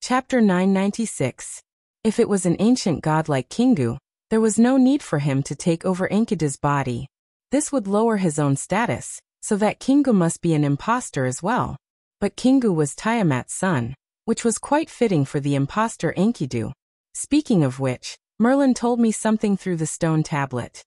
Chapter 996. If it was an ancient god like Kingu, there was no need for him to take over Enkidu's body. This would lower his own status, so that Kingu must be an impostor as well. But Kingu was Tiamat's son, which was quite fitting for the impostor Enkidu. Speaking of which, Merlin told me something through the stone tablet.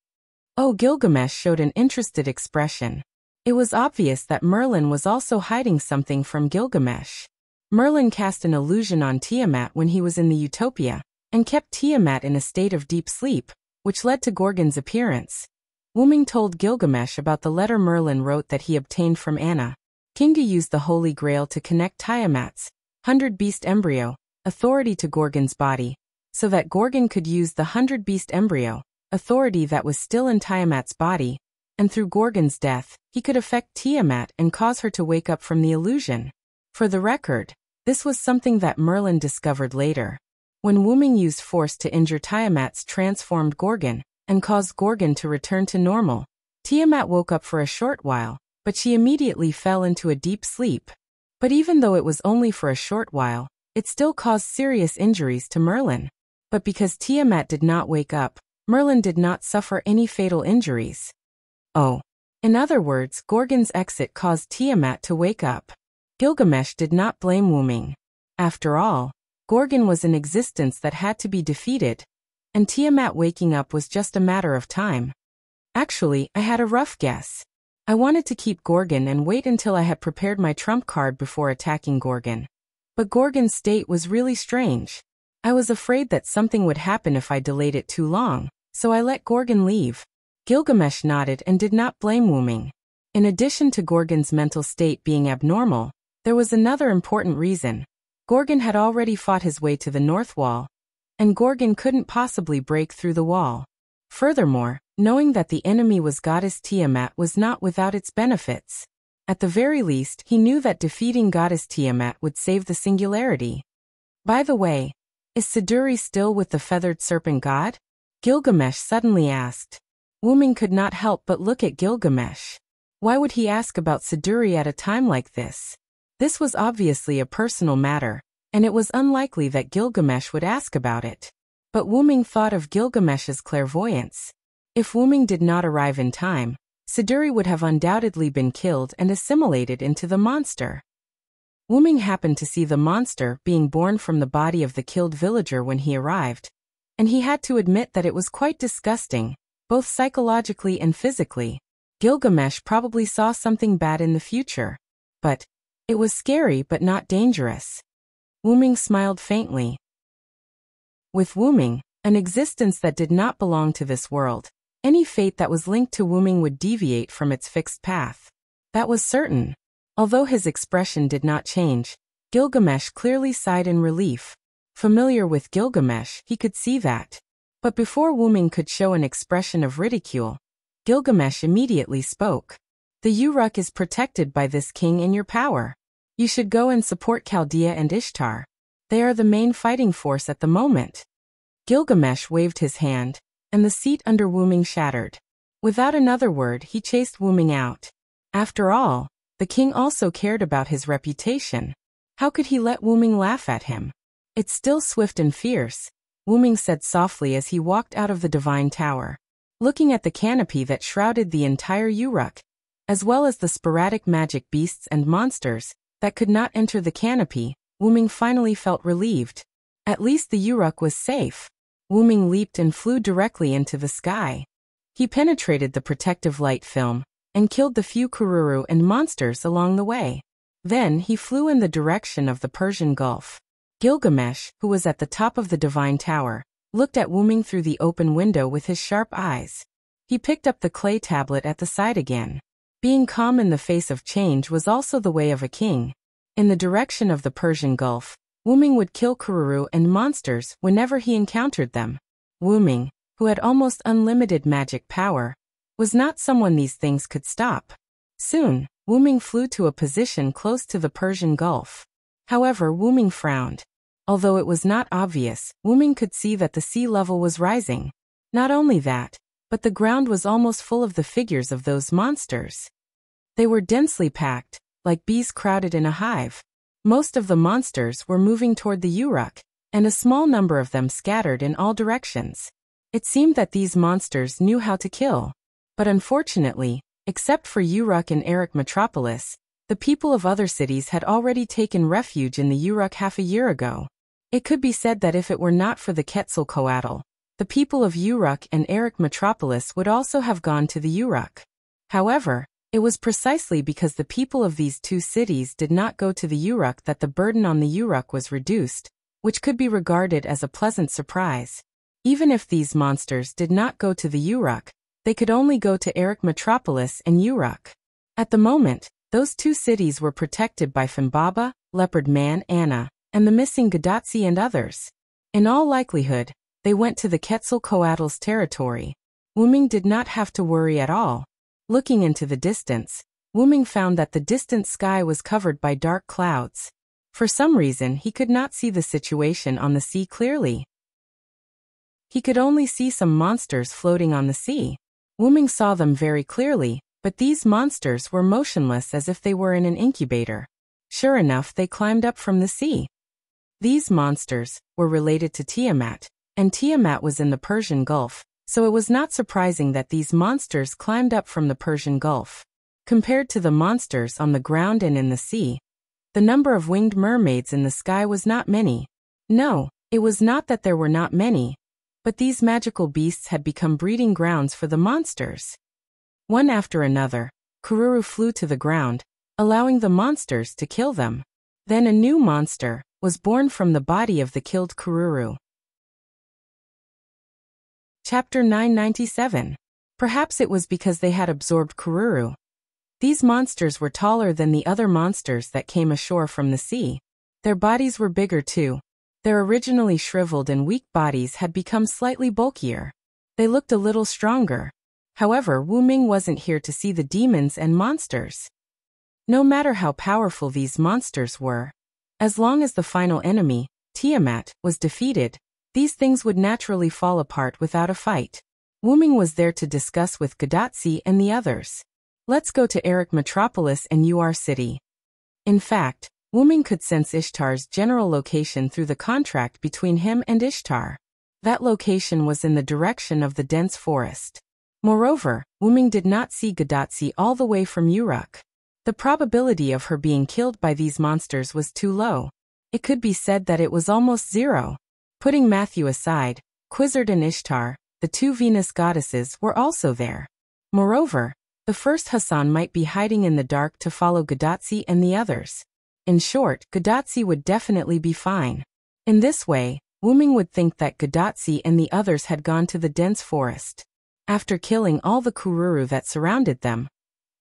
Oh, Gilgamesh showed an interested expression. It was obvious that Merlin was also hiding something from Gilgamesh. Merlin cast an illusion on Tiamat when he was in the Utopia, and kept Tiamat in a state of deep sleep, which led to Gorgon's appearance. Wyrm told Gilgamesh about the letter Merlin wrote that he obtained from Anna. Kingu used the Holy Grail to connect Tiamat's 100-beast embryo authority to Gorgon's body, so that Gorgon could use the 100-beast embryo authority that was still in Tiamat's body, and through Gorgon's death, he could affect Tiamat and cause her to wake up from the illusion. For the record, this was something that Merlin discovered later. When Wyrm used force to injure Tiamat's transformed Gorgon, and caused Gorgon to return to normal, Tiamat woke up for a short while, but she immediately fell into a deep sleep. But even though it was only for a short while, it still caused serious injuries to Merlin. But because Tiamat did not wake up, Merlin did not suffer any fatal injuries. Oh. In other words, Gorgon's exit caused Tiamat to wake up. Gilgamesh did not blame Wyrm. After all, Gorgon was an existence that had to be defeated, and Tiamat waking up was just a matter of time. Actually, I had a rough guess. I wanted to keep Gorgon and wait until I had prepared my trump card before attacking Gorgon. But Gorgon's state was really strange. I was afraid that something would happen if I delayed it too long, so I let Gorgon leave. Gilgamesh nodded and did not blame Wyrm. In addition to Gorgon's mental state being abnormal, there was another important reason. Gorgon had already fought his way to the North Wall, and Gorgon couldn't possibly break through the wall. Furthermore, knowing that the enemy was goddess Tiamat was not without its benefits. At the very least, he knew that defeating goddess Tiamat would save the singularity. By the way, is Siduri still with the feathered serpent god? Gilgamesh suddenly asked. Wyrm could not help but look at Gilgamesh. Why would he ask about Siduri at a time like this? This was obviously a personal matter, and it was unlikely that Gilgamesh would ask about it. But Wyrm thought of Gilgamesh's clairvoyance. If Wyrm did not arrive in time, Siduri would have undoubtedly been killed and assimilated into the monster. Wyrm happened to see the monster being born from the body of the killed villager when he arrived, and he had to admit that it was quite disgusting, both psychologically and physically. Gilgamesh probably saw something bad in the future. But it was scary but not dangerous. Wyrm smiled faintly. With Wyrm, an existence that did not belong to this world, any fate that was linked to Wyrm would deviate from its fixed path. That was certain. Although his expression did not change, Gilgamesh clearly sighed in relief. Familiar with Gilgamesh, he could see that. But before Wyrm could show an expression of ridicule, Gilgamesh immediately spoke. The Uruk is protected by this king in your power. You should go and support Chaldea and Ishtar. They are the main fighting force at the moment. Gilgamesh waved his hand, and the seat under Wyrm shattered. Without another word, he chased Wyrm out. After all, the king also cared about his reputation. How could he let Wyrm laugh at him? It's still swift and fierce, Wyrm said softly as he walked out of the divine tower. Looking at the canopy that shrouded the entire Uruk, as well as the sporadic magic beasts and monsters that could not enter the canopy, Wyrm finally felt relieved. At least the Uruk was safe. Wyrm leaped and flew directly into the sky. He penetrated the protective light film, and killed the few Kururu and monsters along the way. Then he flew in the direction of the Persian Gulf. Gilgamesh, who was at the top of the divine tower, looked at Wyrm through the open window with his sharp eyes. He picked up the clay tablet at the side again. Being calm in the face of change was also the way of a king. In the direction of the Persian Gulf, Wyrm would kill Kururu and monsters whenever he encountered them. Wyrm, who had almost unlimited magic power, was not someone these things could stop. Soon, Wyrm flew to a position close to the Persian Gulf. However, Wyrm frowned. Although it was not obvious, Wyrm could see that the sea level was rising. Not only that, but the ground was almost full of the figures of those monsters. They were densely packed, like bees crowded in a hive. Most of the monsters were moving toward the Uruk, and a small number of them scattered in all directions. It seemed that these monsters knew how to kill. But unfortunately, except for Uruk and Erech Metropolis, the people of other cities had already taken refuge in the Uruk half a year ago. It could be said that if it were not for the Quetzalcoatl, the people of Uruk and Erech Metropolis would also have gone to the Uruk. However, it was precisely because the people of these two cities did not go to the Uruk that the burden on the Uruk was reduced, which could be regarded as a pleasant surprise. Even if these monsters did not go to the Uruk, they could only go to Erech Metropolis and Uruk. At the moment, those two cities were protected by Fimbaba, Leopard Man Anna, and the missing Gadatsi and others. In all likelihood, they went to the Quetzalcoatl's territory. Wuming did not have to worry at all. Looking into the distance, Wuming found that the distant sky was covered by dark clouds. For some reason he could not see the situation on the sea clearly. He could only see some monsters floating on the sea. Wuming saw them very clearly, but these monsters were motionless as if they were in an incubator. Sure enough, they climbed up from the sea. These monsters were related to Tiamat, and Tiamat was in the Persian Gulf, so it was not surprising that these monsters climbed up from the Persian Gulf. Compared to the monsters on the ground and in the sea, the number of winged mermaids in the sky was not many. No, it was not that there were not many, but these magical beasts had become breeding grounds for the monsters. One after another, Kururu flew to the ground, allowing the monsters to kill them. Then a new monster was born from the body of the killed Kururu. Chapter 997. Perhaps it was because they had absorbed Kururu. These monsters were taller than the other monsters that came ashore from the sea. Their bodies were bigger too. Their originally shriveled and weak bodies had become slightly bulkier. They looked a little stronger. However, Wuming wasn't here to see the demons and monsters. No matter how powerful these monsters were, as long as the final enemy, Tiamat, was defeated, these things would naturally fall apart without a fight. Wuming was there to discuss with Gadatsi and the others. Let's go to Erech Metropolis and Ur City. In fact, Wuming could sense Ishtar's general location through the contract between him and Ishtar. That location was in the direction of the dense forest. Moreover, Wuming did not see Gadatsi all the way from Uruk. The probability of her being killed by these monsters was too low. It could be said that it was almost zero. Putting Matthew aside, Quizzard and Ishtar, the two Venus goddesses, were also there. Moreover, the first Hassan might be hiding in the dark to follow Gadatsi and the others. In short, Gadatsi would definitely be fine. In this way, Wuming would think that Gadatsi and the others had gone to the dense forest. After killing all the Kururu that surrounded them,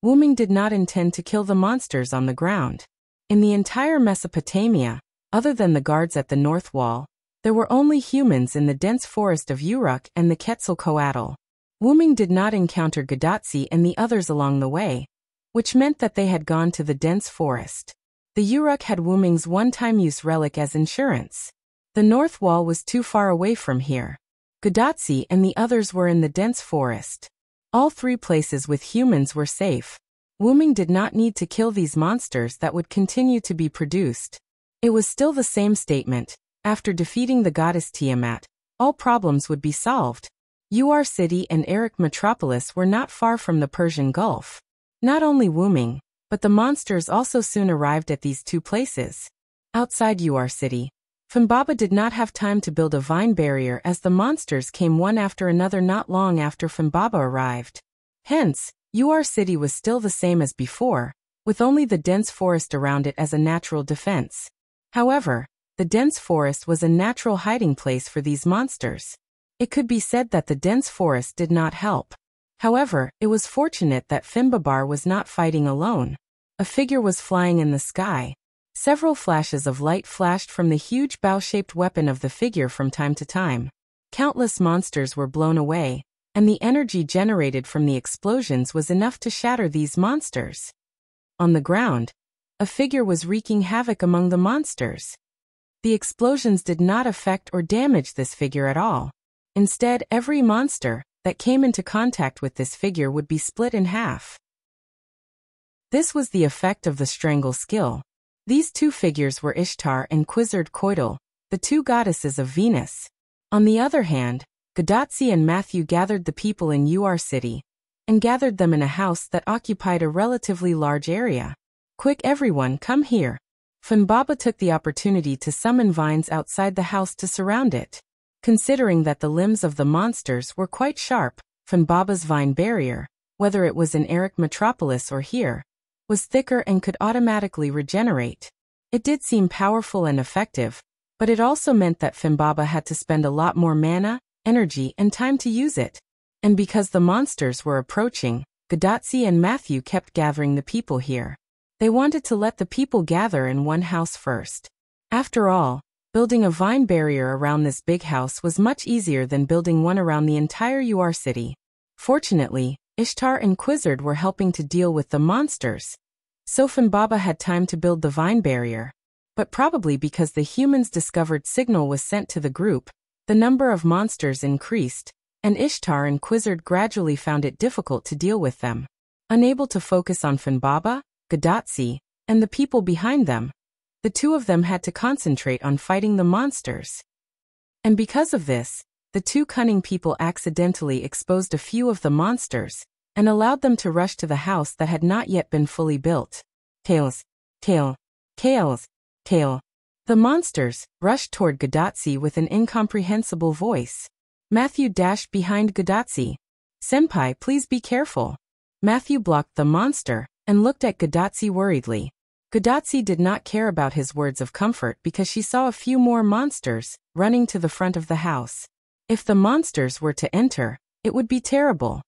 Wuming did not intend to kill the monsters on the ground. In the entire Mesopotamia, other than the guards at the north wall, there were only humans in the dense forest of Uruk and the Quetzalcoatl. Wuming did not encounter Gadatsi and the others along the way, which meant that they had gone to the dense forest. The Uruk had Wuming's one-time use relic as insurance. The north wall was too far away from here. Gadatsi and the others were in the dense forest. All three places with humans were safe. Wuming did not need to kill these monsters that would continue to be produced. It was still the same statement. After defeating the goddess Tiamat, all problems would be solved. Ur City and Erech Metropolis were not far from the Persian Gulf. Not only Wuming, but the monsters also soon arrived at these two places. Outside Ur City, Fimbaba did not have time to build a vine barrier as the monsters came one after another not long after Fimbaba arrived. Hence, Ur City was still the same as before, with only the dense forest around it as a natural defense. However, the dense forest was a natural hiding place for these monsters. It could be said that the dense forest did not help. However, it was fortunate that Fimbabar was not fighting alone. A figure was flying in the sky. Several flashes of light flashed from the huge bow-shaped weapon of the figure from time to time. Countless monsters were blown away, and the energy generated from the explosions was enough to shatter these monsters. On the ground, a figure was wreaking havoc among the monsters. The explosions did not affect or damage this figure at all. Instead, every monster that came into contact with this figure would be split in half. This was the effect of the strangle skill. These two figures were Ishtar and Quetzalcoatl, the two goddesses of Venus. On the other hand, Gadotsi and Matthew gathered the people in Ur City, and gathered them in a house that occupied a relatively large area. Quick everyone, come here. Funbaba took the opportunity to summon vines outside the house to surround it. Considering that the limbs of the monsters were quite sharp, Funbaba's vine barrier, whether it was in Eric Metropolis or here, was thicker and could automatically regenerate. It did seem powerful and effective, but it also meant that Funbaba had to spend a lot more mana, energy, and time to use it. And because the monsters were approaching, Gadotsi and Matthew kept gathering the people here. They wanted to let the people gather in one house first. After all, building a vine barrier around this big house was much easier than building one around the entire Ur City. Fortunately, Ishtar and Quizard were helping to deal with the monsters, so Funbaba had time to build the vine barrier. But probably because the humans' discovered signal was sent to the group, the number of monsters increased, and Ishtar and Quizard gradually found it difficult to deal with them. Unable to focus on Funbaba, Gadotsi, and the people behind them, the two of them had to concentrate on fighting the monsters. And because of this, the two cunning people accidentally exposed a few of the monsters, and allowed them to rush to the house that had not yet been fully built. Tails, tail, tails, tail. The monsters rushed toward Gadotsi with an incomprehensible voice. Matthew dashed behind Gadotsi. Senpai, please be careful. Matthew blocked the monster, and looked at Gadotsi worriedly. Gadotsi did not care about his words of comfort because she saw a few more monsters running to the front of the house. If the monsters were to enter, it would be terrible.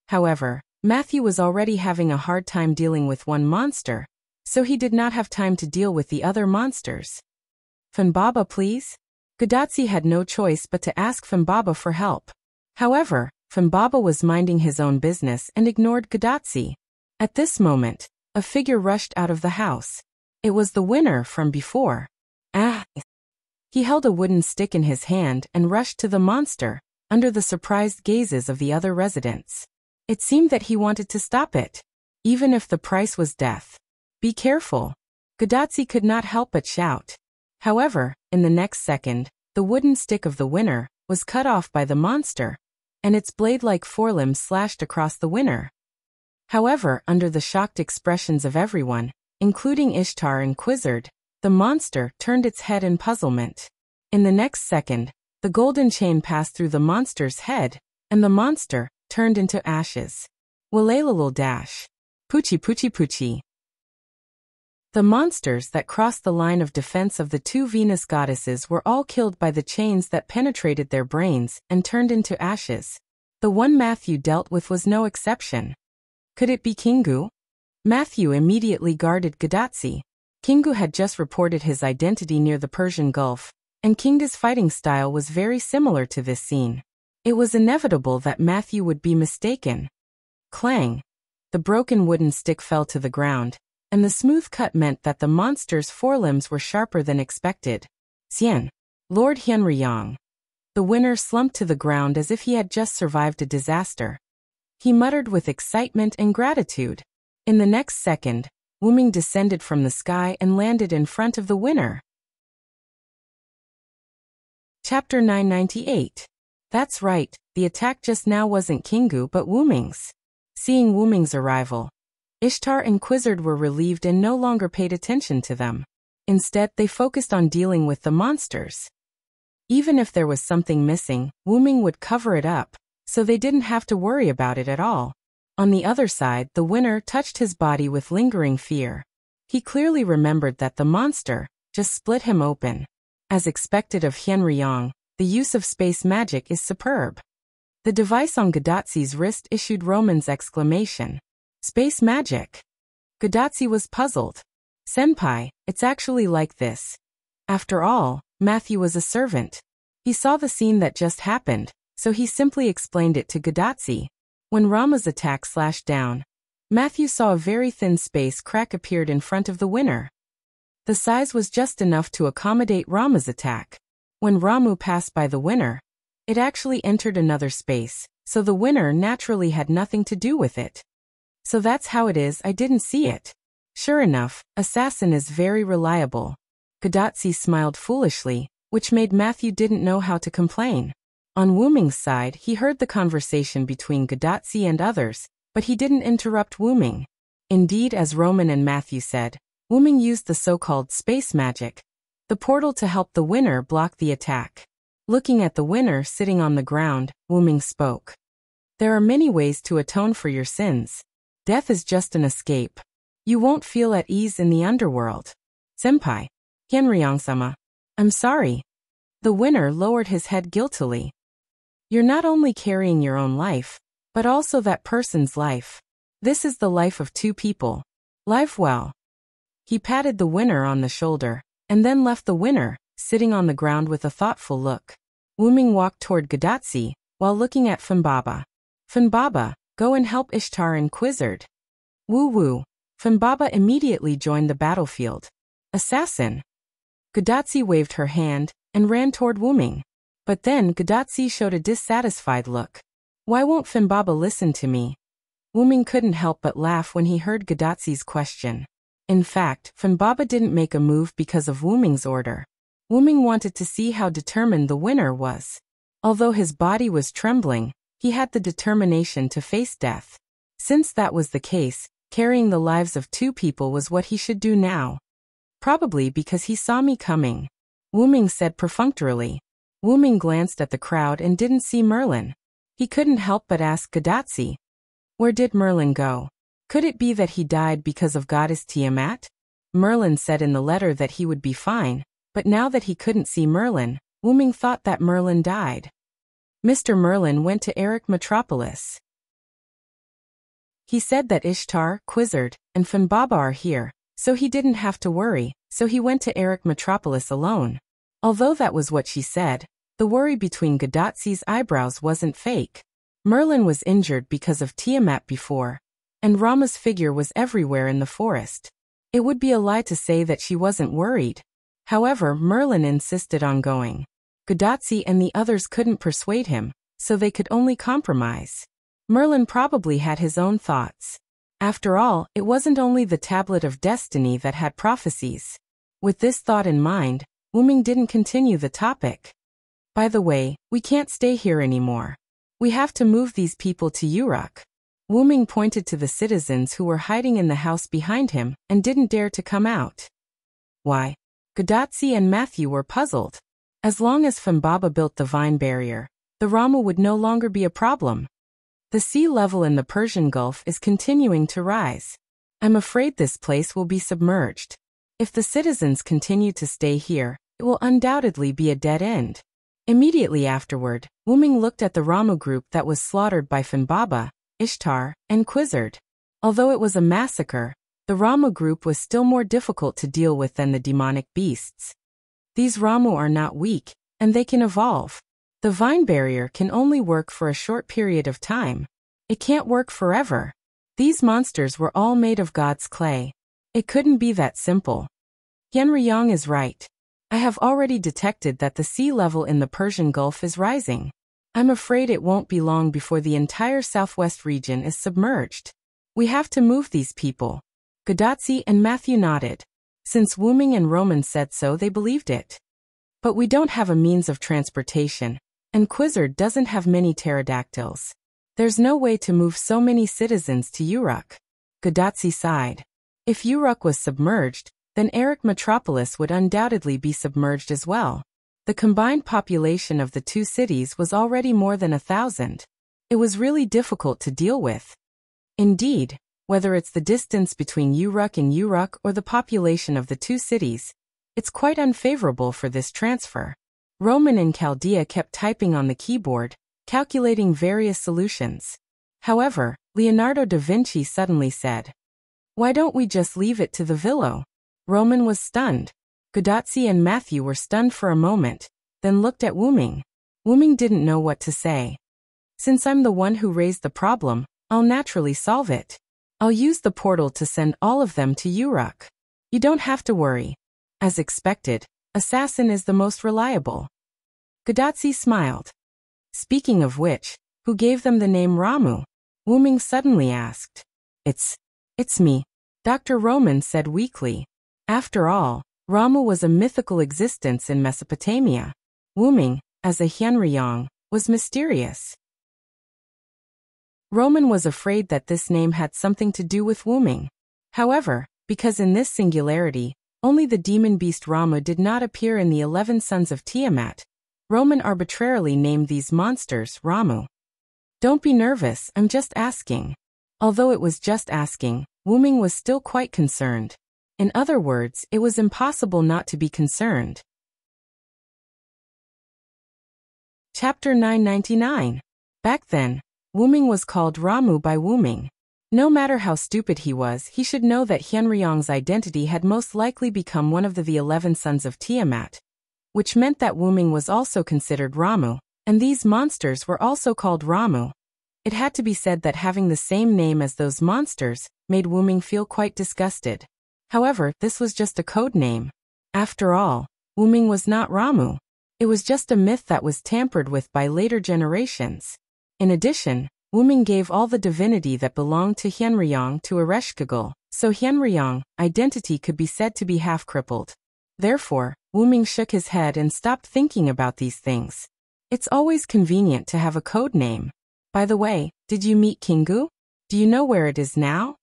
However, Matthew was already having a hard time dealing with one monster, so he did not have time to deal with the other monsters. Funbaba, please? Gadotsi had no choice but to ask Funbaba for help. However, Funbaba was minding his own business and ignored Gadotsi. At this moment, a figure rushed out of the house. It was the winner from before. He held a wooden stick in his hand and rushed to the monster, under the surprised gazes of the other residents. It seemed that he wanted to stop it, even if the price was death. Be careful. Gadotsi could not help but shout. However, in the next second, the wooden stick of the winner was cut off by the monster, and its blade-like forelimbs slashed across the winner. However, under the shocked expressions of everyone, including Ishtar and Quizard, the monster turned its head in puzzlement. In the next second, the golden chain passed through the monster's head, and the monster turned into ashes. Walalul dash. Poochie poochie poochie. The monsters that crossed the line of defense of the two Venus goddesses were all killed by the chains that penetrated their brains and turned into ashes. The one Matthew dealt with was no exception. Could it be Kingu? Matthew immediately guarded Gadotsi. Kingu had just reported his identity near the Persian Gulf, and Kingu's fighting style was very similar to this scene. It was inevitable that Matthew would be mistaken. Clang! The broken wooden stick fell to the ground, and the smooth cut meant that the monster's forelimbs were sharper than expected. Xian! Lord Hyunryong. The winner slumped to the ground as if he had just survived a disaster. He muttered with excitement and gratitude. In the next second, Wuming descended from the sky and landed in front of the winner. Chapter 998. That's right, the attack just now wasn't Kingu but Wuming's. Seeing Wuming's arrival, Ishtar and Quizard were relieved and no longer paid attention to them. Instead, they focused on dealing with the monsters. Even if there was something missing, Wuming would cover it up, so they didn't have to worry about it at all. On the other side, the winner touched his body with lingering fear. He clearly remembered that the monster just split him open. As expected of Hyunryong, the use of space magic is superb. The device on Gadotsi's wrist issued Roman's exclamation. Space magic? Gadotsi was puzzled. Senpai, it's actually like this. After all, Matthew was a servant. He saw the scene that just happened, so he simply explained it to Gadotsi. When Rama's attack slashed down, Matthew saw a very thin space crack appeared in front of the winner. The size was just enough to accommodate Rama's attack. When Ramu passed by the winner, it actually entered another space, so the winner naturally had nothing to do with it. So that's how it is I didn't see it. Sure enough, assassin is very reliable. Gadotsi smiled foolishly, which made Matthew didn't know how to complain. On Wuming's side, he heard the conversation between Gadotsi and others, but he didn't interrupt Wuming. Indeed, as Roman and Matthew said, Wuming used the so-called space magic, the portal, to help the winner block the attack. Looking at the winner sitting on the ground, Wuming spoke. There are many ways to atone for your sins. Death is just an escape. You won't feel at ease in the underworld. Senpai. Henryong-sama. I'm sorry. The winner lowered his head guiltily. You're not only carrying your own life, but also that person's life. This is the life of two people. Live well. He patted the winner on the shoulder, and then left the winner, sitting on the ground with a thoughtful look. Wuming walked toward Gadotsi, while looking at Funbaba. Funbaba, go and help Ishtar and Quizzard. Woo-woo. Funbaba immediately joined the battlefield. Assassin. Gadotsi waved her hand, and ran toward Wuming. But then Gadotsi showed a dissatisfied look. Why won't Funbaba listen to me? Wuming couldn't help but laugh when he heard Gadotsi's question. In fact, Funbaba didn't make a move because of Wuming's order. Wuming wanted to see how determined the winner was. Although his body was trembling, he had the determination to face death. Since that was the case, carrying the lives of two people was what he should do now. Probably because he saw me coming, Wuming said perfunctorily. Wuming glanced at the crowd and didn't see Merlin. He couldn't help but ask Gadotsi. Where did Merlin go? Could it be that he died because of goddess Tiamat? Merlin said in the letter that he would be fine, but now that he couldn't see Merlin, Wuming thought that Merlin died. Mr. Merlin went to Eric Metropolis. He said that Ishtar, Quizzard, and Funbaba are here, so he didn't have to worry, so he went to Eric Metropolis alone. Although that was what she said, the worry between Gadotsi's eyebrows wasn't fake. Merlin was injured because of Tiamat before, and Rama's figure was everywhere in the forest. It would be a lie to say that she wasn't worried. However, Merlin insisted on going. Gadotsi and the others couldn't persuade him, so they could only compromise. Merlin probably had his own thoughts. After all, it wasn't only the Tablet of Destiny that had prophecies. With this thought in mind, Wuming didn't continue the topic. By the way, we can't stay here anymore. We have to move these people to Uruk. Wuming pointed to the citizens who were hiding in the house behind him and didn't dare to come out. Why? Gadotsi and Matthew were puzzled. As long as Funbaba built the vine barrier, the Ramu would no longer be a problem. The sea level in the Persian Gulf is continuing to rise. I'm afraid this place will be submerged. If the citizens continue to stay here, it will undoubtedly be a dead end. Immediately afterward, Wuming looked at the Ramu group that was slaughtered by Funbaba, Ishtar, and Quizzard. Although it was a massacre, the Ramu group was still more difficult to deal with than the demonic beasts. These Ramu are not weak, and they can evolve. The vine barrier can only work for a short period of time. It can't work forever. These monsters were all made of God's clay. It couldn't be that simple. Henryong is right. I have already detected that the sea level in the Persian Gulf is rising. I'm afraid it won't be long before the entire southwest region is submerged. We have to move these people. Gadotsi and Matthew nodded. Since Wuming and Roman said so, they believed it. But we don't have a means of transportation, and Quizzard doesn't have many pterodactyls. There's no way to move so many citizens to Uruk. Gadotsi sighed. If Uruk was submerged, then Eric Metropolis would undoubtedly be submerged as well. The combined population of the two cities was already more than 1,000. It was really difficult to deal with. Indeed, whether it's the distance between Uruk and Uruk or the population of the two cities, it's quite unfavorable for this transfer. Roman and Chaldea kept typing on the keyboard, calculating various solutions. However, Leonardo da Vinci suddenly said, "Why don't we just leave it to the Villo?" Roman was stunned. Gadotsi and Matthew were stunned for a moment, then looked at Wuming. Wuming didn't know what to say. Since I'm the one who raised the problem, I'll naturally solve it. I'll use the portal to send all of them to Uruk. You don't have to worry. As expected, Assassin is the most reliable. Gadotsi smiled. Speaking of which, who gave them the name Ramu? Wuming suddenly asked. It's me. Dr. Roman said weakly. After all, Ramu was a mythical existence in Mesopotamia. Wuming, as a Hyenryong, was mysterious. Roman was afraid that this name had something to do with Wuming. However, because in this singularity, only the demon beast Ramu did not appear in the 11 sons of Tiamat, Roman arbitrarily named these monsters Ramu. Don't be nervous, I'm just asking. Although it was just asking, Wuming was still quite concerned. In other words, it was impossible not to be concerned. Chapter 999. Back then, Wuming was called Ramu by Wuming. No matter how stupid he was, he should know that Hyenryong's identity had most likely become one of the 11 sons of Tiamat, which meant that Wuming was also considered Ramu, and these monsters were also called Ramu. It had to be said that having the same name as those monsters made Wuming feel quite disgusted. However, this was just a code name. After all, Wuming was not Ramu. It was just a myth that was tampered with by later generations. In addition, Wuming gave all the divinity that belonged to Hyenryong to Ereshkigal, so Hyenryong identity could be said to be half-crippled. Therefore, Wuming shook his head and stopped thinking about these things. It's always convenient to have a code name. By the way, did you meet Kingu? Do you know where it is now?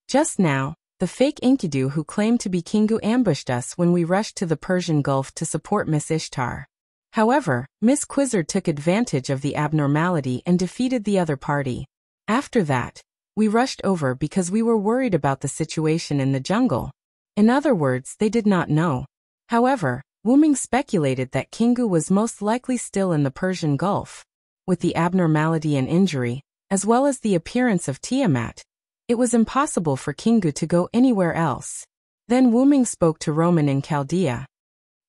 Just now, the fake Enkidu who claimed to be Kingu ambushed us when we rushed to the Persian Gulf to support Miss Ishtar. However, Miss Quizzard took advantage of the abnormality and defeated the other party. After that, we rushed over because we were worried about the situation in the jungle. In other words, they did not know. However, Wuming speculated that Kingu was most likely still in the Persian Gulf. With the abnormality and injury, as well as the appearance of Tiamat, it was impossible for Kingu to go anywhere else. Then Wuming spoke to Roman in Chaldea.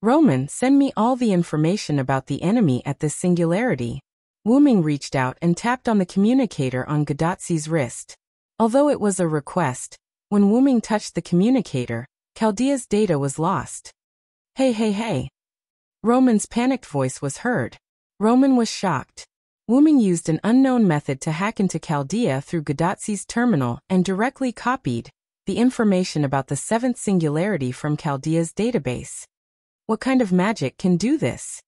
Roman, send me all the information about the enemy at this singularity. Wuming reached out and tapped on the communicator on Gadatsi's wrist. Although it was a request, when Wuming touched the communicator, Chaldea's data was lost. Hey. Roman's panicked voice was heard. Roman was shocked. Wuming used an unknown method to hack into Chaldea through Gadatsi's terminal and directly copied the information about the 7th singularity from Chaldea's database. What kind of magic can do this?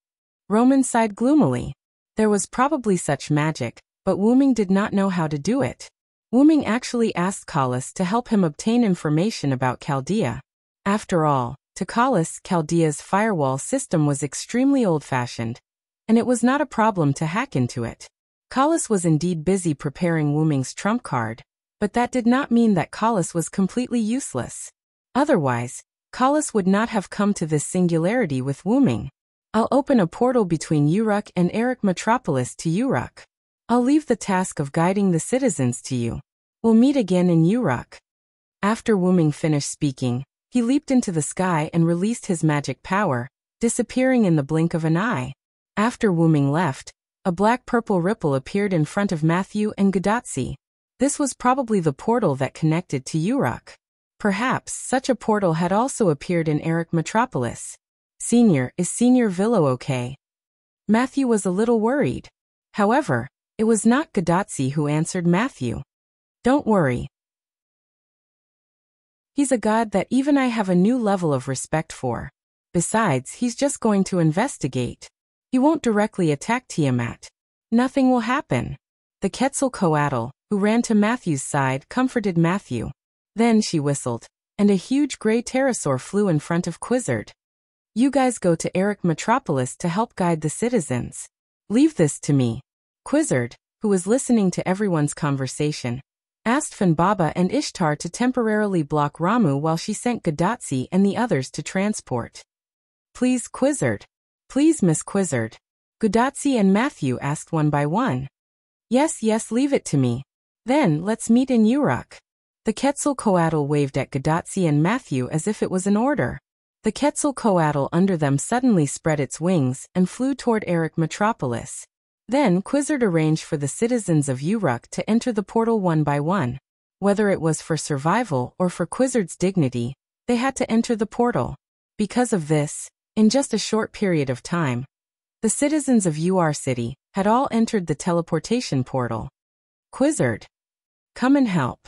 Roman sighed gloomily. There was probably such magic, but Wuming did not know how to do it. Wuming actually asked Kalas to help him obtain information about Chaldea. After all, to Kalas, Chaldea's firewall system was extremely old-fashioned, and it was not a problem to hack into it. Kalas was indeed busy preparing Wuming's trump card, but that did not mean that Kalas was completely useless. Otherwise, Kalas would not have come to this singularity with Wuming. I'll open a portal between Uruk and Eric Metropolis to Uruk. I'll leave the task of guiding the citizens to you. We'll meet again in Uruk. After Wuming finished speaking, he leaped into the sky and released his magic power, disappearing in the blink of an eye. After Wuming left, a black-purple ripple appeared in front of Matthew and Gadatsi. This was probably the portal that connected to Uruk. Perhaps such a portal had also appeared in Eric Metropolis. Senior, is Senior Villo okay? Matthew was a little worried. However, it was not Gadatsi who answered Matthew. Don't worry. He's a god that even I have a new level of respect for. Besides, he's just going to investigate. He won't directly attack Tiamat. Nothing will happen. The Quetzalcoatl, who ran to Matthew's side, comforted Matthew. Then she whistled, and a huge gray pterosaur flew in front of Quizzard. You guys go to Eric Metropolis to help guide the citizens. Leave this to me. Quizzard, who was listening to everyone's conversation, asked Fanbaba and Ishtar to temporarily block Ramu while she sent Gadatsi and the others to transport. Please, Quizzard. Please, Miss Quizzard. Gadatsi and Matthew asked one by one. Yes, leave it to me. Then, let's meet in Uruk. The Quetzalcoatl waved at Gadatsi and Matthew as if it was an order. The Quetzalcoatl under them suddenly spread its wings and flew toward Eric Metropolis. Then Quizzard arranged for the citizens of Uruk to enter the portal one by one. Whether it was for survival or for Quizzard's dignity, they had to enter the portal. Because of this, in just a short period of time, the citizens of UR City had all entered the teleportation portal. Quizzard, come and help.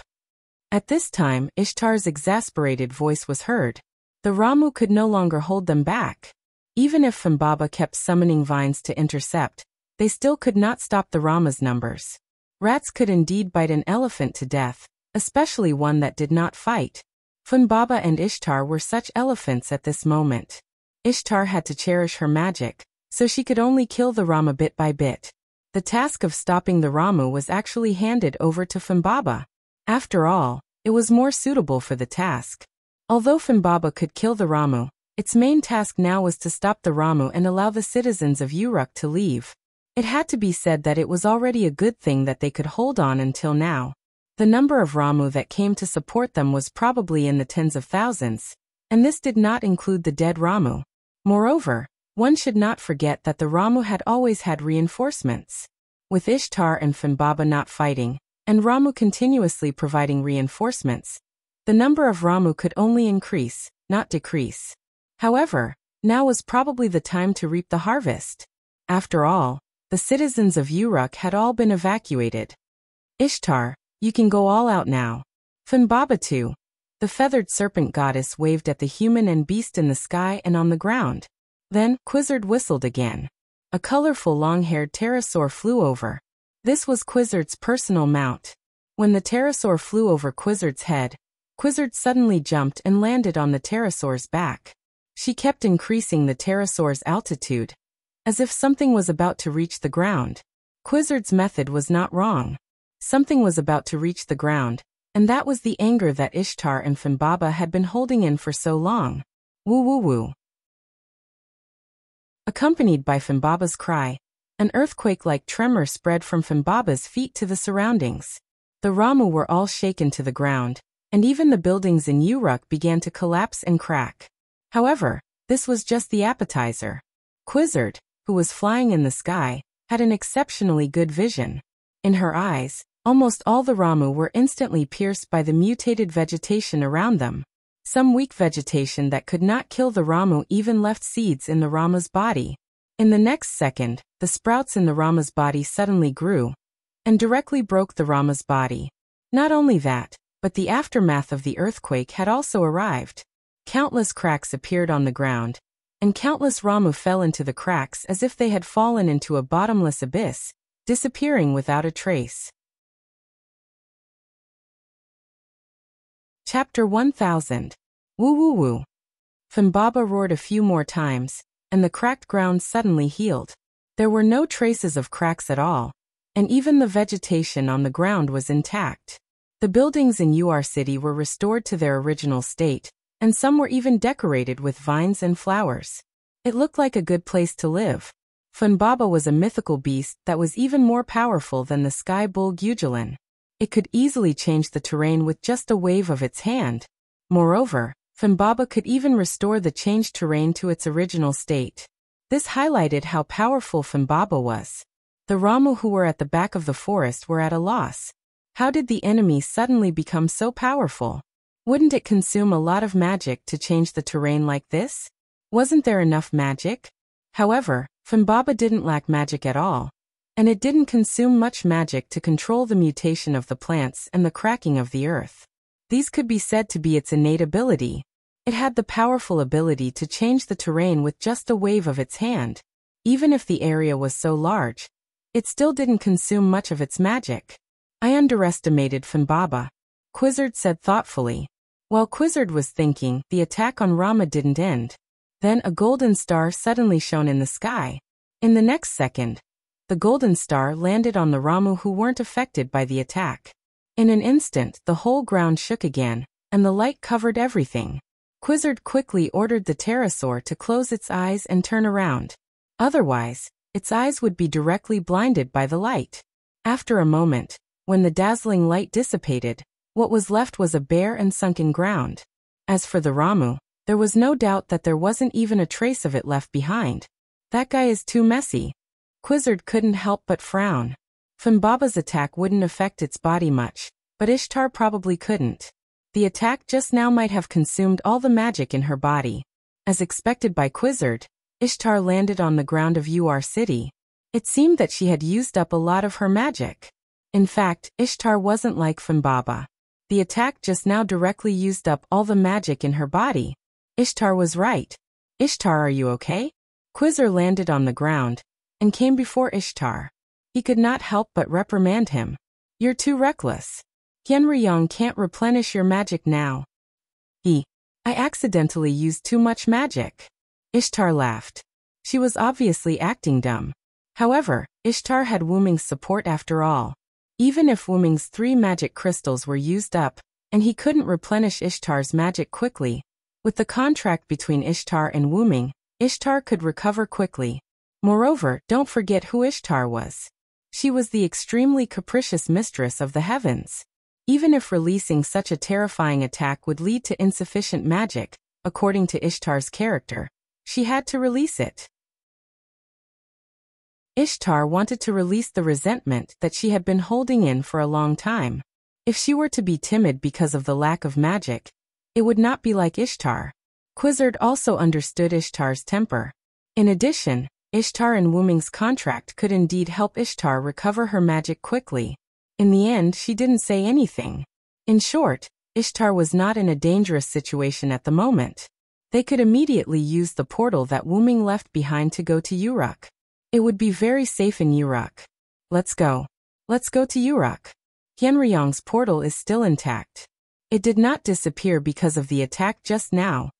At this time, Ishtar's exasperated voice was heard. The Ramu could no longer hold them back. Even if Fimbaba kept summoning vines to intercept, they still could not stop the Rama's numbers. Rats could indeed bite an elephant to death, especially one that did not fight. Fimbaba and Ishtar were such elephants at this moment. Ishtar had to cherish her magic, so she could only kill the Rama bit by bit. The task of stopping the Ramu was actually handed over to Fimbaba. After all, it was more suitable for the task. Although Fimbaba could kill the Ramu, its main task now was to stop the Ramu and allow the citizens of Uruk to leave. It had to be said that it was already a good thing that they could hold on until now. The number of Ramu that came to support them was probably in the tens of thousands, and this did not include the dead Ramu. Moreover, one should not forget that the Ramu had always had reinforcements. With Ishtar and Fimbaba not fighting, and Ramu continuously providing reinforcements, the number of Ramu could only increase, not decrease. However, now was probably the time to reap the harvest. After all, the citizens of Uruk had all been evacuated. Ishtar, you can go all out now. Fimbaba too. The feathered serpent goddess waved at the human and beast in the sky and on the ground. Then, Quizzard whistled again. A colorful long-haired pterosaur flew over. This was Quizzard's personal mount. When the pterosaur flew over Quizzard's head, Quizzard suddenly jumped and landed on the pterosaur's back. She kept increasing the pterosaur's altitude, as if something was about to reach the ground. Quizzard's method was not wrong. Something was about to reach the ground, and that was the anger that Ishtar and Fimbaba had been holding in for so long. Woo woo woo. Accompanied by Fimbaba's cry, an earthquake-like tremor spread from Fimbaba's feet to the surroundings. The Ramu were all shaken to the ground, and even the buildings in Uruk began to collapse and crack. However, this was just the appetizer. Quizzard, who was flying in the sky, had an exceptionally good vision. In her eyes, almost all the Ramu were instantly pierced by the mutated vegetation around them. Some weak vegetation that could not kill the Ramu even left seeds in the Rama's body. In the next second, the sprouts in the Rama's body suddenly grew, and directly broke the Rama's body. Not only that, but the aftermath of the earthquake had also arrived. Countless cracks appeared on the ground, and countless Ramu fell into the cracks as if they had fallen into a bottomless abyss, disappearing without a trace. Chapter 1000. Woo woo woo. Fimbaba roared a few more times, and the cracked ground suddenly healed. There were no traces of cracks at all, and even the vegetation on the ground was intact. The buildings in Ur City were restored to their original state, and some were even decorated with vines and flowers. It looked like a good place to live. Fimbaba was a mythical beast that was even more powerful than the sky bull Gujulan. It could easily change the terrain with just a wave of its hand. Moreover, Fimbaba could even restore the changed terrain to its original state. This highlighted how powerful Fimbaba was. The Ramu who were at the back of the forest were at a loss. How did the enemy suddenly become so powerful? Wouldn't it consume a lot of magic to change the terrain like this? Wasn't there enough magic? However, Fimbaba didn't lack magic at all, and it didn't consume much magic to control the mutation of the plants and the cracking of the earth. These could be said to be its innate ability. It had the powerful ability to change the terrain with just a wave of its hand. Even if the area was so large, it still didn't consume much of its magic. I underestimated Fimbaba, Quizzard said thoughtfully. While Quizzard was thinking, the attack on Rama didn't end. Then a golden star suddenly shone in the sky. In the next second, the golden star landed on the Ramu who weren't affected by the attack. In an instant, the whole ground shook again, and the light covered everything. Quizzard quickly ordered the pterosaur to close its eyes and turn around. Otherwise, its eyes would be directly blinded by the light. After a moment, when the dazzling light dissipated, what was left was a bare and sunken ground. As for the Ramu, there was no doubt that there wasn't even a trace of it left behind. That guy is too messy. Quizzard couldn't help but frown. Fimbaba's attack wouldn't affect its body much, but Ishtar probably couldn't. The attack just now might have consumed all the magic in her body. As expected by Quizzard, Ishtar landed on the ground of Ur City. It seemed that she had used up a lot of her magic. In fact, Ishtar wasn't like Fimbaba. The attack just now directly used up all the magic in her body. Ishtar was right. Ishtar, are you okay? Quizzer landed on the ground and came before Ishtar. He could not help but reprimand him. You're too reckless. Yenryong can't replenish your magic now. I accidentally used too much magic. Ishtar laughed. She was obviously acting dumb. However, Ishtar had Wuming's support after all. Even if Wuming's 3 magic crystals were used up, and he couldn't replenish Ishtar's magic quickly, with the contract between Ishtar and Wuming, Ishtar could recover quickly. Moreover, don't forget who Ishtar was. She was the extremely capricious mistress of the heavens. Even if releasing such a terrifying attack would lead to insufficient magic, according to Ishtar's character, she had to release it. Ishtar wanted to release the resentment that she had been holding in for a long time. If she were to be timid because of the lack of magic, it would not be like Ishtar. Quizzard also understood Ishtar's temper. In addition, Ishtar and Wuming's contract could indeed help Ishtar recover her magic quickly. In the end, she didn't say anything. In short, Ishtar was not in a dangerous situation at the moment. They could immediately use the portal that Wuming left behind to go to Uruk. It would be very safe in Uruk. Let's go. Let's go to Uruk. Yenryong's portal is still intact. It did not disappear because of the attack just now.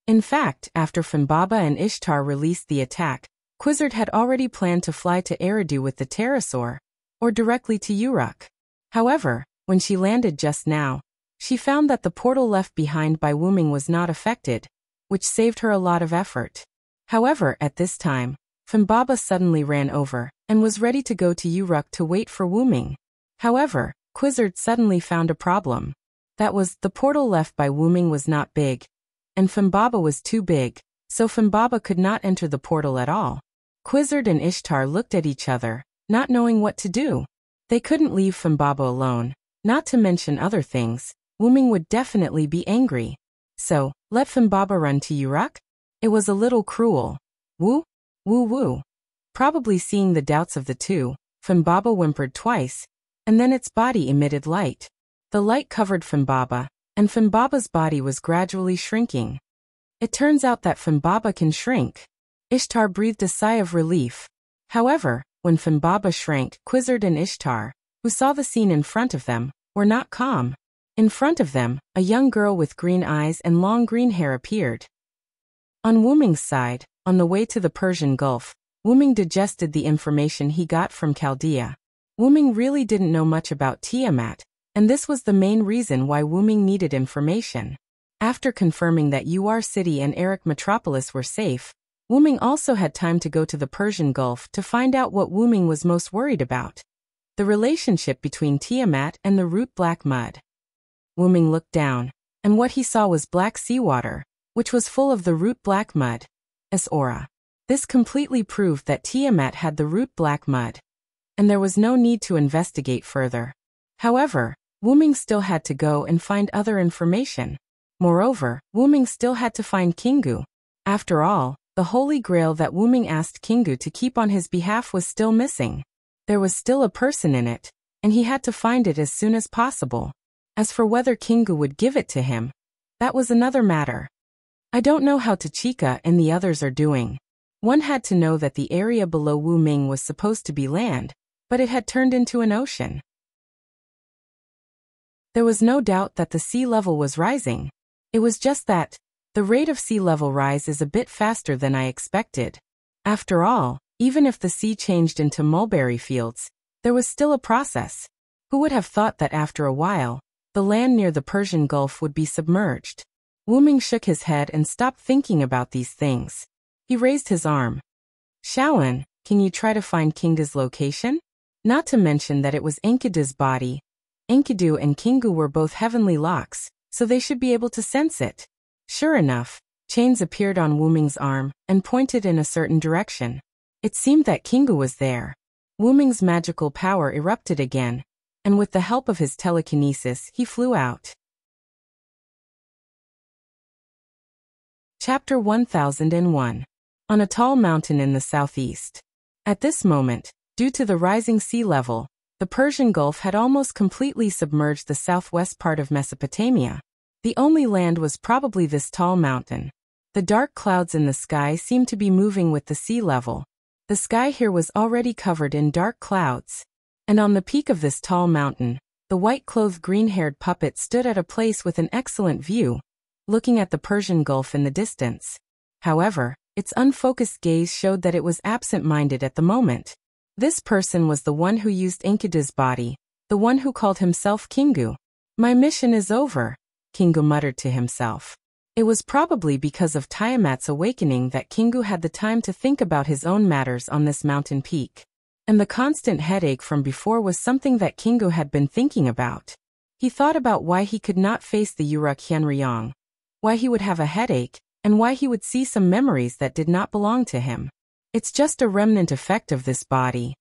In fact, after Finbaba and Ishtar released the attack, Quizzard had already planned to fly to Eridu with the pterosaur, or directly to Uruk. However, when she landed just now, she found that the portal left behind by Wuming was not affected, which saved her a lot of effort. However, at this time, Finbaba suddenly ran over and was ready to go to Uruk to wait for Wuming. However, Quizzard suddenly found a problem. That was, the portal left by Wuming was not big, and Finbaba was too big, so Finbaba could not enter the portal at all. Quizzard and Ishtar looked at each other, not knowing what to do. They couldn't leave Finbaba alone, not to mention other things. Wuming would definitely be angry. So, let Finbaba run to Uruk? It was a little cruel. Woo? Woo woo. Probably seeing the doubts of the two, Finbaba whimpered twice, and then its body emitted light. The light covered Finbaba, and Finbaba's body was gradually shrinking. It turns out that Finbaba can shrink. Ishtar breathed a sigh of relief. However, when Finbaba shrank, Quizzard and Ishtar, who saw the scene in front of them, were not calm. In front of them, a young girl with green eyes and long green hair appeared. On Wuming's side, on the way to the Persian Gulf, Wuming digested the information he got from Chaldea. Wuming really didn't know much about Tiamat, and this was the main reason why Wuming needed information. After confirming that Uar City and Eric Metropolis were safe, Wuming also had time to go to the Persian Gulf to find out what Wuming was most worried about: the relationship between Tiamat and the root black mud. Wuming looked down, and what he saw was black seawater, which was full of the root black mud, as aura. This completely proved that Tiamat had the root black mud, and there was no need to investigate further. However, Wuming still had to go and find other information. Moreover, Wuming still had to find Kingu. After all, the Holy Grail that Wuming asked Kingu to keep on his behalf was still missing. There was still a person in it, and he had to find it as soon as possible. As for whether Kingu would give it to him, that was another matter. I don't know how Tachika and the others are doing. One had to know that the area below Wuming was supposed to be land, but it had turned into an ocean. There was no doubt that the sea level was rising. It was just that the rate of sea level rise is a bit faster than I expected. After all, even if the sea changed into mulberry fields, there was still a process. Who would have thought that after a while, the land near the Persian Gulf would be submerged? Wuming shook his head and stopped thinking about these things. He raised his arm. Shaoan, can you try to find Kingu's location? Not to mention that it was Enkidu's body. Enkidu and Kingu were both heavenly locks, so they should be able to sense it. Sure enough, chains appeared on Wuming's arm and pointed in a certain direction. It seemed that Kingu was there. Wuming's magical power erupted again, and with the help of his telekinesis, he flew out. Chapter 1001. On a tall mountain in the southeast. At this moment, due to the rising sea level, The Persian Gulf had almost completely submerged the southwest part of Mesopotamia. The only land was probably this tall mountain. The dark clouds in the sky seemed to be moving with the sea level. The sky here was already covered in dark clouds. And on the peak of this tall mountain, the white-clothed green-haired puppet stood at a place with an excellent view, looking at the Persian Gulf in the distance. However, its unfocused gaze showed that it was absent-minded at the moment. This person was the one who used Enkidu's body, the one who called himself Kingu. "My mission is over," Kingu muttered to himself. It was probably because of Tiamat's awakening that Kingu had the time to think about his own matters on this mountain peak. And the constant headache from before was something that Kingu had been thinking about. He thought about why he could not face the Uruk Hyenryong, why he would have a headache, and why he would see some memories that did not belong to him. It's just a remnant effect of this body.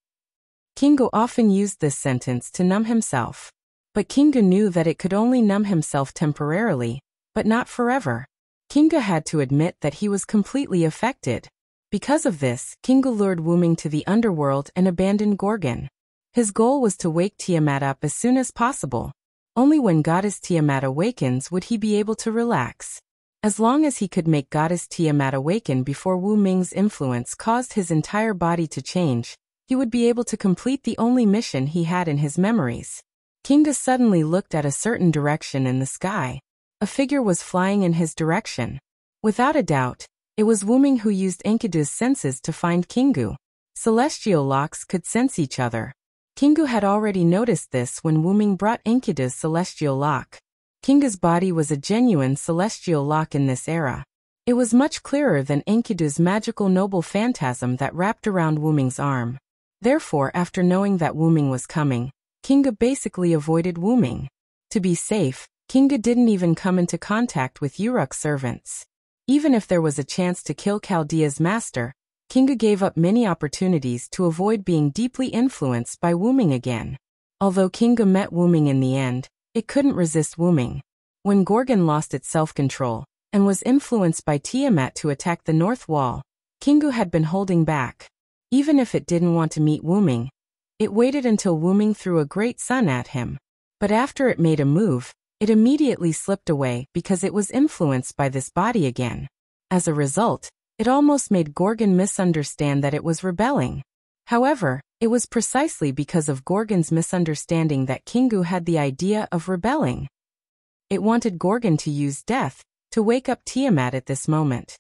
Kingu often used this sentence to numb himself. But Kingu knew that it could only numb himself temporarily, but not forever. Kingu had to admit that he was completely affected. Because of this, Kingu lured Wuming to the underworld and abandoned Gorgon. His goal was to wake Tiamat up as soon as possible. Only when Goddess Tiamat awakens would he be able to relax. As long as he could make Goddess Tiamat awaken before Wu Ming's influence caused his entire body to change, he would be able to complete the only mission he had in his memories. Kingu suddenly looked at a certain direction in the sky. A figure was flying in his direction. Without a doubt, it was Wu Ming who used Enkidu's senses to find Kingu. Celestial locks could sense each other. Kingu had already noticed this when Wu Ming brought Enkidu's celestial lock. Kingu's body was a genuine celestial lock in this era. It was much clearer than Enkidu's magical noble phantasm that wrapped around Wu Ming's arm. Therefore, after knowing that Wu Ming was coming, Kingu basically avoided Wu Ming. To be safe, Kingu didn't even come into contact with Uruk's servants. Even if there was a chance to kill Chaldea's master, Kingu gave up many opportunities to avoid being deeply influenced by Wu Ming again. Although Kingu met Wu Ming in the end, it couldn't resist Wu Ming. When Gorgon lost its self-control and was influenced by Tiamat to attack the North Wall, Kingu had been holding back. Even if it didn't want to meet Wu Ming, it waited until Wu Ming threw a great sun at him. But after it made a move, it immediately slipped away because it was influenced by this body again. As a result, it almost made Gorgon misunderstand that it was rebelling. However, it was precisely because of Gorgon's misunderstanding that Kingu had the idea of rebelling. It wanted Gorgon to use death to wake up Tiamat at this moment.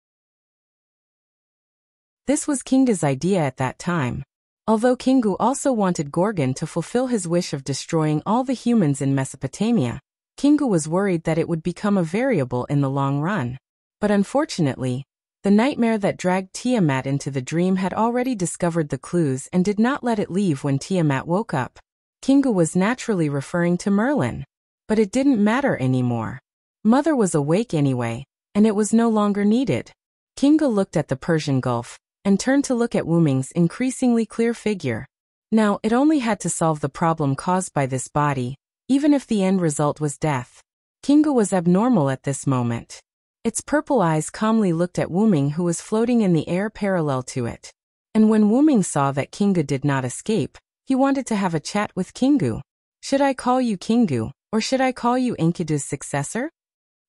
This was Kingu's idea at that time. Although Kingu also wanted Gorgon to fulfill his wish of destroying all the humans in Mesopotamia, Kingu was worried that it would become a variable in the long run. But unfortunately, the nightmare that dragged Tiamat into the dream had already discovered the clues and did not let it leave when Tiamat woke up. Kingu was naturally referring to Merlin. But it didn't matter anymore. Mother was awake anyway, and it was no longer needed. Kingu looked at the Persian Gulf and turned to look at Wu Ming's increasingly clear figure. Now, it only had to solve the problem caused by this body, even if the end result was death. Kingu was abnormal at this moment. Its purple eyes calmly looked at Wu Ming, who was floating in the air parallel to it. And when Wu Ming saw that Kingu did not escape, he wanted to have a chat with Kingu. "Should I call you Kingu, or should I call you Enkidu's successor?"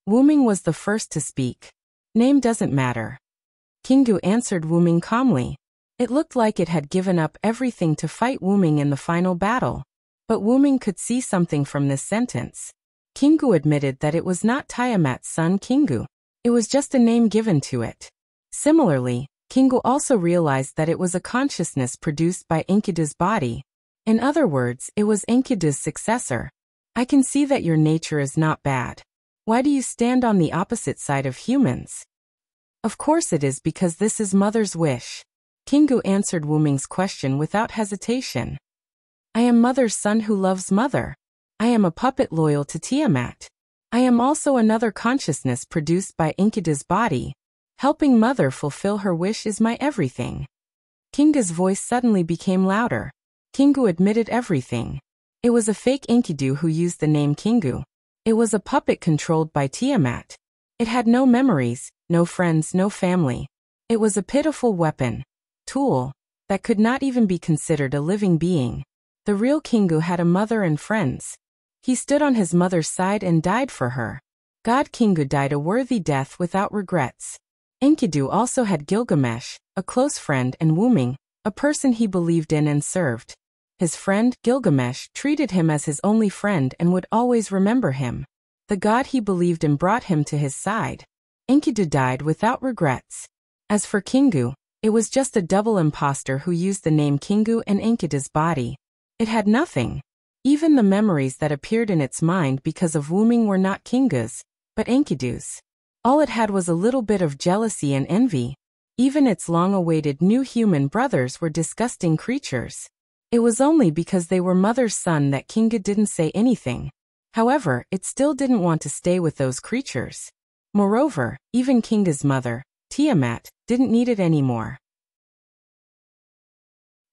Wu Ming was the first to speak. "Name doesn't matter." Kingu answered Wu Ming calmly. It looked like it had given up everything to fight Wu Ming in the final battle. But Wu Ming could see something from this sentence. Kingu admitted that it was not Tiamat's son Kingu. It was just a name given to it. Similarly, Kingu also realized that it was a consciousness produced by Enkidu's body. In other words, it was Enkidu's successor. "I can see that your nature is not bad. Why do you stand on the opposite side of humans?" "Of course it is because this is Mother's wish." Kingu answered Wu Ming's question without hesitation. "I am Mother's son who loves Mother. I am a puppet loyal to Tiamat. I am also another consciousness produced by Enkidu's body. Helping Mother fulfill her wish is my everything." Kingu's voice suddenly became louder. Kingu admitted everything. It was a fake Enkidu who used the name Kingu. It was a puppet controlled by Tiamat. It had no memories, no friends, no family. It was a pitiful weapon, tool, that could not even be considered a living being. The real Kingu had a mother and friends. He stood on his mother's side and died for her. God Kingu died a worthy death without regrets. Enkidu also had Gilgamesh, a close friend, and Wuming, a person he believed in and served. His friend, Gilgamesh, treated him as his only friend and would always remember him. The god he believed in brought him to his side. Enkidu died without regrets. As for Kingu, it was just a double imposter who used the name Kingu in Enkidu's body. It had nothing. Even the memories that appeared in its mind because of Wuming were not Kingu's, but Enkidu's. All it had was a little bit of jealousy and envy. Even its long-awaited new human brothers were disgusting creatures. It was only because they were mother's son that Kingu didn't say anything. However, it still didn't want to stay with those creatures. Moreover, even Kingu's mother, Tiamat, didn't need it anymore.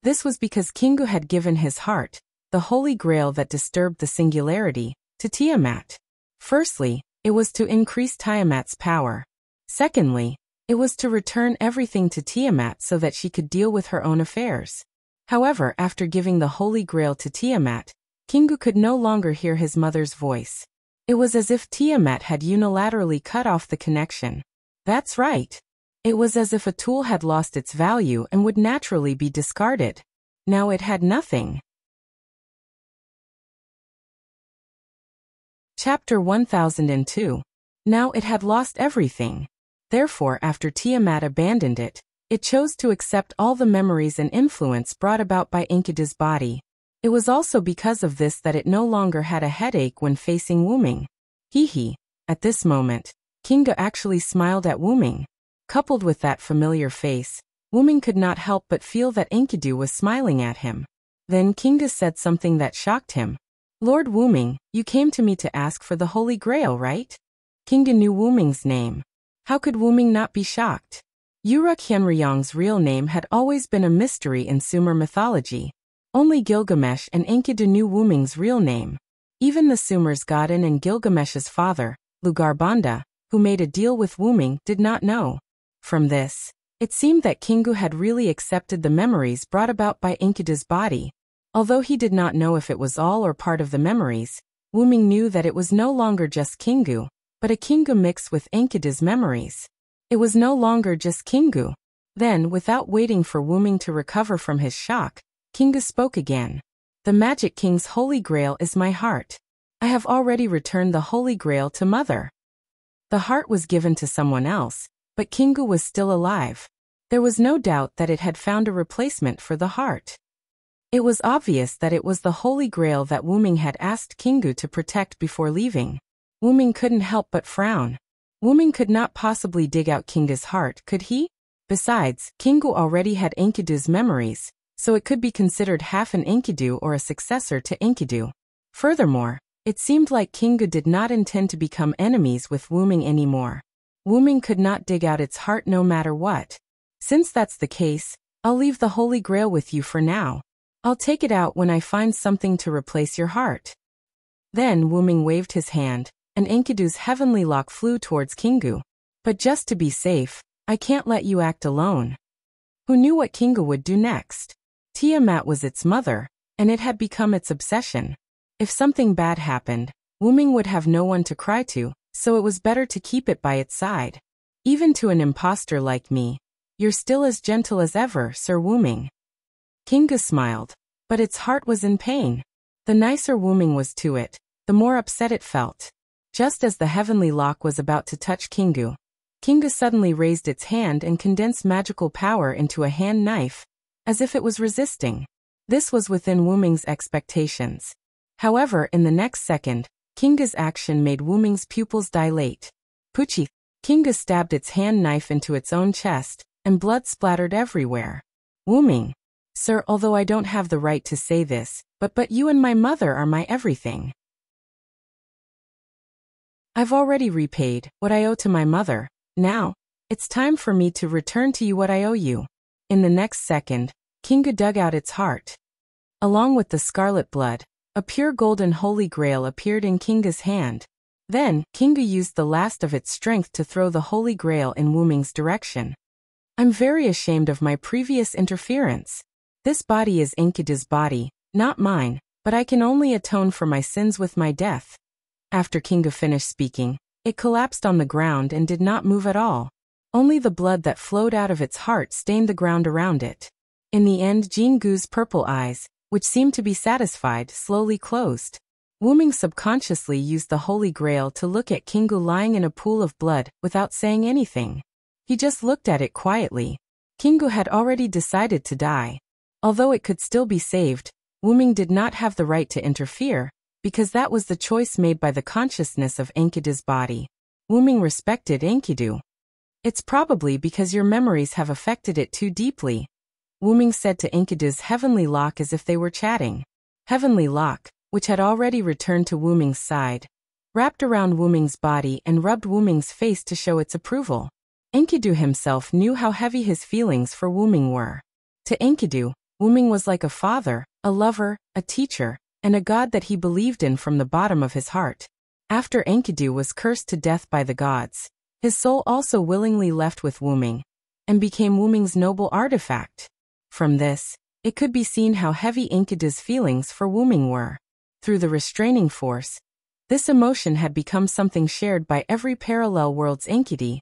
This was because Kingu had given his heart, the holy grail that disturbed the singularity, to Tiamat. Firstly, it was to increase Tiamat's power. Secondly, it was to return everything to Tiamat so that she could deal with her own affairs. However, after giving the holy grail to Tiamat, Kingu could no longer hear his mother's voice. It was as if Tiamat had unilaterally cut off the connection. That's right. It was as if a tool had lost its value and would naturally be discarded. Now it had nothing. Chapter 1002. Now it had lost everything. Therefore, after Tiamat abandoned it, it chose to accept all the memories and influence brought about by Enkidu's body. It was also because of this that it no longer had a headache when facing Wuming. Hee. At this moment, Kingu actually smiled at Wuming. Coupled with that familiar face, Wuming could not help but feel that Enkidu was smiling at him. Then Kingu said something that shocked him. Lord Wuming, you came to me to ask for the Holy Grail, right? Kingu knew Wuming's name. How could Wuming not be shocked? Uruk Hyenryong's real name had always been a mystery in Sumer mythology. Only Gilgamesh and Enkidu knew Wuming's real name. Even the Sumer's godin and Gilgamesh's father, Lugarbanda, who made a deal with Wuming, did not know. From this, it seemed that Kingu had really accepted the memories brought about by Enkidu's body. Although he did not know if it was all or part of the memories, Wuming knew that it was no longer just Kingu, but a Kingu mixed with Enkidu's memories. It was no longer just Kingu. Then, without waiting for Wuming to recover from his shock, Kingu spoke again. The Magic King's Holy Grail is my heart. I have already returned the Holy Grail to Mother. The heart was given to someone else, but Kingu was still alive. There was no doubt that it had found a replacement for the heart. It was obvious that it was the Holy Grail that Wuming had asked Kingu to protect before leaving. Wuming couldn't help but frown. Wuming could not possibly dig out Kingu's heart, could he? Besides, Kingu already had Enkidu's memories, so it could be considered half an Enkidu or a successor to Enkidu. Furthermore, it seemed like Kingu did not intend to become enemies with Wuming anymore. Wuming could not dig out its heart no matter what. Since that's the case, I'll leave the Holy Grail with you for now. I'll take it out when I find something to replace your heart. Then Wuming waved his hand, and Enkidu's heavenly lock flew towards Kingu. But just to be safe, I can't let you act alone. Who knew what Kingu would do next? Tiamat was its mother, and it had become its obsession. If something bad happened, Wuming would have no one to cry to, so it was better to keep it by its side. Even to an imposter like me, you're still as gentle as ever, Sir Wuming. Kingu smiled, but its heart was in pain. The nicer Wuming was to it, the more upset it felt. Just as the heavenly lock was about to touch Kingu, Kingu suddenly raised its hand and condensed magical power into a hand knife, as if it was resisting. This was within Wuming's expectations. However, in the next second, Kingu's action made Wuming's pupils dilate. Puchi! Kingu stabbed its hand knife into its own chest, and blood splattered everywhere. Wuming! Sir, although I don't have the right to say this, but you and my mother are my everything. I've already repaid what I owe to my mother. Now, it's time for me to return to you what I owe you. In the next second, Kingu dug out its heart. Along with the scarlet blood, a pure golden holy grail appeared in Kingu's hand. Then, Kingu used the last of its strength to throw the holy grail in Wuming's direction. I'm very ashamed of my previous interference. This body is Enkidu's body, Not mine, but I can only atone for my sins with my death. After Kingu finished speaking, it collapsed on the ground and did not move at all. Only the blood that flowed out of its heart stained the ground around it. In the end, Jingu's purple eyes, which seemed to be satisfied, slowly closed. Wuming subconsciously used the Holy Grail to look at Kingu lying in a pool of blood without saying anything. He just looked at it quietly. Kingu had already decided to die. Although it could still be saved, Wuming did not have the right to interfere, because that was the choice made by the consciousness of Enkidu's body. Wuming respected Enkidu. It's probably because your memories have affected it too deeply, Wuming said to Enkidu's heavenly lock as if they were chatting. Heavenly lock, which had already returned to Wuming's side, wrapped around Wuming's body and rubbed Wuming's face to show its approval. Enkidu himself knew how heavy his feelings for Wuming were. To Enkidu, Wuming was like a father, a lover, a teacher, and a god that he believed in from the bottom of his heart. After Enkidu was cursed to death by the gods, his soul also willingly left with Wuming, and became Wuming's noble artifact. From this, it could be seen how heavy Enkidu's feelings for Wuming were. Through the restraining force, this emotion had become something shared by every parallel world's Enkidu,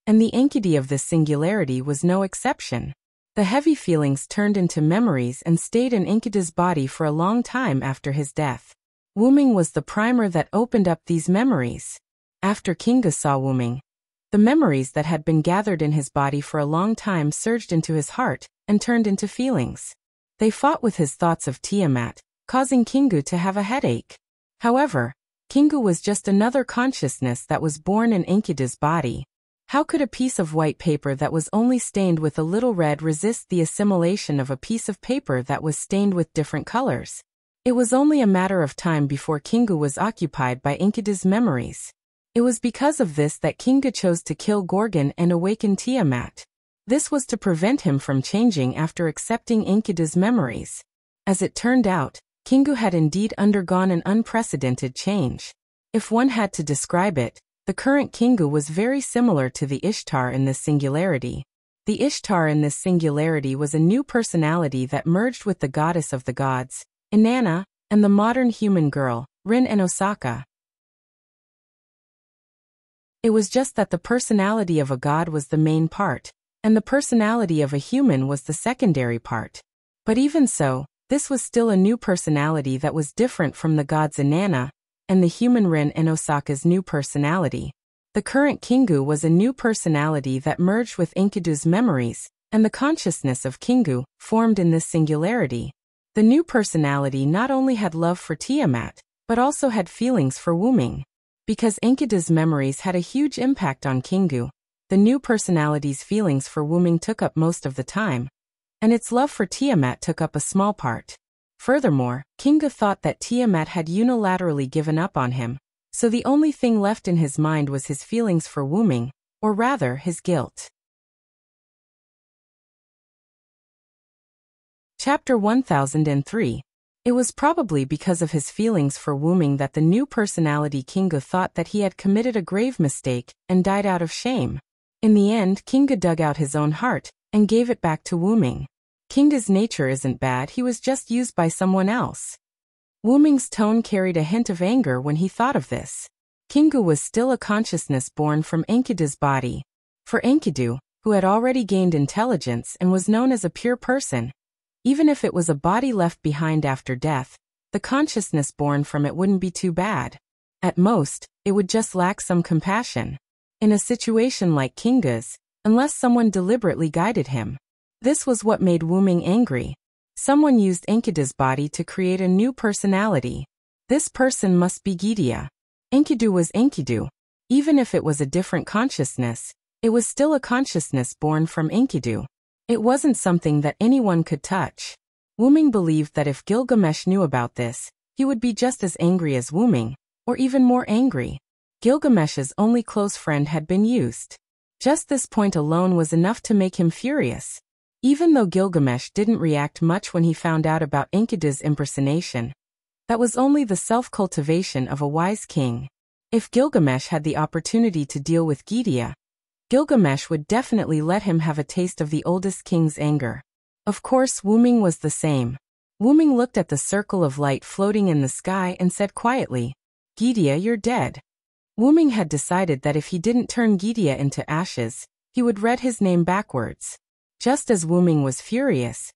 and the Enkidu of this singularity was no exception. The heavy feelings turned into memories and stayed in Enkidu's body for a long time after his death. Wuming was the primer that opened up these memories. After Kingu saw Wuming, the memories that had been gathered in his body for a long time surged into his heart and turned into feelings. They fought with his thoughts of Tiamat, causing Kingu to have a headache. However, Kingu was just another consciousness that was born in Enkidu's body. How could a piece of white paper that was only stained with a little red resist the assimilation of a piece of paper that was stained with different colors? It was only a matter of time before Kingu was occupied by Enkidu's memories. It was because of this that Kingu chose to kill Gorgon and awaken Tiamat. This was to prevent him from changing after accepting Enkidu's memories. As it turned out, Kingu had indeed undergone an unprecedented change. If one had to describe it, the current Kingu was very similar to the Ishtar in this singularity. The Ishtar in this singularity was a new personality that merged with the goddess of the gods, Inanna, and the modern human girl, Rin and Osaka. It was just that the personality of a god was the main part, and the personality of a human was the secondary part. But even so, this was still a new personality that was different from the gods Inanna and the human Rin and Osaka's new personality. The current Kingu was a new personality that merged with Enkidu's memories, and the consciousness of Kingu formed in this singularity. The new personality not only had love for Tiamat, but also had feelings for Wuming. Because Enkidu's memories had a huge impact on Kingu, the new personality's feelings for Wuming took up most of the time, and its love for Tiamat took up a small part. Furthermore, Kingu thought that Tiamat had unilaterally given up on him, so the only thing left in his mind was his feelings for Wuming, or rather his guilt. Chapter 1003. It was probably because of his feelings for Wuming that the new personality Kingu thought that he had committed a grave mistake and died out of shame. In the end, Kingu dug out his own heart and gave it back to Wuming. Kingu's nature isn't bad, he was just used by someone else. Wuming's tone carried a hint of anger when he thought of this. Kingu was still a consciousness born from Enkidu's body. For Enkidu, who had already gained intelligence and was known as a pure person, even if it was a body left behind after death, the consciousness born from it wouldn't be too bad. At most, it would just lack some compassion. In a situation like Kingu's, unless someone deliberately guided him. This was what made Wuming angry. Someone used Enkidu's body to create a new personality. This person must be Gidia. Enkidu was Enkidu. Even if it was a different consciousness, it was still a consciousness born from Enkidu. It wasn't something that anyone could touch. Wuming believed that if Gilgamesh knew about this, he would be just as angry as Wuming, or even more angry. Gilgamesh's only close friend had been used. Just this point alone was enough to make him furious. Even though Gilgamesh didn't react much when he found out about Enkidu's impersonation, that was only the self-cultivation of a wise king. If Gilgamesh had the opportunity to deal with Gidia, Gilgamesh would definitely let him have a taste of the oldest king's anger. Of course, Wuming was the same. Wuming looked at the circle of light floating in the sky and said quietly, "Gidia, you're dead." Wuming had decided that if he didn't turn Gidia into ashes, he would read his name backwards. Just as Wuming was furious,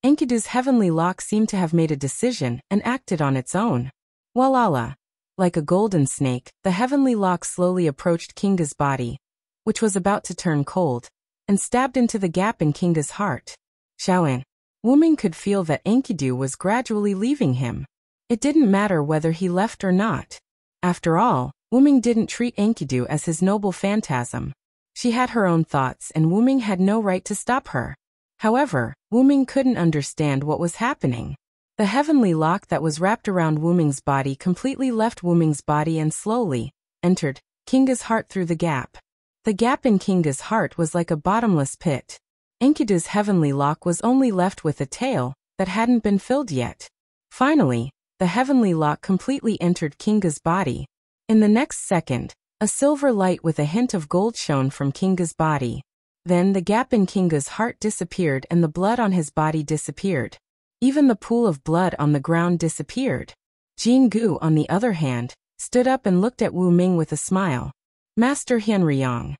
Enkidu's heavenly lock seemed to have made a decision and acted on its own. Walala. Like a golden snake, the heavenly lock slowly approached Kinga's body, which was about to turn cold, and stabbed into the gap in Kinga's heart. Shaoin. Wuming could feel that Enkidu was gradually leaving him. It didn't matter whether he left or not. After all, Wuming didn't treat Enkidu as his noble phantasm. She had her own thoughts and Wuming had no right to stop her. However, Wuming couldn't understand what was happening. The heavenly lock that was wrapped around Wuming's body completely left Wuming's body and slowly entered Kinga's heart through the gap. The gap in Kinga's heart was like a bottomless pit. Enkidu's heavenly lock was only left with a tail that hadn't been filled yet. Finally, the heavenly lock completely entered Kinga's body. In the next second, a silver light with a hint of gold shone from Kinga's body. Then the gap in Kinga's heart disappeared and the blood on his body disappeared. Even the pool of blood on the ground disappeared. Jingu, on the other hand, stood up and looked at Wuming with a smile. "Master Hianriyang."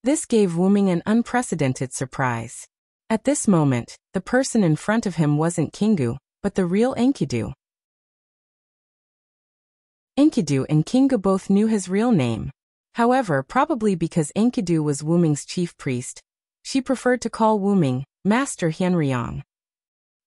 This gave Wuming an unprecedented surprise. At this moment, the person in front of him wasn't Kingu, but the real Enkidu. Enkidu and Kingu both knew his real name. However, probably because Enkidu was Wuming's chief priest, she preferred to call Wuming Master Hianriyang.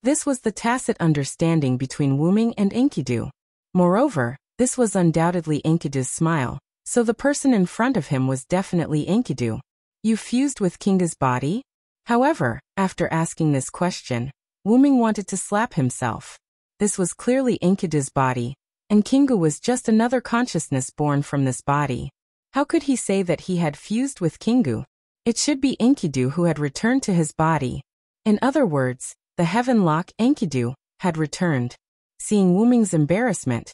This was the tacit understanding between Wuming and Enkidu. Moreover, this was undoubtedly Enkidu's smile, so the person in front of him was definitely Enkidu. "You fused with Kinga's body?" However, after asking this question, Wuming wanted to slap himself. This was clearly Enkidu's body, and Kingu was just another consciousness born from this body. How could he say that he had fused with Kingu? It should be Enkidu who had returned to his body. In other words, the heaven lock Enkidu had returned. Seeing Wuming's embarrassment,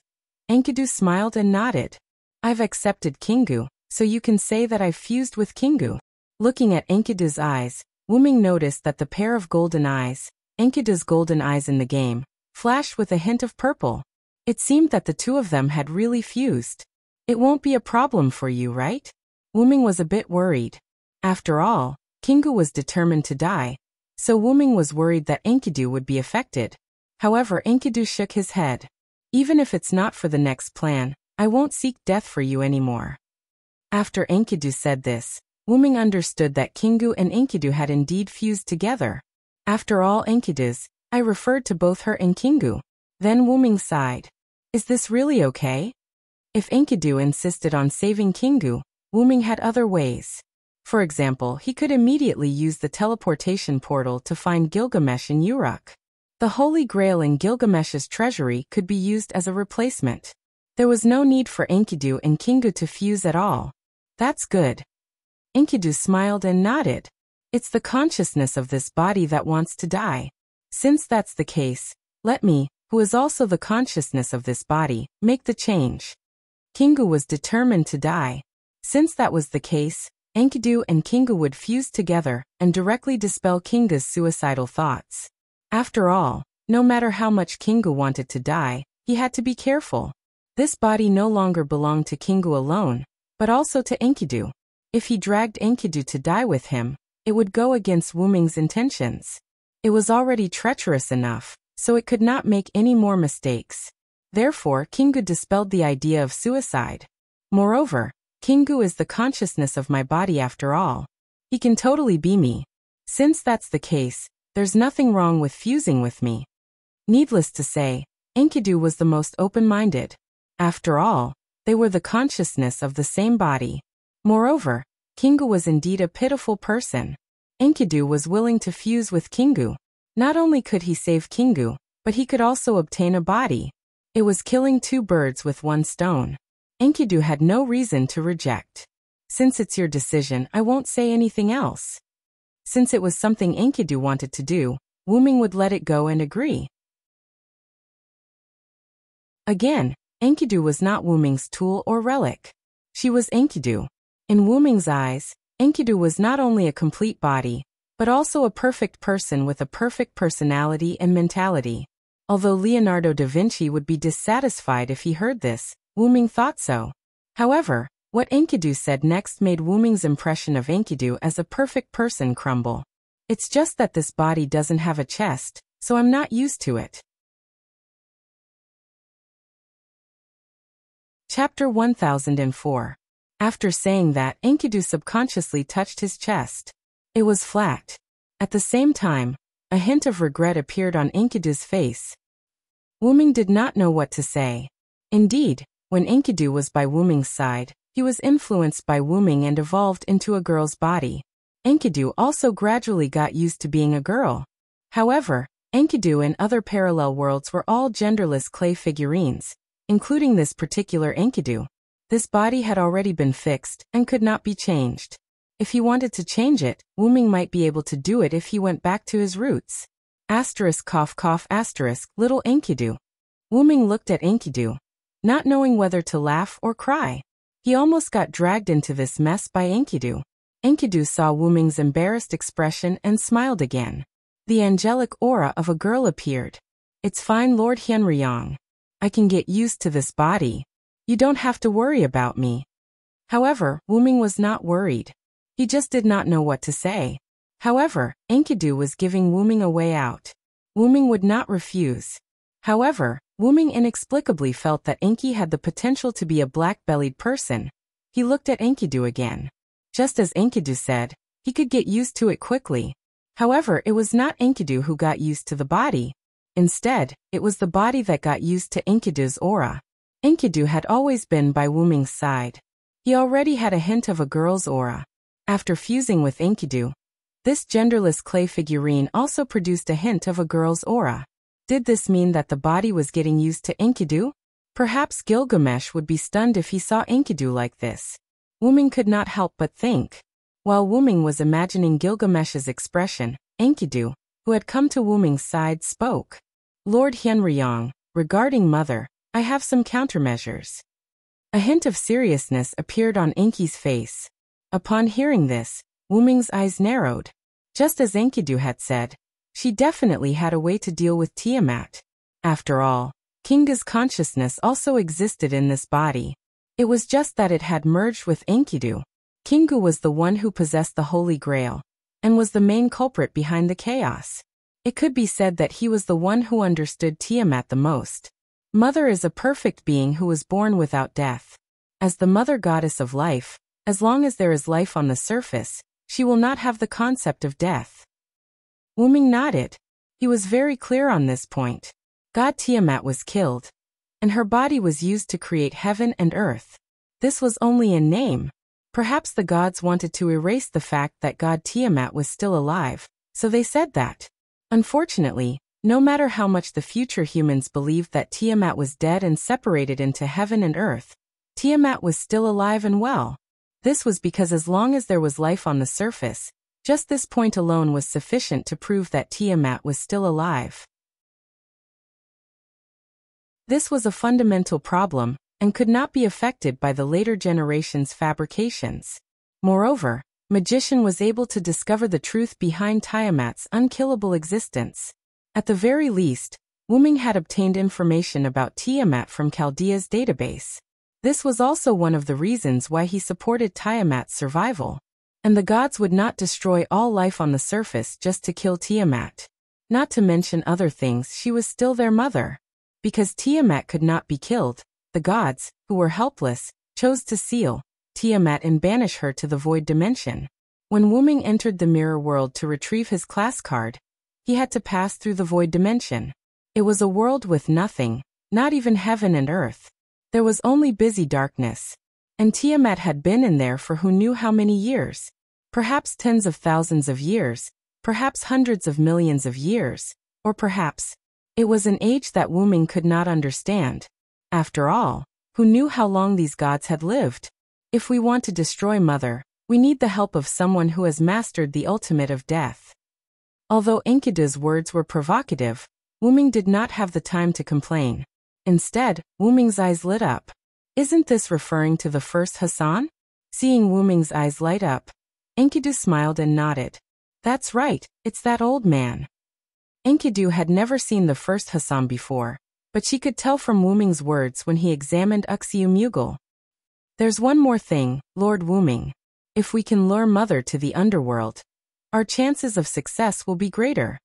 Enkidu smiled and nodded. "I've accepted Kingu, so you can say that I've fused with Kingu." Looking at Enkidu's eyes, Wuming noticed that the pair of golden eyes, Enkidu's golden eyes in the game, flashed with a hint of purple. It seemed that the two of them had really fused. "It won't be a problem for you, right?" Wuming was a bit worried. After all, Kingu was determined to die, so Wuming was worried that Enkidu would be affected. However, Enkidu shook his head. "Even if it's not for the next plan, I won't seek death for you anymore." After Enkidu said this, Wuming understood that Kingu and Enkidu had indeed fused together. After all, I referred to both her and Kingu. Then Wuming sighed. "Is this really okay?" If Enkidu insisted on saving Kingu, Wuming had other ways. For example, he could immediately use the teleportation portal to find Gilgamesh in Uruk. The Holy Grail in Gilgamesh's treasury could be used as a replacement. There was no need for Enkidu and Kingu to fuse at all. "That's good." Enkidu smiled and nodded. "It's the consciousness of this body that wants to die. Since that's the case, let me, who is also the consciousness of this body, make the change." Kingu was determined to die. Since that was the case, Enkidu and Kingu would fuse together and directly dispel Kinga's suicidal thoughts. After all, no matter how much Kingu wanted to die, he had to be careful. This body no longer belonged to Kingu alone, but also to Enkidu. If he dragged Enkidu to die with him, it would go against Wuming's intentions. It was already treacherous enough, so it could not make any more mistakes. Therefore, Kingu dispelled the idea of suicide. Moreover, Kingu is the consciousness of my body after all. He can totally be me. Since that's the case, there's nothing wrong with fusing with me. Needless to say, Enkidu was the most open-minded. After all, they were the consciousness of the same body. Moreover, Kingu was indeed a pitiful person. Enkidu was willing to fuse with Kingu. Not only could he save Kingu, but he could also obtain a body. It was killing two birds with one stone. Enkidu had no reason to reject. "Since it's your decision, I won't say anything else." Since it was something Enkidu wanted to do, Wuming would let it go and agree. Again, Enkidu was not Wuming's tool or relic. She was Enkidu. In Wuming's eyes, Enkidu was not only a complete body, but also a perfect person with a perfect personality and mentality. Although Leonardo da Vinci would be dissatisfied if he heard this, Wu Ming thought so. However, what Enkidu said next made Wu Ming's impression of Enkidu as a perfect person crumble. It's just that this body doesn't have a chest, so I'm not used to it. Chapter 1004. After saying that, Enkidu subconsciously touched his chest. It was flat. At the same time, a hint of regret appeared on Enkidu's face. Wu Ming did not know what to say. Indeed, when Enkidu was by Wu Ming's side, he was influenced by Wu Ming and evolved into a girl's body. Enkidu also gradually got used to being a girl. However, Enkidu and other parallel worlds were all genderless clay figurines, including this particular Enkidu. This body had already been fixed and could not be changed. If he wanted to change it, Wu Ming might be able to do it if he went back to his roots. Asterisk cough cough asterisk little Enkidu. Wu Ming looked at Enkidu, not knowing whether to laugh or cry. He almost got dragged into this mess by Enkidu. Enkidu saw Wu Ming's embarrassed expression and smiled again. The angelic aura of a girl appeared. It's fine, Lord Hyenryong. I can get used to this body. You don't have to worry about me. However, Wu Ming was not worried. He just did not know what to say. However, Enkidu was giving Wu Ming a way out. Wu Ming would not refuse. However, Wu Ming inexplicably felt that Enki had the potential to be a black-bellied person. He looked at Enkidu again. Just as Enkidu said, he could get used to it quickly. However, it was not Enkidu who got used to the body. Instead, it was the body that got used to Enkidu's aura. Enkidu had always been by Wu Ming's side. He already had a hint of a girl's aura. After fusing with Enkidu, this genderless clay figurine also produced a hint of a girl's aura. Did this mean that the body was getting used to Enkidu? Perhaps Gilgamesh would be stunned if he saw Enkidu like this. Wu Ming could not help but think. While Wu Ming was imagining Gilgamesh's expression, Enkidu, who had come to Wu Ming's side, spoke. Lord Hyenryong, regarding mother, I have some countermeasures. A hint of seriousness appeared on Enki's face. Upon hearing this, Wu Ming's eyes narrowed. Just as Enkidu had said, she definitely had a way to deal with Tiamat. After all, Kinga's consciousness also existed in this body. It was just that it had merged with Enkidu. Kingu was the one who possessed the Holy Grail, and was the main culprit behind the chaos. It could be said that he was the one who understood Tiamat the most. Mother is a perfect being who was born without death. As the mother goddess of life, as long as there is life on the surface, she will not have the concept of death. Wu Ming nodded. He was very clear on this point. God Tiamat was killed, and her body was used to create heaven and earth. This was only in name. Perhaps the gods wanted to erase the fact that God Tiamat was still alive, so they said that. Unfortunately, no matter how much the future humans believed that Tiamat was dead and separated into heaven and earth, Tiamat was still alive and well. This was because as long as there was life on the surface, just this point alone was sufficient to prove that Tiamat was still alive. This was a fundamental problem, and could not be affected by the later generation's fabrications. Moreover, Magician was able to discover the truth behind Tiamat's unkillable existence. At the very least, Wu Ming had obtained information about Tiamat from Chaldea's database. This was also one of the reasons why he supported Tiamat's survival. And the gods would not destroy all life on the surface just to kill Tiamat. Not to mention other things, she was still their mother. Because Tiamat could not be killed, the gods, who were helpless, chose to seal Tiamat and banish her to the void dimension. When Wu Ming entered the mirror world to retrieve his class card, he had to pass through the void dimension. It was a world with nothing, not even heaven and earth. There was only busy darkness. And Tiamat had been in there for who knew how many years. Perhaps tens of thousands of years, perhaps hundreds of millions of years, or perhaps it was an age that Wu Ming could not understand. After all, who knew how long these gods had lived? If we want to destroy Mother, we need the help of someone who has mastered the ultimate of death. Although Enkidu's words were provocative, Wu Ming did not have the time to complain. Instead, Wu Ming's eyes lit up. Isn't this referring to the first Hassan? Seeing Wu Ming's eyes light up, Enkidu smiled and nodded. That's right, it's that old man. Enkidu had never seen the first Hassan before, but she could tell from Wuming's words when he examined Uxiu. "There's one more thing, Lord Wuming. If we can lure Mother to the underworld, our chances of success will be greater."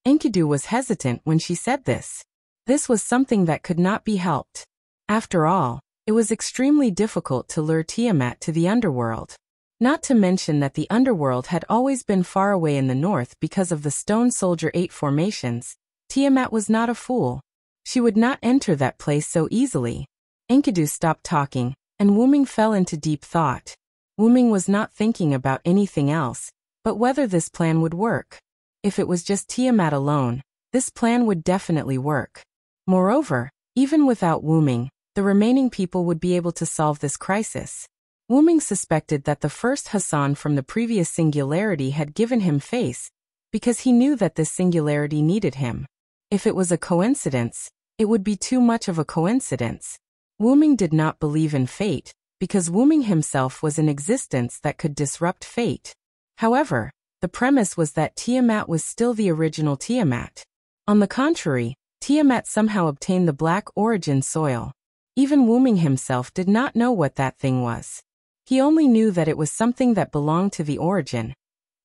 Enkidu was hesitant when she said this. This was something that could not be helped. After all, it was extremely difficult to lure Tiamat to the underworld. Not to mention that the underworld had always been far away in the north because of the Stone Soldier 8 formations. Tiamat was not a fool. She would not enter that place so easily. Enkidu stopped talking, and Wuming fell into deep thought. Wuming was not thinking about anything else, but whether this plan would work. If it was just Tiamat alone, this plan would definitely work. Moreover, even without Wuming, the remaining people would be able to solve this crisis. Wuming suspected that the first Hassan from the previous singularity had given him face, because he knew that this singularity needed him. If it was a coincidence, it would be too much of a coincidence. Wuming did not believe in fate, because Wuming himself was an existence that could disrupt fate. However, the premise was that Tiamat was still the original Tiamat. On the contrary, Tiamat somehow obtained the black origin soil. Even Wuming himself did not know what that thing was. He only knew that it was something that belonged to the origin,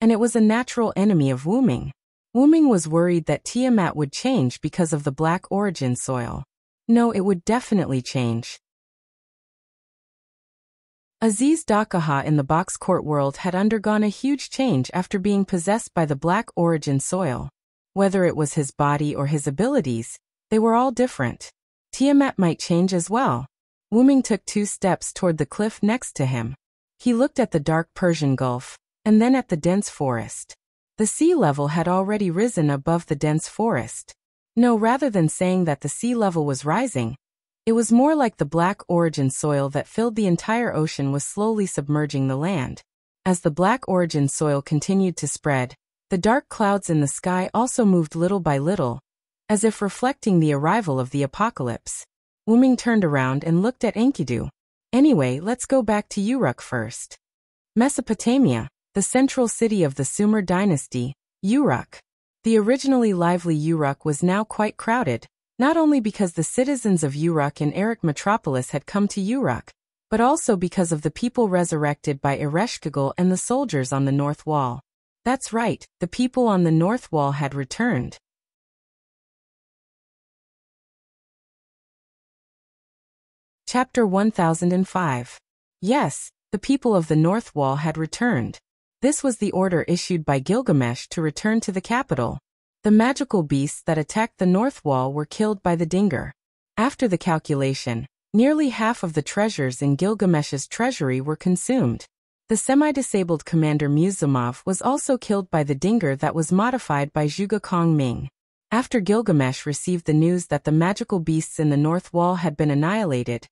and it was a natural enemy of Wuming. Wuming was worried that Tiamat would change because of the black origin soil. No, it would definitely change. Aziz Dakaha in the box court world had undergone a huge change after being possessed by the black origin soil. Whether it was his body or his abilities, they were all different. Tiamat might change as well. Wuming took 2 steps toward the cliff next to him. He looked at the dark Persian Gulf, and then at the dense forest. The sea level had already risen above the dense forest. No, rather than saying that the sea level was rising, it was more like the black origin soil that filled the entire ocean was slowly submerging the land. As the black origin soil continued to spread, the dark clouds in the sky also moved little by little, as if reflecting the arrival of the apocalypse. Wuming turned around and looked at Enkidu. "Anyway, let's go back to Uruk first." Mesopotamia, the central city of the Sumer dynasty, Uruk. The originally lively Uruk was now quite crowded, not only because the citizens of Uruk and Erech Metropolis had come to Uruk, but also because of the people resurrected by Ereshkigal and the soldiers on the north wall. That's right, the people on the north wall had returned. Chapter 1005. Yes, the people of the North Wall had returned. This was the order issued by Gilgamesh to return to the capital. The magical beasts that attacked the North Wall were killed by the Dinger. After the calculation, nearly half of the treasures in Gilgamesh's treasury were consumed. The semi-disabled commander Muzamov was also killed by the Dinger that was modified by Zhuge Kongming. After Gilgamesh received the news that the magical beasts in the North Wall had been annihilated,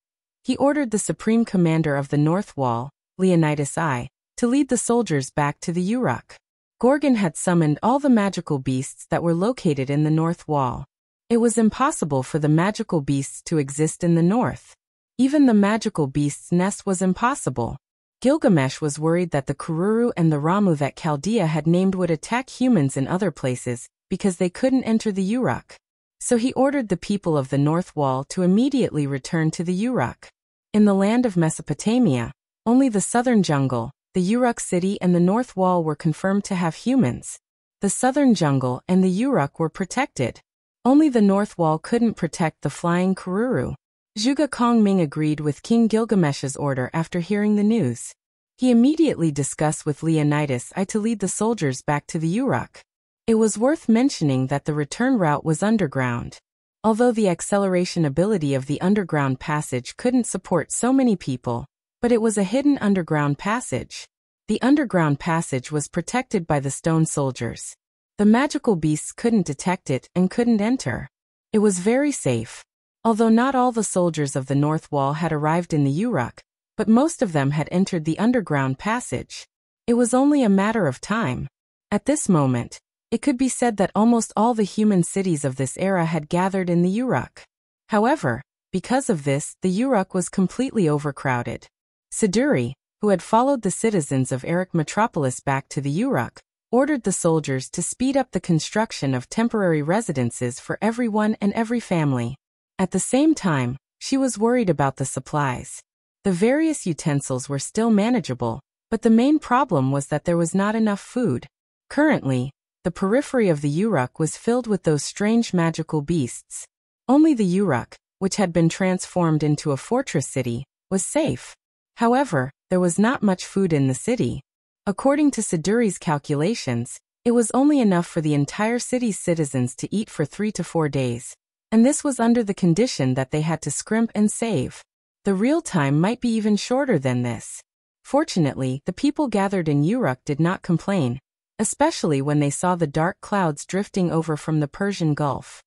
he ordered the supreme commander of the North Wall, Leonidas I, to lead the soldiers back to the Uruk. Gorgon had summoned all the magical beasts that were located in the North Wall. It was impossible for the magical beasts to exist in the north. Even the magical beast's nest was impossible. Gilgamesh was worried that the Kururu and the Ramu that Chaldea had named would attack humans in other places, because they couldn't enter the Uruk. So he ordered the people of the North Wall to immediately return to the Uruk. In the land of Mesopotamia, only the southern jungle, the Uruk city and the North Wall were confirmed to have humans. The southern jungle and the Uruk were protected. Only the North Wall couldn't protect the flying Kururu. Zhuge Kongming agreed with King Gilgamesh's order after hearing the news. He immediately discussed with Leonidas I to lead the soldiers back to the Uruk. It was worth mentioning that the return route was underground. Although the acceleration ability of the underground passage couldn't support so many people, but it was a hidden underground passage. The underground passage was protected by the stone soldiers. The magical beasts couldn't detect it and couldn't enter. It was very safe. Although not all the soldiers of the North Wall had arrived in the Uruk, but most of them had entered the underground passage. It was only a matter of time. At this moment, it could be said that almost all the human cities of this era had gathered in the Uruk. However, because of this, the Uruk was completely overcrowded. Siduri, who had followed the citizens of Erech Metropolis back to the Uruk, ordered the soldiers to speed up the construction of temporary residences for everyone and every family. At the same time, she was worried about the supplies. The various utensils were still manageable, but the main problem was that there was not enough food. Currently, the periphery of the Uruk was filled with those strange magical beasts. Only the Uruk, which had been transformed into a fortress city, was safe. However, there was not much food in the city. According to Siduri's calculations, it was only enough for the entire city's citizens to eat for 3 to 4 days. And this was under the condition that they had to scrimp and save. The real time might be even shorter than this. Fortunately, the people gathered in Uruk did not complain, especially when they saw the dark clouds drifting over from the Persian Gulf.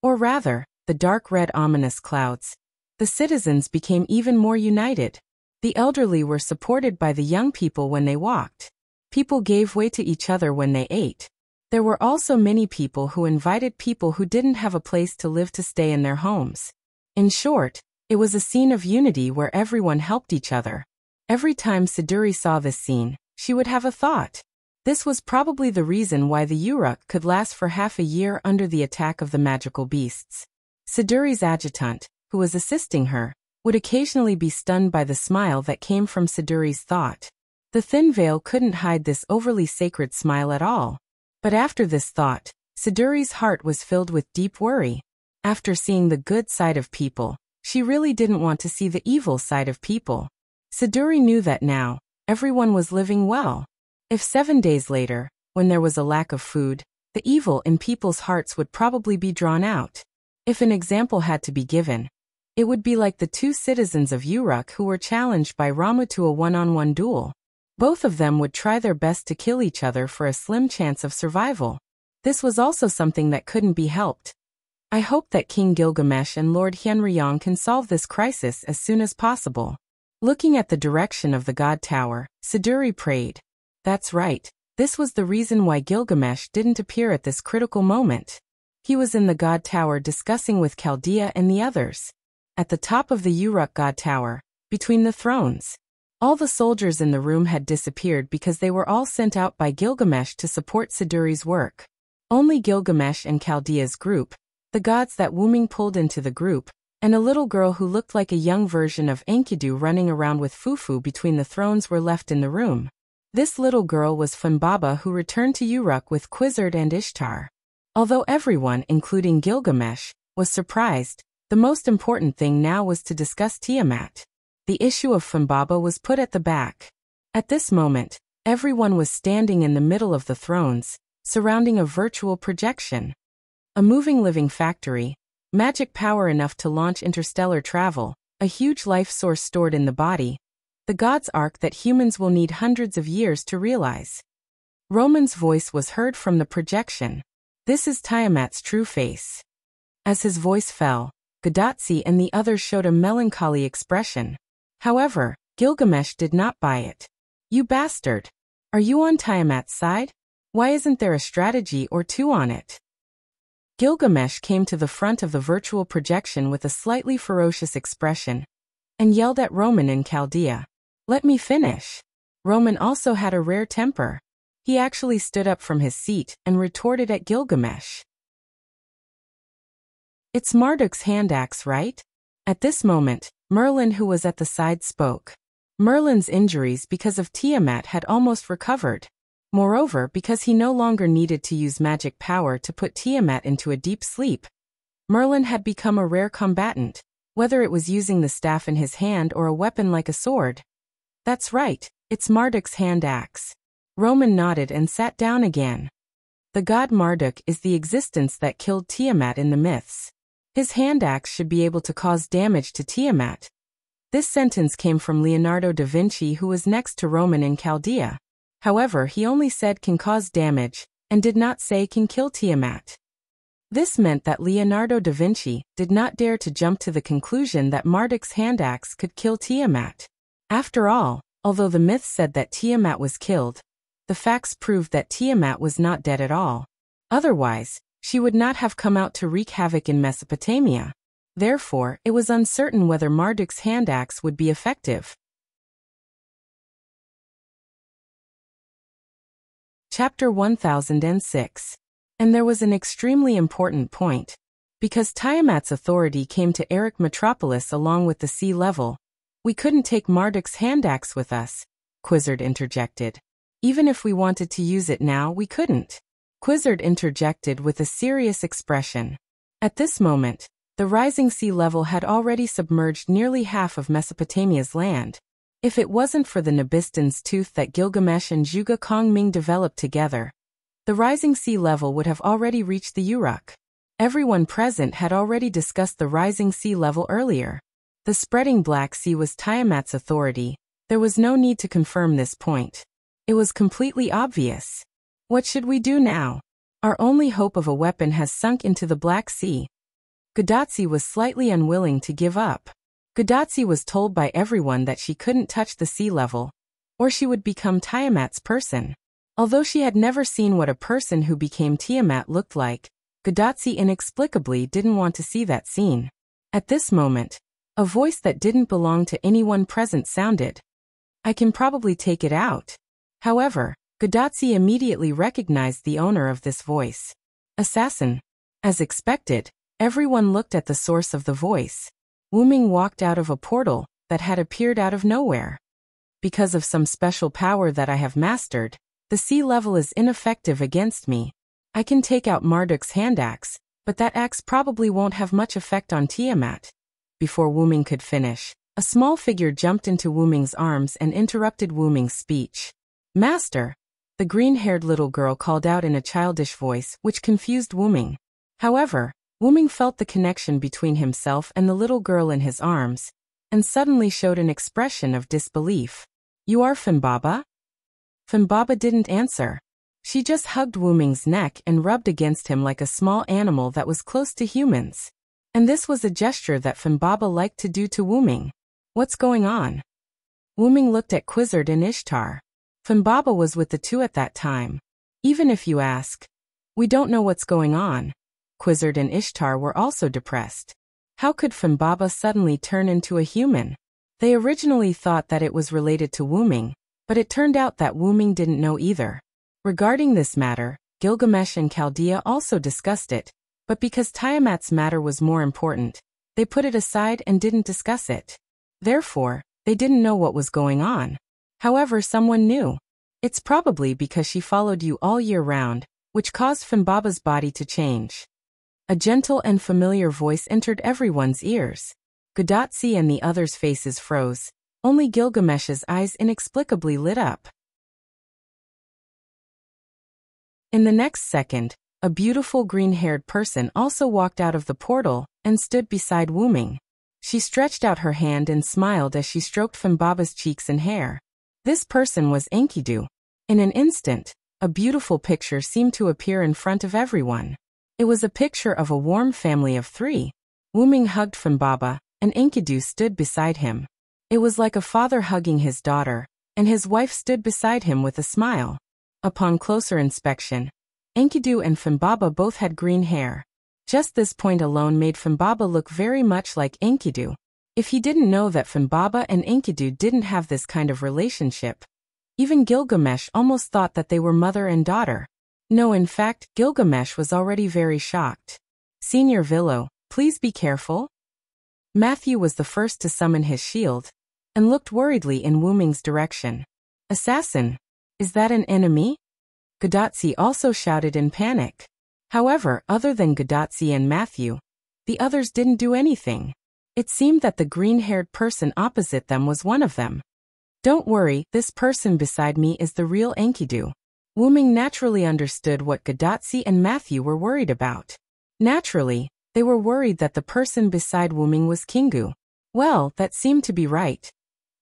Or rather, the dark red ominous clouds. The citizens became even more united. The elderly were supported by the young people when they walked. People gave way to each other when they ate. There were also many people who invited people who didn't have a place to live to stay in their homes. In short, it was a scene of unity where everyone helped each other. Every time Siduri saw this scene, she would have a thought. This was probably the reason why the Uruk could last for half a year under the attack of the magical beasts. Siduri's adjutant, who was assisting her, would occasionally be stunned by the smile that came from Siduri's thought. The thin veil couldn't hide this overly sacred smile at all. But after this thought, Siduri's heart was filled with deep worry. After seeing the good side of people, she really didn't want to see the evil side of people. Siduri knew that now, everyone was living well. If 7 days later, when there was a lack of food, the evil in people's hearts would probably be drawn out. If an example had to be given, it would be like the 2 citizens of Uruk who were challenged by Ramu to a one-on-one duel. Both of them would try their best to kill each other for a slim chance of survival. This was also something that couldn't be helped. I hope that King Gilgamesh and Lord Hyenryong can solve this crisis as soon as possible. Looking at the direction of the God Tower, Siduri prayed. That's right, this was the reason why Gilgamesh didn't appear at this critical moment. He was in the God Tower discussing with Chaldea and the others. At the top of the Uruk God Tower, between the thrones. All the soldiers in the room had disappeared because they were all sent out by Gilgamesh to support Siduri's work. Only Gilgamesh and Chaldea's group, the gods that Wuming pulled into the group, and a little girl who looked like a young version of Enkidu running around with Fufu between the thrones were left in the room. This little girl was Fumbaba, who returned to Uruk with Quizzard and Ishtar. Although everyone, including Gilgamesh, was surprised, the most important thing now was to discuss Tiamat. The issue of Fumbaba was put at the back. At this moment, everyone was standing in the middle of the thrones, surrounding a virtual projection. A moving living factory, magic power enough to launch interstellar travel, a huge life source stored in the body, the God's Ark that humans will need hundreds of years to realize. Roman's voice was heard from the projection. This is Tiamat's true face. As his voice fell, Gadotsi and the others showed a melancholy expression. However, Gilgamesh did not buy it. You bastard! Are you on Tiamat's side? Why isn't there a strategy or two on it? Gilgamesh came to the front of the virtual projection with a slightly ferocious expression, and yelled at Roman in Chaldea. Let me finish. Roman also had a rare temper. He actually stood up from his seat and retorted at Gilgamesh. It's Marduk's hand axe, right? At this moment, Merlin, who was at the side, spoke. Merlin's injuries because of Tiamat had almost recovered. Moreover, because he no longer needed to use magic power to put Tiamat into a deep sleep. Merlin had become a rare combatant, whether it was using the staff in his hand or a weapon like a sword. That's right, it's Marduk's hand axe. Roman nodded and sat down again. The god Marduk is the existence that killed Tiamat in the myths. His hand axe should be able to cause damage to Tiamat. This sentence came from Leonardo da Vinci, who was next to Roman in Chaldea. However, he only said can cause damage, and did not say can kill Tiamat. This meant that Leonardo da Vinci did not dare to jump to the conclusion that Marduk's hand axe could kill Tiamat. After all, although the myth said that Tiamat was killed, the facts proved that Tiamat was not dead at all. Otherwise, she would not have come out to wreak havoc in Mesopotamia. Therefore, it was uncertain whether Marduk's hand axe would be effective. Chapter 1006. And there was an extremely important point. Because Tiamat's authority came to Eric Metropolis along with the sea level, we couldn't take Marduk's hand axe with us, Quizzard interjected. Even if we wanted to use it now, we couldn't. Quizzard interjected with a serious expression. At this moment, the rising sea level had already submerged nearly half of Mesopotamia's land. If it wasn't for the Nabistan's tooth that Gilgamesh and Juga Kongming developed together, the rising sea level would have already reached the Uruk. Everyone present had already discussed the rising sea level earlier. The spreading Black Sea was Tiamat's authority. There was no need to confirm this point. It was completely obvious. What should we do now? Our only hope of a weapon has sunk into the Black Sea. Gudatsi was slightly unwilling to give up. Gudatsi was told by everyone that she couldn't touch the sea level, or she would become Tiamat's person. Although she had never seen what a person who became Tiamat looked like, Gudatsi inexplicably didn't want to see that scene. At this moment, a voice that didn't belong to anyone present sounded. I can probably take it out. However, Gudatsi immediately recognized the owner of this voice. Assassin. As expected, everyone looked at the source of the voice. Wuming walked out of a portal that had appeared out of nowhere. Because of some special power that I have mastered, the sea level is ineffective against me. I can take out Marduk's hand axe, but that axe probably won't have much effect on Tiamat. Before Wuming could finish, a small figure jumped into Wuming's arms and interrupted Wuming's speech. Master! The green-haired little girl called out in a childish voice, which confused Wuming. However, Wuming felt the connection between himself and the little girl in his arms, and suddenly showed an expression of disbelief. You are Fimbaba? Fimbaba didn't answer. She just hugged Wuming's neck and rubbed against him like a small animal that was close to humans. And this was a gesture that Fimbaba liked to do to Wuming. What's going on? Wuming looked at Quizzard and Ishtar. Fimbaba was with the two at that time. Even if you ask, we don't know what's going on. Quizzard and Ishtar were also depressed. How could Fimbaba suddenly turn into a human? They originally thought that it was related to Wuming, but it turned out that Wuming didn't know either. Regarding this matter, Gilgamesh and Chaldea also discussed it, but because Tiamat's matter was more important, they put it aside and didn't discuss it. Therefore, they didn't know what was going on. However, someone knew. It's probably because she followed you all year round, which caused Fimbaba's body to change. A gentle and familiar voice entered everyone's ears. Gudatsi and the others' faces froze. Only Gilgamesh's eyes inexplicably lit up. In the next second, a beautiful green-haired person also walked out of the portal and stood beside Wuming. She stretched out her hand and smiled as she stroked Fimbaba's cheeks and hair. This person was Enkidu. In an instant, a beautiful picture seemed to appear in front of everyone. It was a picture of a warm family of three. Wuming hugged Fimbaba, and Enkidu stood beside him. It was like a father hugging his daughter, and his wife stood beside him with a smile. Upon closer inspection, Enkidu and Fimbaba both had green hair. Just this point alone made Fimbaba look very much like Enkidu. If he didn't know that Fimbaba and Enkidu didn't have this kind of relationship, even Gilgamesh almost thought that they were mother and daughter. No, in fact, Gilgamesh was already very shocked. Senior Villo, please be careful. Matthew was the first to summon his shield, and looked worriedly in Wuming's direction. Assassin! Is that an enemy? Gudatsi also shouted in panic. However, other than Gudatsi and Matthew, the others didn't do anything. It seemed that the green-haired person opposite them was one of them. Don't worry, this person beside me is the real Enkidu. Wuming naturally understood what Gudatsi and Matthew were worried about. Naturally, they were worried that the person beside Wuming was Kingu. Well, that seemed to be right.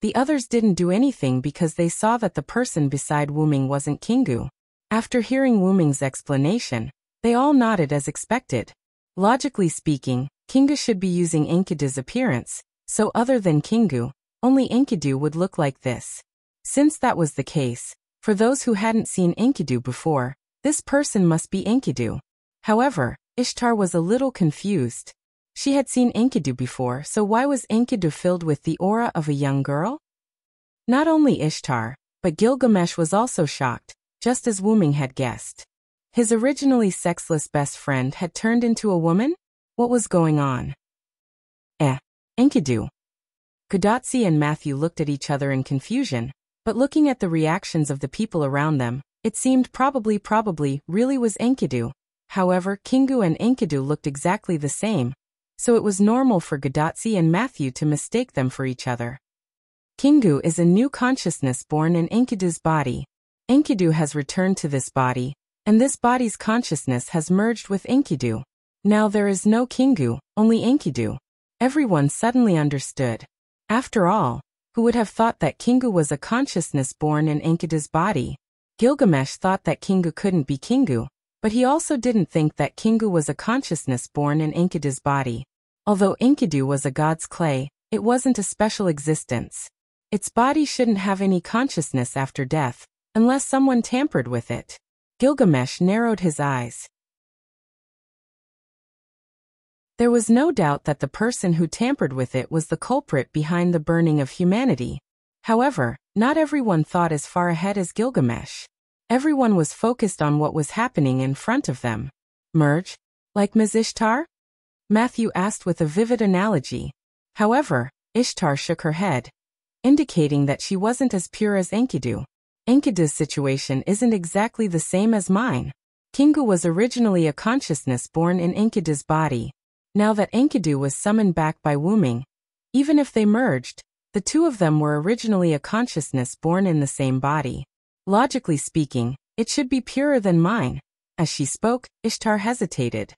The others didn't do anything because they saw that the person beside Wuming wasn't Kingu. After hearing Wuming's explanation, they all nodded as expected. Logically speaking, Kingu should be using Enkidu's appearance, so other than Kingu, only Enkidu would look like this. Since that was the case, for those who hadn't seen Enkidu before, this person must be Enkidu. However, Ishtar was a little confused. She had seen Enkidu before, so why was Enkidu filled with the aura of a young girl? Not only Ishtar, but Gilgamesh was also shocked. just as Wuming had guessed. His originally sexless best friend had turned into a woman? What was going on? Enkidu. Gudatsi and Matthew looked at each other in confusion, but looking at the reactions of the people around them, it seemed probably really was Enkidu. However, Kingu and Enkidu looked exactly the same, so it was normal for Gudatsi and Matthew to mistake them for each other. Kingu is a new consciousness born in Enkidu's body. Enkidu has returned to this body, and this body's consciousness has merged with Enkidu. Now there is no Kingu, only Enkidu. Everyone suddenly understood. After all, who would have thought that Kingu was a consciousness born in Enkidu's body? Gilgamesh thought that Kingu couldn't be Kingu, but he also didn't think that Kingu was a consciousness born in Enkidu's body. Although Enkidu was a god's clay, it wasn't a special existence. Its body shouldn't have any consciousness after death, unless someone tampered with it. Gilgamesh narrowed his eyes. There was no doubt that the person who tampered with it was the culprit behind the burning of humanity. However, not everyone thought as far ahead as Gilgamesh. Everyone was focused on what was happening in front of them. Merge? Like Ms. Ishtar? Matthew asked with a vivid analogy. However, Ishtar shook her head, indicating that she wasn't as pure as Enkidu. Enkidu's situation isn't exactly the same as mine. Kingu was originally a consciousness born in Enkidu's body. Now that Enkidu was summoned back by Wuming, even if they merged, the two of them were originally a consciousness born in the same body. Logically speaking, it should be purer than mine. As she spoke, Ishtar hesitated.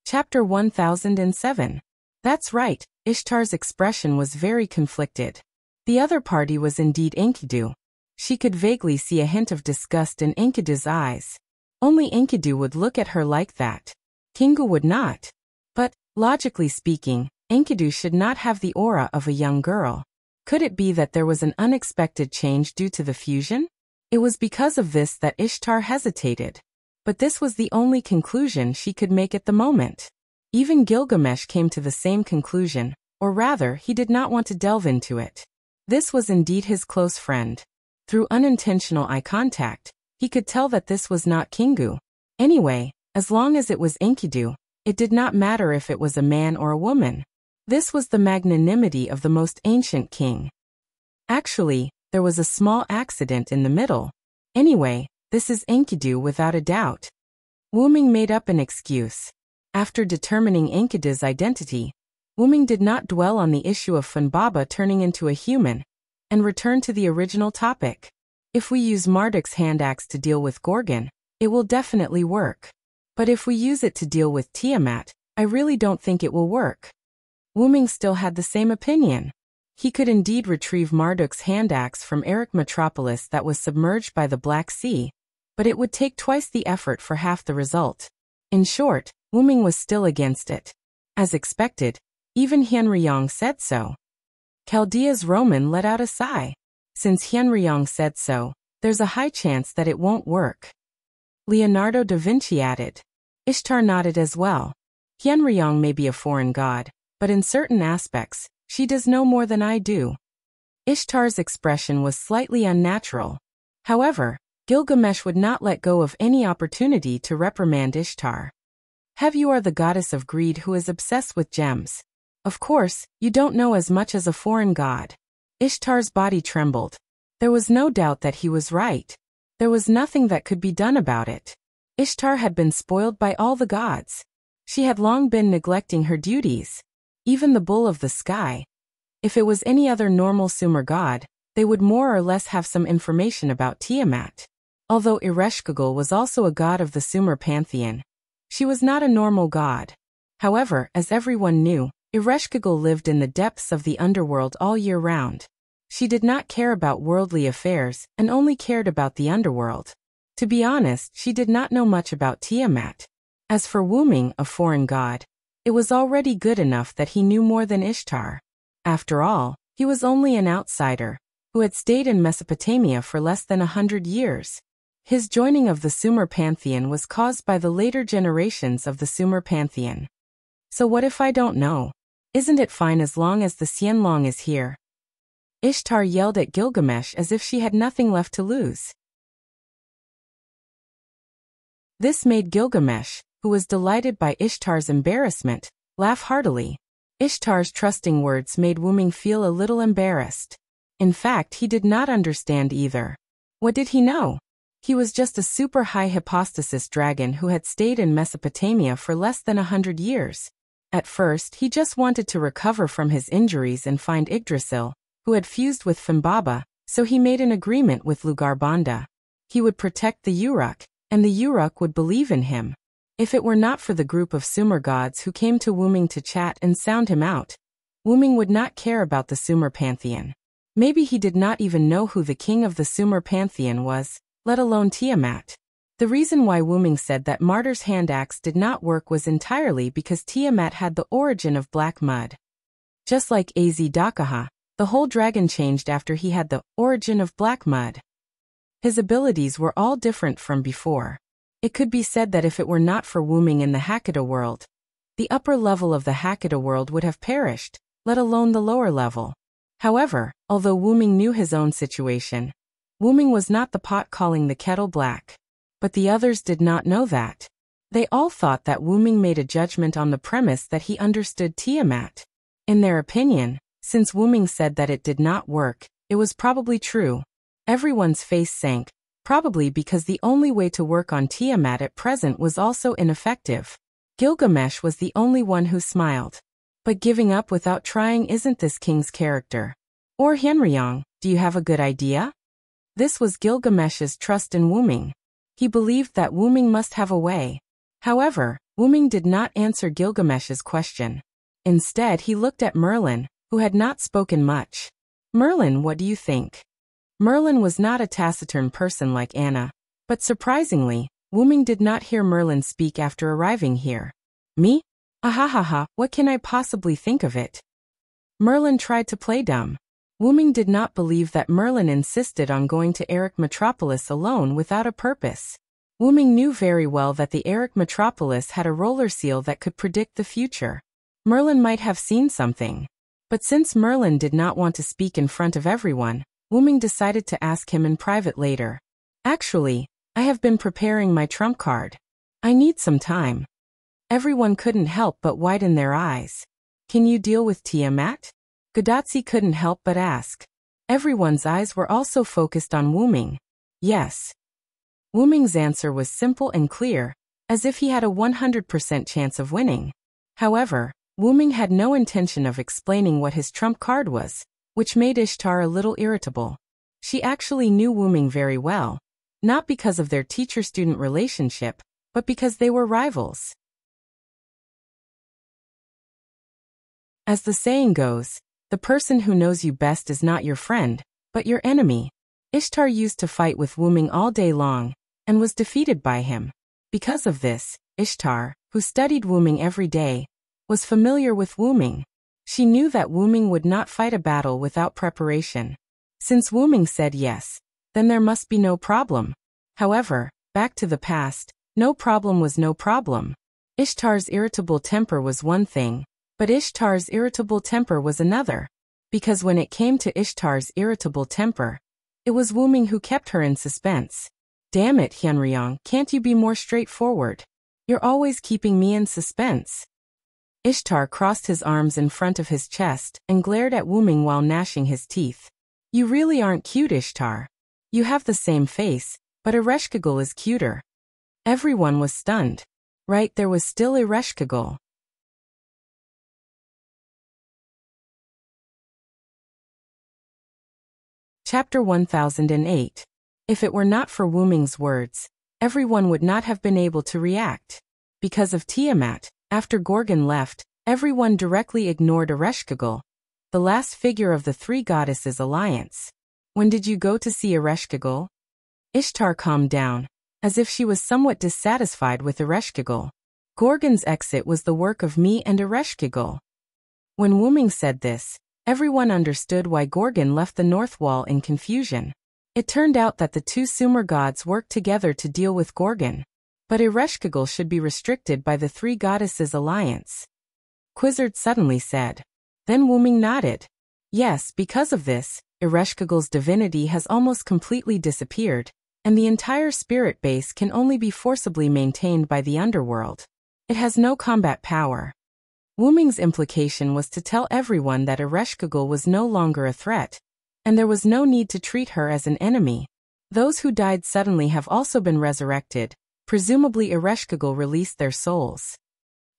Chapter 1007. That's right, Ishtar's expression was very conflicted. The other party was indeed Enkidu. She could vaguely see a hint of disgust in Enkidu's eyes. Only Enkidu would look at her like that. Kingu would not. But, logically speaking, Enkidu should not have the aura of a young girl. Could it be that there was an unexpected change due to the fusion? It was because of this that Ishtar hesitated. But this was the only conclusion she could make at the moment. Even Gilgamesh came to the same conclusion, or rather, he did not want to delve into it. This was indeed his close friend. Through unintentional eye contact, he could tell that this was not Kingu. Anyway, as long as it was Enkidu, it did not matter if it was a man or a woman. This was the magnanimity of the most ancient king. Actually, there was a small accident in the middle. Anyway, this is Enkidu without a doubt. Wuming made up an excuse. After determining Enkidu's identity, Wuming did not dwell on the issue of Funbaba turning into a human, and returned to the original topic. If we use Marduk's hand axe to deal with Gorgon, it will definitely work. But if we use it to deal with Tiamat, I really don't think it will work. Wuming still had the same opinion. He could indeed retrieve Marduk's hand axe from Eric Metropolis that was submerged by the Black Sea, but it would take twice the effort for half the result. In short, Wuming was still against it. As expected, even Hyunryong said so. Chaldea's Roman let out a sigh. Since Hyunryong said so, there's a high chance that it won't work. Leonardo da Vinci added. Ishtar nodded as well. Hyunryong may be a foreign god, but in certain aspects, she does no more than I do. Ishtar's expression was slightly unnatural. However, Gilgamesh would not let go of any opportunity to reprimand Ishtar. Have you are the goddess of greed who is obsessed with gems. Of course, you don't know as much as a foreign god. Ishtar's body trembled. There was no doubt that he was right. There was nothing that could be done about it. Ishtar had been spoiled by all the gods. She had long been neglecting her duties. Even the bull of the sky. If it was any other normal Sumer god, they would more or less have some information about Tiamat. Although Ereshkigal was also a god of the Sumer pantheon, she was not a normal god. However, as everyone knew, Ereshkigal lived in the depths of the underworld all year round. She did not care about worldly affairs and only cared about the underworld. To be honest, she did not know much about Tiamat. As for Wuming, a foreign god, it was already good enough that he knew more than Ishtar. After all, he was only an outsider, who had stayed in Mesopotamia for less than 100 years. His joining of the Sumer pantheon was caused by the later generations of the Sumer pantheon. So what if I don't know? Isn't it fine as long as the Xianlong is here? Ishtar yelled at Gilgamesh as if she had nothing left to lose. This made Gilgamesh, who was delighted by Ishtar's embarrassment, laugh heartily. Ishtar's trusting words made Wyrm feel a little embarrassed. In fact, he did not understand either. What did he know? He was just a super high hypostasis dragon who had stayed in Mesopotamia for less than 100 years. At first, he just wanted to recover from his injuries and find Yggdrasil, who had fused with Fimbaba, so he made an agreement with Lugarbanda. He would protect the Uruk, and the Uruk would believe in him. If it were not for the group of Sumer gods who came to Wyrm to chat and sound him out, Wyrm would not care about the Sumer pantheon. Maybe he did not even know who the king of the Sumer pantheon was, let alone Tiamat. The reason why Wyrm said that Martyr's hand axe did not work was entirely because Tiamat had the origin of black mud. Just like Az-Dakaha, the whole dragon changed after he had the origin of black mud. His abilities were all different from before. It could be said that if it were not for Wyrm in the Hakata world, the upper level of the Hakata world would have perished, let alone the lower level. However, although Wyrm knew his own situation, Wyrm was not the pot calling the kettle black. But the others did not know that. They all thought that Wyrm made a judgment on the premise that he understood Tiamat. In their opinion, since Wyrm said that it did not work, it was probably true. Everyone's face sank, probably because the only way to work on Tiamat at present was also ineffective. Gilgamesh was the only one who smiled. But giving up without trying isn't this king's character. Or Hyenryong, do you have a good idea? This was Gilgamesh's trust in Wyrm. He believed that Wyrm must have a way. However, Wyrm did not answer Gilgamesh's question. Instead, he looked at Merlin, who had not spoken much. Merlin, what do you think? Merlin was not a taciturn person like Anna, but surprisingly, Wyrm did not hear Merlin speak after arriving here. Me? Ahahaha, what can I possibly think of it? Merlin tried to play dumb. Wyrm did not believe that Merlin insisted on going to Eric Metropolis alone without a purpose. Wyrm knew very well that the Eric Metropolis had a roller seal that could predict the future. Merlin might have seen something. But since Merlin did not want to speak in front of everyone, Wyrm decided to ask him in private later. Actually, I have been preparing my trump card. I need some time. Everyone couldn't help but widen their eyes. Can you deal with Tiamat? Godatsi couldn't help but ask. Everyone's eyes were also focused on Wyrm. Yes. Wyrm's answer was simple and clear, as if he had a 100% chance of winning. However, Wyrm had no intention of explaining what his trump card was, which made Ishtar a little irritable. She actually knew Wyrm very well, not because of their teacher-student relationship, but because they were rivals. As the saying goes, the person who knows you best is not your friend, but your enemy. Ishtar used to fight with Wyrm all day long, and was defeated by him. Because of this, Ishtar, who studied Wyrm every day, was familiar with Wyrm. She knew that Wyrm would not fight a battle without preparation. Since Wyrm said yes, then there must be no problem. However, back to the past, no problem was no problem. Ishtar's irritable temper was one thing, but Ishtar's irritable temper was another. Because when it came to Ishtar's irritable temper, it was Wyrm who kept her in suspense. Damn it, Hyenryong, can't you be more straightforward? You're always keeping me in suspense. Ishtar crossed his arms in front of his chest and glared at Wyrm while gnashing his teeth. You really aren't cute, Ishtar. You have the same face, but Ereshkigal is cuter. Everyone was stunned. Right, there was still Ereshkigal. Chapter 1008. If it were not for Wyrm's words, everyone would not have been able to react. Because of Tiamat, after Gorgon left, everyone directly ignored Ereshkigal, the last figure of the three goddesses' alliance. When did you go to see Ereshkigal? Ishtar calmed down, as if she was somewhat dissatisfied with Ereshkigal. Gorgon's exit was the work of me and Ereshkigal. When Wyrm said this, everyone understood why Gorgon left the North Wall in confusion. It turned out that the two Sumer gods worked together to deal with Gorgon. But Ereshkigal should be restricted by the three goddesses' alliance. Quizzard suddenly said. Then Wyrm nodded. Yes, because of this, Ereshkigal's divinity has almost completely disappeared, and the entire spirit base can only be forcibly maintained by the underworld. It has no combat power. Wuming's implication was to tell everyone that Ereshkigal was no longer a threat, and there was no need to treat her as an enemy. Those who died suddenly have also been resurrected. Presumably Ereshkigal released their souls.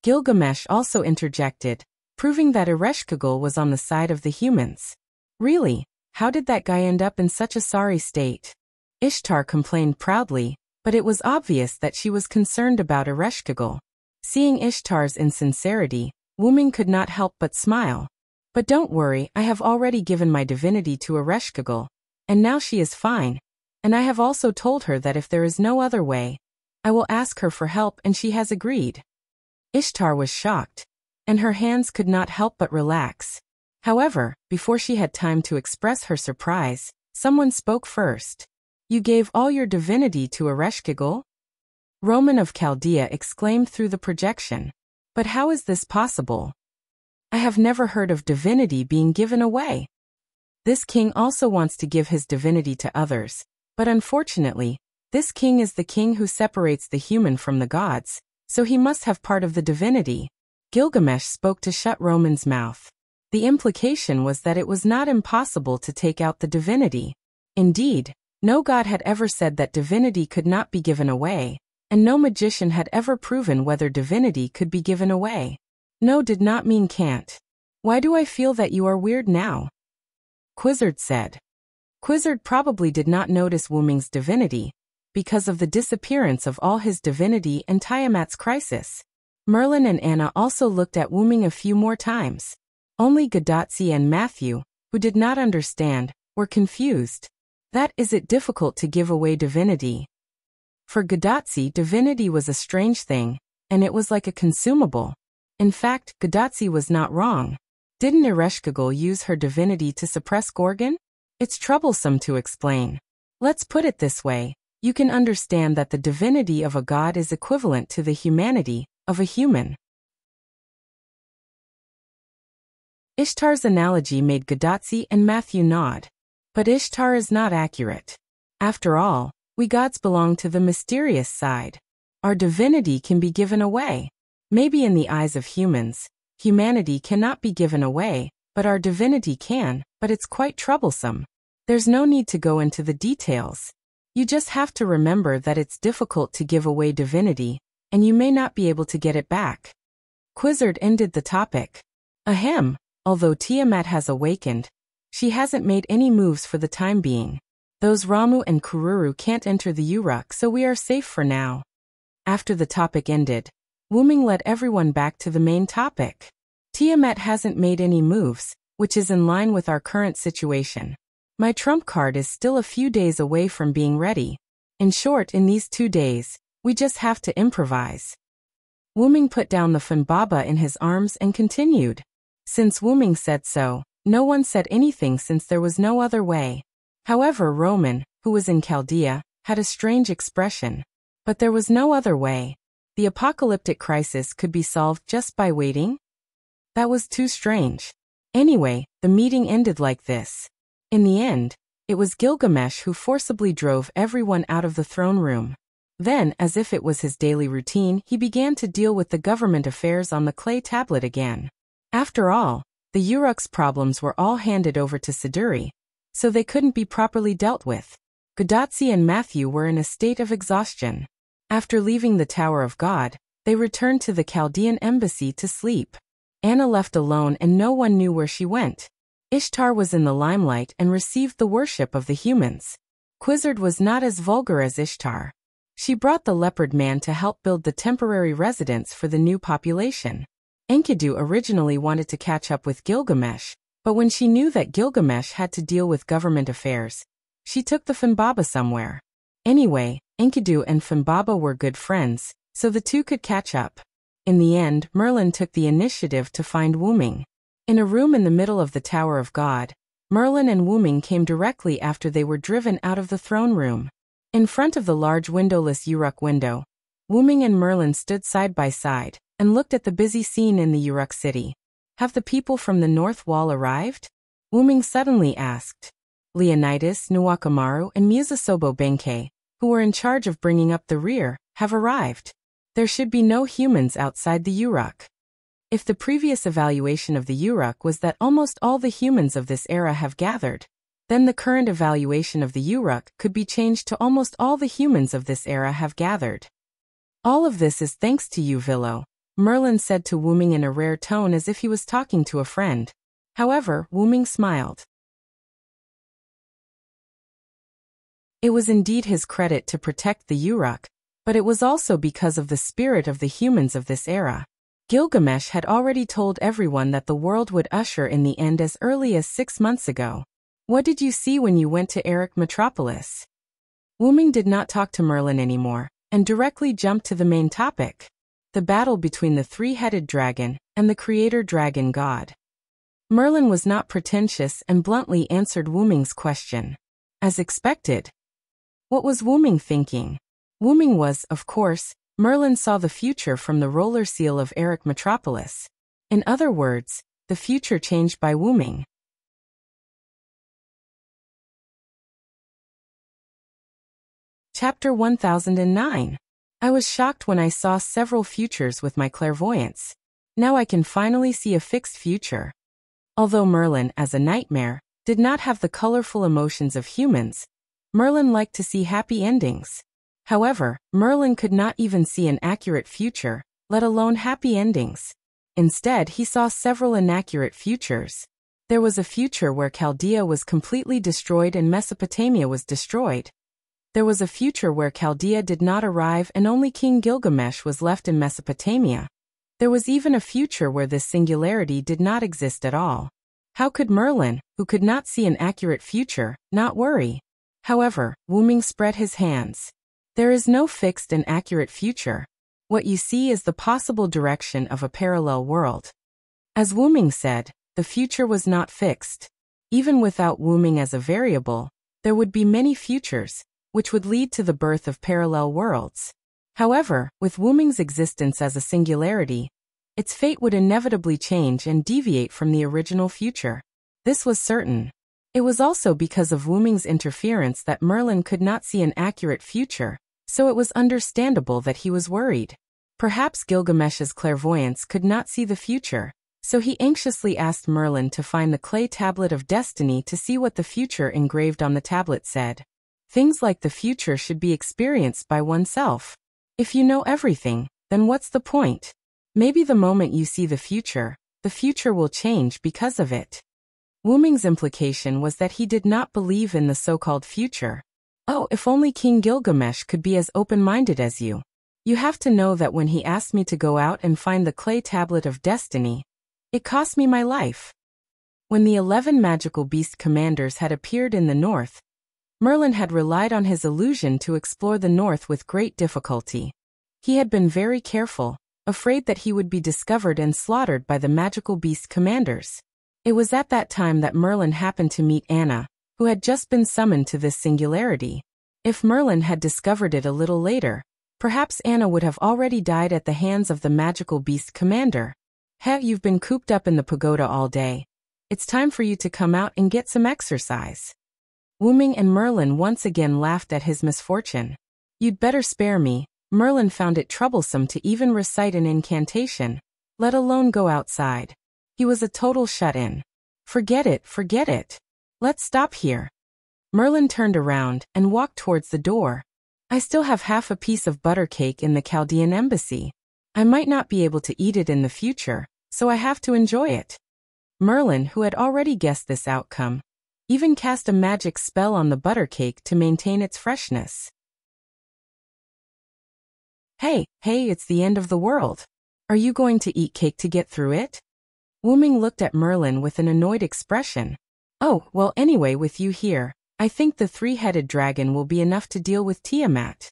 Gilgamesh also interjected, proving that Ereshkigal was on the side of the humans. Really? How did that guy end up in such a sorry state? Ishtar complained proudly, but it was obvious that she was concerned about Ereshkigal. Seeing Ishtar's insincerity, Wuming could not help but smile. But don't worry, I have already given my divinity to Ereshkigal, and now she is fine, and I have also told her that if there is no other way, I will ask her for help, and she has agreed. Ishtar was shocked, and her hands could not help but relax. However, before she had time to express her surprise, someone spoke first. You gave all your divinity to Ereshkigal? Roman of Chaldea exclaimed through the projection. But how is this possible? I have never heard of divinity being given away. This king also wants to give his divinity to others, but unfortunately, this king is the king who separates the human from the gods, so he must have part of the divinity. Gilgamesh spoke to shut Roman's mouth. The implication was that it was not impossible to take out the divinity. Indeed, no god had ever said that divinity could not be given away, and no magician had ever proven whether divinity could be given away. No did not mean can't. Why do I feel that you are weird now? Quizzard said. Quizzard probably did not notice Wuming's divinity, because of the disappearance of all his divinity and Tiamat's crisis. Merlin and Anna also looked at Wuming a few more times. Only Gadatsi and Matthew, who did not understand, were confused. That is it difficult to give away divinity. For Gadatsi, divinity was a strange thing, and it was like a consumable. In fact, Gadatsi was not wrong. Didn't Ereshkigal use her divinity to suppress Gorgon? It's troublesome to explain. Let's put it this way. You can understand that the divinity of a god is equivalent to the humanity of a human. Ishtar's analogy made Gadatsi and Matthew nod. But Ishtar is not accurate. After all, we gods belong to the mysterious side. Our divinity can be given away. Maybe in the eyes of humans, humanity cannot be given away, but our divinity can, but it's quite troublesome. There's no need to go into the details. You just have to remember that it's difficult to give away divinity, and you may not be able to get it back. Quizzard ended the topic. Ahem, although Tiamat has awakened, she hasn't made any moves for the time being. Those Ramu and Kururu can't enter the Uruk, so we are safe for now. After the topic ended, Wuming led everyone back to the main topic. Tiamat hasn't made any moves, which is in line with our current situation. My trump card is still a few days away from being ready. In short, in these 2 days, we just have to improvise. Wuming put down the Funbaba in his arms and continued. Since Wuming said so, no one said anything since there was no other way. However, Roman, who was in Chaldea, had a strange expression. But there was no other way. The apocalyptic crisis could be solved just by waiting? That was too strange. Anyway, the meeting ended like this. In the end, it was Gilgamesh who forcibly drove everyone out of the throne room. Then, as if it was his daily routine, he began to deal with the government affairs on the clay tablet again. After all, the Uruk's problems were all handed over to Siduri, so they couldn't be properly dealt with. Gadatsi and Matthew were in a state of exhaustion. After leaving the Tower of God, they returned to the Chaldean embassy to sleep. Anna left alone and no one knew where she went. Ishtar was in the limelight and received the worship of the humans. Quizzard was not as vulgar as Ishtar. She brought the leopard man to help build the temporary residence for the new population. Enkidu originally wanted to catch up with Gilgamesh, but when she knew that Gilgamesh had to deal with government affairs, she took the Funbaba somewhere. Anyway, Enkidu and Funbaba were good friends, so the two could catch up. In the end, Merlin took the initiative to find Wuming. In a room in the middle of the Tower of God, Merlin and Wuming came directly after they were driven out of the throne room. In front of the large windowless Uruk window, Wuming and Merlin stood side by side and looked at the busy scene in the Uruk city. Have the people from the North Wall arrived? Wuming suddenly asked. Leonidas, Nwakamaru, and Musasobo Benkei, who were in charge of bringing up the rear, have arrived. There should be no humans outside the Uruk. If the previous evaluation of the Uruk was that almost all the humans of this era have gathered, then the current evaluation of the Uruk could be changed to almost all the humans of this era have gathered. All of this is thanks to you, Villo, Merlin said to Wuming in a rare tone as if he was talking to a friend. However, Wuming smiled. It was indeed his credit to protect the Uruk, but it was also because of the spirit of the humans of this era. Gilgamesh had already told everyone that the world would usher in the end as early as 6 months ago. What did you see when you went to Erech Metropolis? Wuming did not talk to Merlin anymore, and directly jumped to the main topic. The battle between the three-headed dragon and the creator dragon god. Merlin was not pretentious and bluntly answered Wuming's question. As expected. What was Wuming thinking? Wuming was, of course, Merlin saw the future from the roller seal of Erech Metropolis. In other words, the future changed by Wuming. Chapter 1009. I was shocked when I saw several futures with my clairvoyance. Now I can finally see a fixed future. Although Merlin, as a nightmare, did not have the colorful emotions of humans, Merlin liked to see happy endings. However, Merlin could not even see an accurate future, let alone happy endings. Instead, he saw several inaccurate futures. There was a future where Chaldea was completely destroyed and Mesopotamia was destroyed. There was a future where Chaldea did not arrive and only King Gilgamesh was left in Mesopotamia. There was even a future where this singularity did not exist at all. How could Merlin, who could not see an accurate future, not worry? However, Wuming spread his hands. There is no fixed and accurate future. What you see is the possible direction of a parallel world. As Wuming said, the future was not fixed. Even without Wuming as a variable, there would be many futures, which would lead to the birth of parallel worlds. However, with Wuming's existence as a singularity, its fate would inevitably change and deviate from the original future. This was certain. It was also because of Wuming's interference that Merlin could not see an accurate future, so it was understandable that he was worried. Perhaps Gilgamesh's clairvoyance could not see the future, so he anxiously asked Merlin to find the clay tablet of destiny to see what the future engraved on the tablet said. Things like the future should be experienced by oneself. If you know everything, then what's the point? Maybe the moment you see the future will change because of it. Wuming's implication was that he did not believe in the so-called future. Oh, if only King Gilgamesh could be as open-minded as you. You have to know that when he asked me to go out and find the clay tablet of destiny, it cost me my life. When the 11 magical beast commanders had appeared in the north, Merlin had relied on his illusion to explore the north with great difficulty. He had been very careful, afraid that he would be discovered and slaughtered by the magical beast commanders. It was at that time that Merlin happened to meet Anna, who had just been summoned to this singularity. If Merlin had discovered it a little later, perhaps Anna would have already died at the hands of the magical beast commander. You've been cooped up in the pagoda all day. It's time for you to come out and get some exercise. Wuming and Merlin once again laughed at his misfortune. You'd better spare me. Merlin found it troublesome to even recite an incantation, let alone go outside. He was a total shut-in. Forget it. Let's stop here. Merlin turned around and walked towards the door. I still have half a piece of butter cake in the Chaldean embassy. I might not be able to eat it in the future, so I have to enjoy it. Merlin, who had already guessed this outcome, even cast a magic spell on the butter cake to maintain its freshness. Hey, it's the end of the world. Are you going to eat cake to get through it? Wuming looked at Merlin with an annoyed expression. Oh, well, anyway, with you here, I think the three-headed dragon will be enough to deal with Tiamat.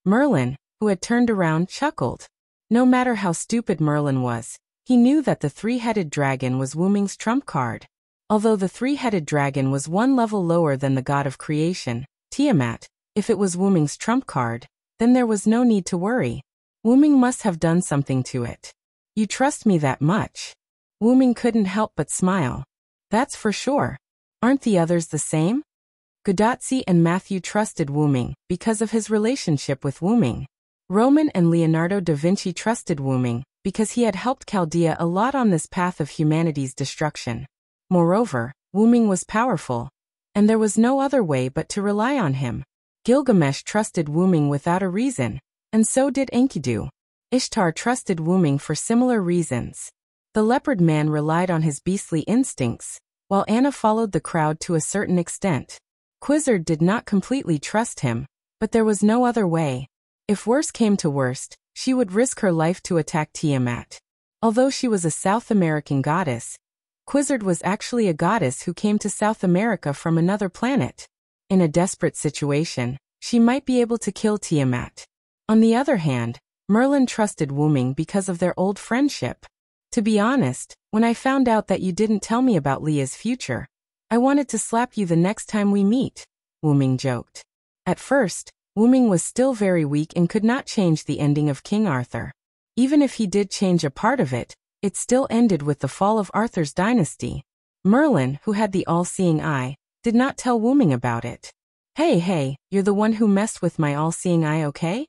Merlin, who had turned around, chuckled. No matter how stupid Merlin was, he knew that the three-headed dragon was Wuming's trump card. Although the three-headed dragon was one level lower than the god of creation, Tiamat, if it was Wuming's trump card, then there was no need to worry. Wuming must have done something to it. You trust me that much? Wuming couldn't help but smile. That's for sure. Aren't the others the same? Gudatzi and Matthew trusted Wyrm because of his relationship with Wyrm. Roman and Leonardo da Vinci trusted Wyrm because he had helped Chaldea a lot on this path of humanity's destruction. Moreover, Wyrm was powerful, and there was no other way but to rely on him. Gilgamesh trusted Wyrm without a reason, and so did Enkidu. Ishtar trusted Wyrm for similar reasons. The leopard man relied on his beastly instincts, while Anna followed the crowd to a certain extent. Quizzard did not completely trust him, but there was no other way. If worse came to worst, she would risk her life to attack Tiamat. Although she was a South American goddess, Quizzard was actually a goddess who came to South America from another planet. In a desperate situation, she might be able to kill Tiamat. On the other hand, Merlin trusted Wyrm because of their old friendship. To be honest, when I found out that you didn't tell me about Leah's future, I wanted to slap you the next time we meet, Wyrm joked. At first, Wyrm was still very weak and could not change the ending of King Arthur. Even if he did change a part of it, it still ended with the fall of Arthur's dynasty. Merlin, who had the all-seeing eye, did not tell Wyrm about it. Hey, you're the one who messed with my all-seeing eye, okay?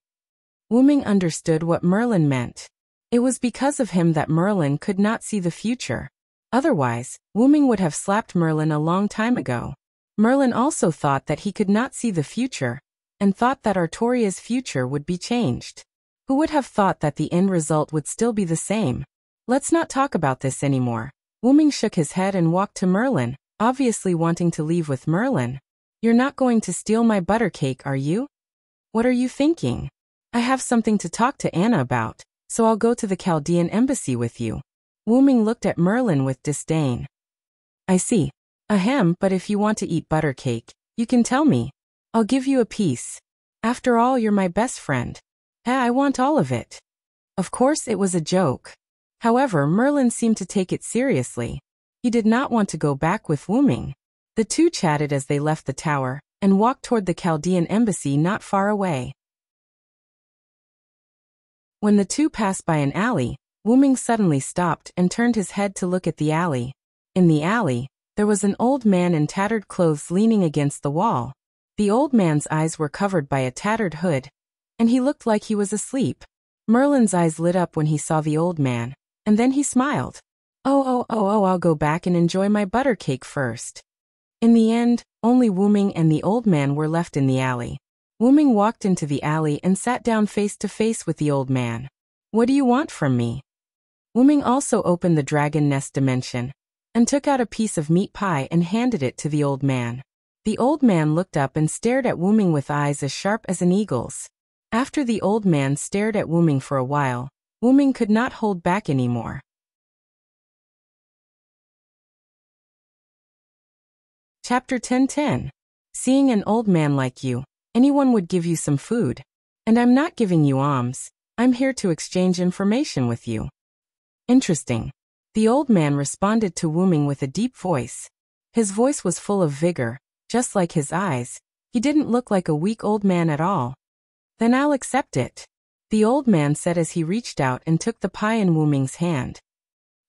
Wyrm understood what Merlin meant. It was because of him that Merlin could not see the future. Otherwise, Wyrm would have slapped Merlin a long time ago. Merlin also thought that he could not see the future, and thought that Artoria's future would be changed. Who would have thought that the end result would still be the same? Let's not talk about this anymore. Wyrm shook his head and walked to Merlin, obviously wanting to leave with Merlin. You're not going to steal my butter cake, are you? What are you thinking? I have something to talk to Anna about, so I'll go to the Chaldean embassy with you. Wyrm looked at Merlin with disdain. I see. Ahem, but if you want to eat butter cake, you can tell me. I'll give you a piece. After all, you're my best friend. I want all of it. Of course it was a joke. However, Merlin seemed to take it seriously. He did not want to go back with Wyrm. The two chatted as they left the tower, and walked toward the Chaldean embassy not far away. When the two passed by an alley, Wyrm suddenly stopped and turned his head to look at the alley. In the alley, there was an old man in tattered clothes leaning against the wall. The old man's eyes were covered by a tattered hood, and he looked like he was asleep. Merlin's eyes lit up when he saw the old man, and then he smiled. Oh, I'll go back and enjoy my butter cake first. In the end, only Wyrm and the old man were left in the alley. Wyrm walked into the alley and sat down face to face with the old man. What do you want from me? Wyrm also opened the dragon nest dimension, and took out a piece of meat pie and handed it to the old man. The old man looked up and stared at Wyrm with eyes as sharp as an eagle's. After the old man stared at Wyrm for a while, Wyrm could not hold back anymore. Chapter 10:10. Seeing an old man like you, anyone would give you some food. And I'm not giving you alms, I'm here to exchange information with you. Interesting. The old man responded to Wyrm with a deep voice. His voice was full of vigor, just like his eyes. He didn't look like a weak old man at all. Then I'll accept it, the old man said as he reached out and took the pie in Wyrm's hand.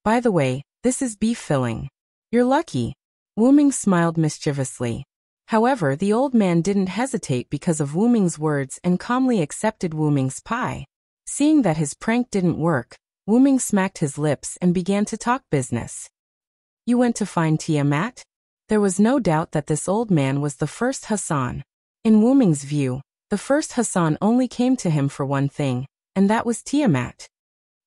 By the way, this is beef filling. You're lucky. Wyrm smiled mischievously. However, the old man didn't hesitate because of Wyrm's words and calmly accepted Wyrm's pie. Seeing that his prank didn't work, Wyrm smacked his lips and began to talk business. You went to find Tiamat? There was no doubt that this old man was the first Hassan. In Wyrm's view, the first Hassan only came to him for one thing, and that was Tiamat.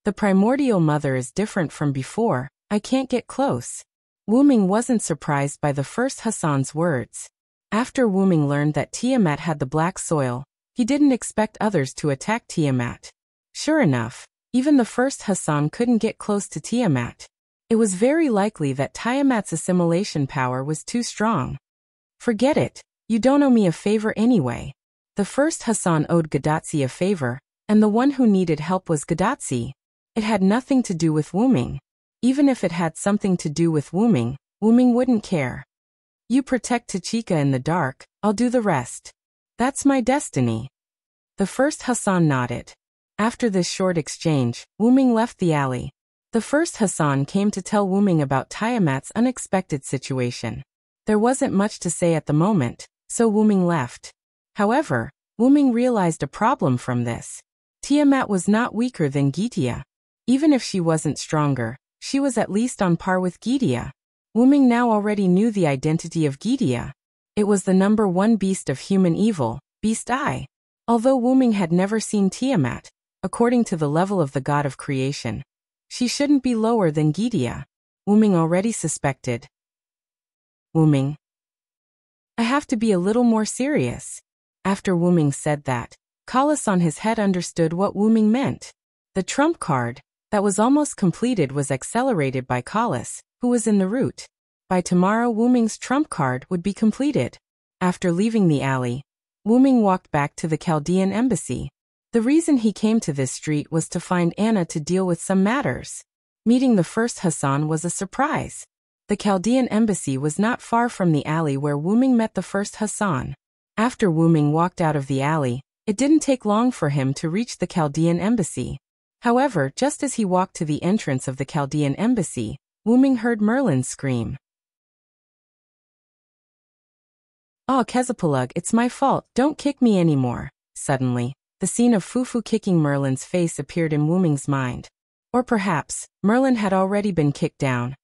The primordial mother is different from before, I can't get close. Wyrm wasn't surprised by the first Hassan's words. After Wyrm learned that Tiamat had the black soil, he didn't expect others to attack Tiamat. Sure enough, even the first Hassan couldn't get close to Tiamat. It was very likely that Tiamat's assimilation power was too strong. Forget it, you don't owe me a favor anyway. The first Hassan owed Gudatzi a favor, and the one who needed help was Gudatzi. It had nothing to do with Wyrm. Even if it had something to do with Wyrm wouldn't care. You protect Tachika in the dark, I'll do the rest. That's my destiny. The first Hassan nodded. After this short exchange, Wyrm left the alley. The first Hassan came to tell Wyrm about Tiamat's unexpected situation. There wasn't much to say at the moment, So Wuming left. However, Wuming realized a problem from this. Tiamat was not weaker than Gitya. Even if she wasn't stronger, she was at least on par with Gitya. Wuming now already knew the identity of Gitya. It was the number one beast of human evil, Beast Eye. Although Wuming had never seen Tiamat, according to the level of the god of creation, she shouldn't be lower than Gitya. Wuming already suspected. Wuming. I have to be a little more serious. After Wuming said that, Kalas on his head understood what Wuming meant. The trump card, that was almost completed, was accelerated by Kalas, who was in the route. By tomorrow Wuming's trump card would be completed. After leaving the alley, Wuming walked back to the Chaldean embassy. The reason he came to this street was to find Anna to deal with some matters. Meeting the first Hassan was a surprise. The Chaldean embassy was not far from the alley where Wuming met the first Hassan. After Wuming walked out of the alley, it didn't take long for him to reach the Chaldean embassy. However, just as he walked to the entrance of the Chaldean embassy, Wuming heard Merlin scream. "Oh, Kezapalug, it's my fault, don't kick me anymore." Suddenly, the scene of Fufu kicking Merlin's face appeared in Wuming's mind. Or perhaps, Merlin had already been kicked down,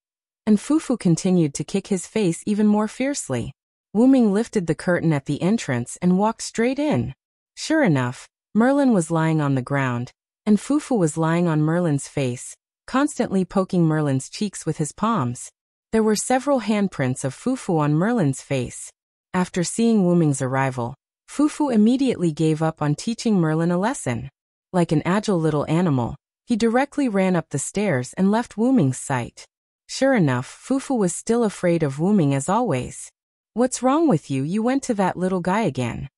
and Fufu continued to kick his face even more fiercely. Wuming lifted the curtain at the entrance and walked straight in. Sure enough, Merlin was lying on the ground, and Fufu was lying on Merlin's face, constantly poking Merlin's cheeks with his palms. There were several handprints of Fufu on Merlin's face. After seeing Wuming's arrival, Fufu immediately gave up on teaching Merlin a lesson. Like an agile little animal, he directly ran up the stairs and left Wuming's sight. Sure enough, Fufu was still afraid of Wuming as always. "What's wrong with you? You went to that little guy again."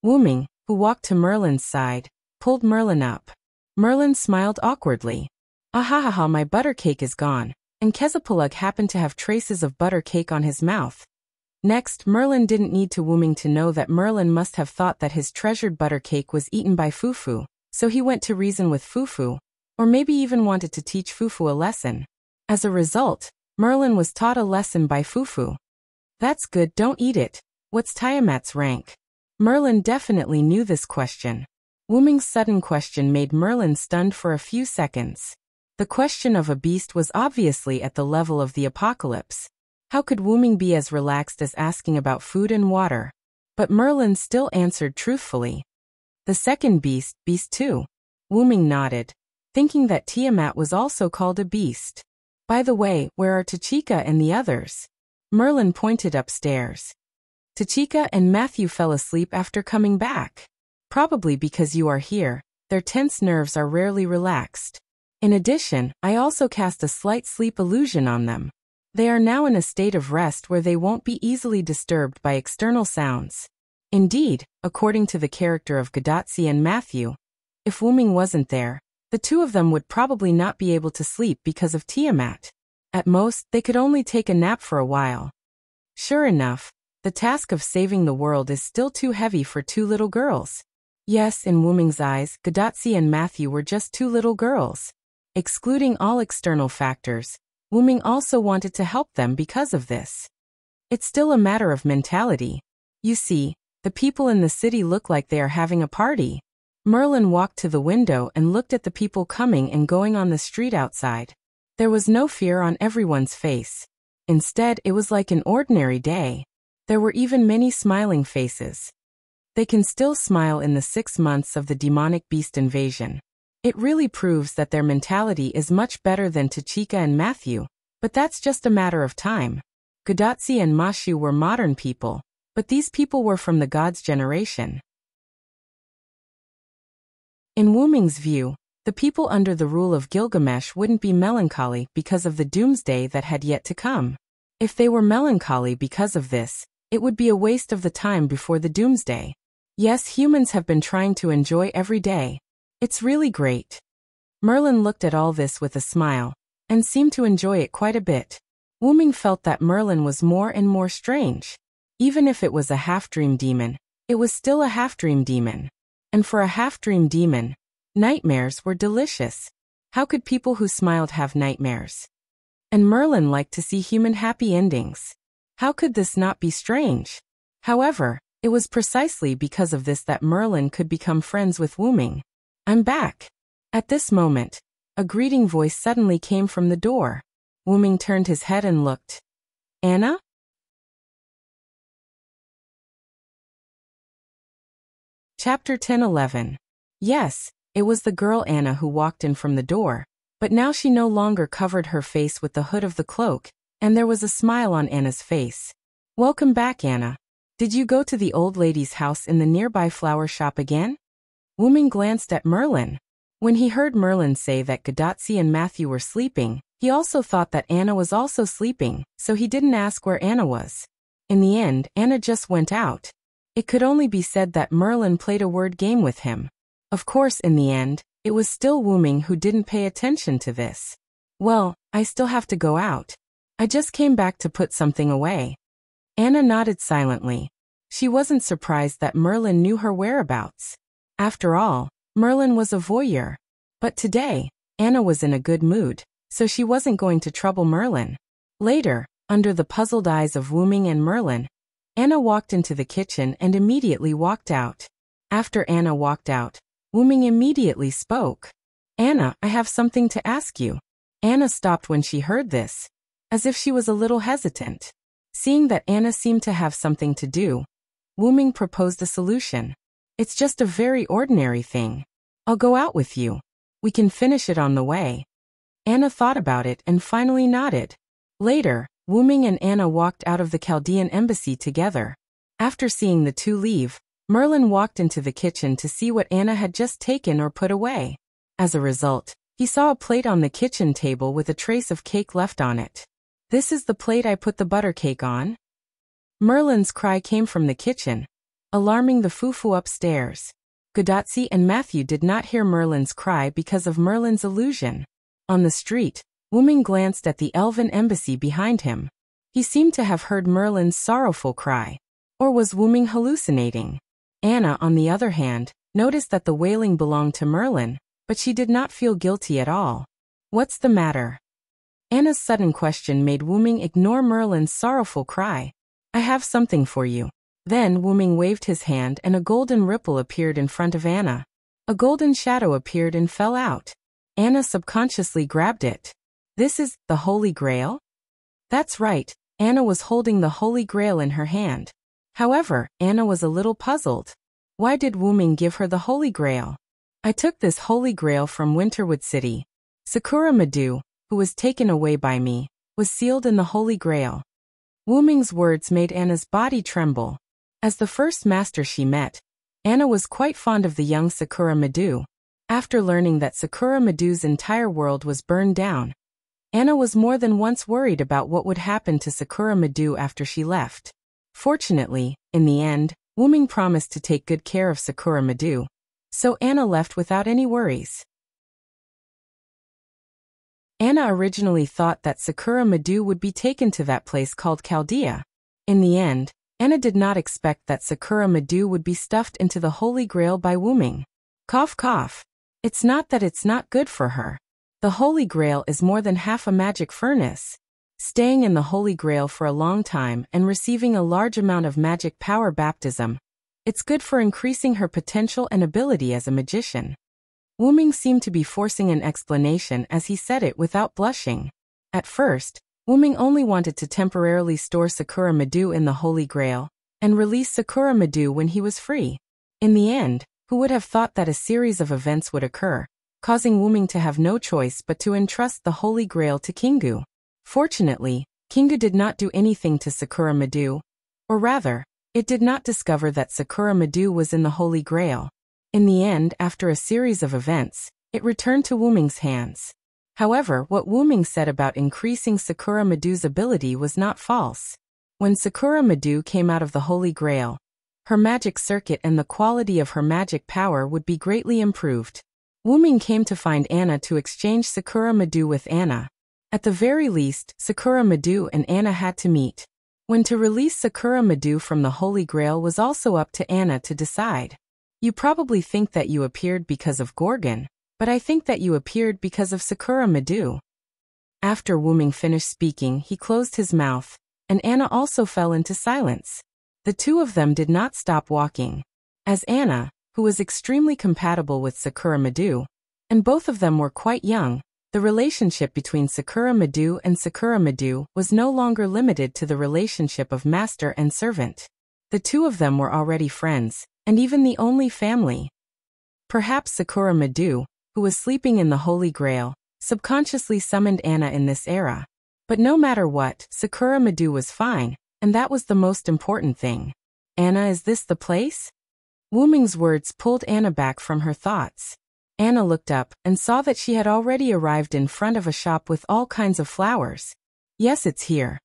Wuming, who walked to Merlin's side, pulled Merlin up. Merlin smiled awkwardly. "Ahahaha, my butter cake is gone," and Kezapalug happened to have traces of butter cake on his mouth. Next, Merlin didn't need to Wuming to know that Merlin must have thought that his treasured butter cake was eaten by Fufu, so he went to reason with Fufu, or maybe even wanted to teach Fufu a lesson. As a result, Merlin was taught a lesson by Fufu. "That's good, don't eat it. What's Tiamat's rank?" Merlin definitely knew this question. Wuming's sudden question made Merlin stunned for a few seconds. The question of a beast was obviously at the level of the apocalypse. How could Wuming be as relaxed as asking about food and water? But Merlin still answered truthfully. "The second beast, Beast 2. Wuming nodded, thinking that Tiamat was also called a beast. "By the way, where are Tachika and the others?" Merlin pointed upstairs. "Tachika and Matthew fell asleep after coming back. Probably because you are here, their tense nerves are rarely relaxed. In addition, I also cast a slight sleep illusion on them. They are now in a state of rest where they won't be easily disturbed by external sounds." Indeed, according to the character of Gadatsi and Matthew, if Wuming wasn't there, the two of them would probably not be able to sleep because of Tiamat. At most, they could only take a nap for a while. Sure enough, the task of saving the world is still too heavy for two little girls. Yes, in Wuming's eyes, Gadatsi and Matthew were just two little girls. Excluding all external factors, Wuming also wanted to help them because of this. It's still a matter of mentality. You see, the people in the city look like they are having a party. Merlin walked to the window and looked at the people coming and going on the street outside. There was no fear on everyone's face. Instead, it was like an ordinary day. There were even many smiling faces. They can still smile in the 6 months of the demonic beast invasion. It really proves that their mentality is much better than Tachika and Matthew, but that's just a matter of time. Gadatsi and Mashu were modern people, but these people were from the gods' generation. In Wuming's view, the people under the rule of Gilgamesh wouldn't be melancholy because of the doomsday that had yet to come. If they were melancholy because of this, it would be a waste of the time before the doomsday. Yes, humans have been trying to enjoy every day. It's really great. Merlin looked at all this with a smile, and seemed to enjoy it quite a bit. Wuming felt that Merlin was more and more strange. Even if it was a half-dream demon, it was still a half-dream demon. And for a half-dream demon, nightmares were delicious. How could people who smiled have nightmares? And Merlin liked to see human happy endings. How could this not be strange? However, It was precisely because of this that Merlin could become friends with Wyrm. "I'm back." At this moment, a greeting voice suddenly came from the door. Wyrm turned his head and looked. "Anna?" Chapter 10:11. Yes, it was the girl Anna who walked in from the door, but now she no longer covered her face with the hood of the cloak, and there was a smile on Anna's face. "Welcome back, Anna. Did you go to the old lady's house in the nearby flower shop again?" Wyrm glanced at Merlin. When he heard Merlin say that Gadotzi and Matthew were sleeping, he also thought that Anna was also sleeping, so he didn't ask where Anna was. In the end, Anna just went out. It could only be said that Merlin played a word game with him. Of course, in the end, it was still Wyrm who didn't pay attention to this. "Well, I still have to go out. I just came back to put something away." Anna nodded silently. She wasn't surprised that Merlin knew her whereabouts. After all, Merlin was a voyeur. But today, Anna was in a good mood, so she wasn't going to trouble Merlin. Later, under the puzzled eyes of Wyrm and Merlin, Anna walked into the kitchen and immediately walked out. After Anna walked out, Wyrm immediately spoke. "Anna, I have something to ask you." Anna stopped when she heard this, as if she was a little hesitant. Seeing that Anna seemed to have something to do, Wyrm proposed a solution. "It's just a very ordinary thing. I'll go out with you. We can finish it on the way." Anna thought about it and finally nodded. Later, Wyrm and Anna walked out of the Chaldean embassy together. After seeing the two leave, Merlin walked into the kitchen to see what Anna had just taken or put away. As a result, he saw a plate on the kitchen table with a trace of cake left on it. "This is the plate I put the butter cake on?" Merlin's cry came from the kitchen, alarming the foo-foo upstairs. Gadotzi and Matthew did not hear Merlin's cry because of Merlin's illusion. On the street, Wyrm glanced at the elven embassy behind him. He seemed to have heard Merlin's sorrowful cry. Or was Wyrm hallucinating? Anna, on the other hand, noticed that the wailing belonged to Merlin, but she did not feel guilty at all. "What's the matter?" Anna's sudden question made Wyrm ignore Merlin's sorrowful cry. "I have something for you." Then Wyrm waved his hand and a golden ripple appeared in front of Anna. A golden shadow appeared and fell out. Anna subconsciously grabbed it. "This is the Holy Grail?" That's right, Anna was holding the Holy Grail in her hand. However, Anna was a little puzzled. Why did Wyrm give her the Holy Grail? "I took this Holy Grail from Winterwood City. Sakura Madu, who was taken away by me, was sealed in the Holy Grail." Wyrm's words made Anna's body tremble. As the first master she met, Anna was quite fond of the young Sakura Madu. After learning that Sakura Madu's entire world was burned down, Anna was more than once worried about what would happen to Sakura Madu after she left. Fortunately, in the end, Wyrm promised to take good care of Sakura Madu, so Anna left without any worries. Anna originally thought that Sakura Madu would be taken to that place called Chaldea. In the end, Anna did not expect that Sakura Madu would be stuffed into the Holy Grail by Wyrm. Cough cough. It's not that it's not good for her. The Holy Grail is more than half a magic furnace. Staying in the Holy Grail for a long time and receiving a large amount of magic power baptism, it's good for increasing her potential and ability as a magician. Wyrm seemed to be forcing an explanation as he said it without blushing. At first, Wyrm only wanted to temporarily store Sakura Madu in the Holy Grail, and release Sakura Madu when he was free. In the end, who would have thought that a series of events would occur, causing Wyrm to have no choice but to entrust the Holy Grail to Kingu. Fortunately, Kingu did not do anything to Sakura Madu, or rather, it did not discover that Sakura Madu was in the Holy Grail. In the end, after a series of events, it returned to Wyrm's hands. However, what Wyrm said about increasing Sakura Madu's ability was not false. When Sakura Madu came out of the Holy Grail, her magic circuit and the quality of her magic power would be greatly improved. Wyrm came to find Anna to exchange Sakura Madu with Anna. At the very least, Sakura Madu and Anna had to meet. When to release Sakura Madu from the Holy Grail was also up to Anna to decide. "You probably think that you appeared because of Gorgon, but I think that you appeared because of Sakura Madu." After Wyrm finished speaking, he closed his mouth, and Anna also fell into silence. The two of them did not stop walking. As Anna, who was extremely compatible with Sakura Madu, and both of them were quite young, the relationship between Sakura Madu and Sakura Madu was no longer limited to the relationship of master and servant. The two of them were already friends, and even the only family. Perhaps Sakura Madu, who was sleeping in the Holy Grail, subconsciously summoned Anna in this era. But no matter what, Sakura Madu was fine, and that was the most important thing. Anna, is this the place? Wu Ming's words pulled Anna back from her thoughts. Anna looked up and saw that she had already arrived in front of a shop with all kinds of flowers. Yes, it's here.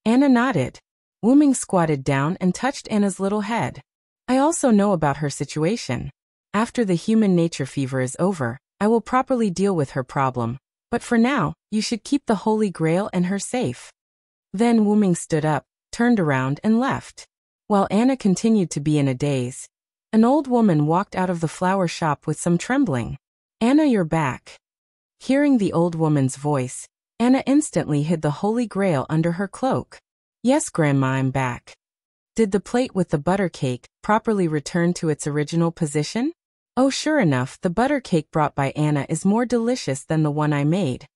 Anna nodded. Wu Ming squatted down and touched Anna's little head. I also know about her situation. After the human nature fever is over, I will properly deal with her problem. But for now, you should keep the Holy Grail and her safe. Then Wu Ming stood up, turned around and left. While Anna continued to be in a daze, an old woman walked out of the flower shop with some trembling. Anna, you're back. Hearing the old woman's voice, Anna instantly hid the Holy Grail under her cloak. Yes, Grandma, I'm back. Did the plate with the butter cake properly return to its original position? Oh, sure enough, the butter cake brought by Anna is more delicious than the one I made.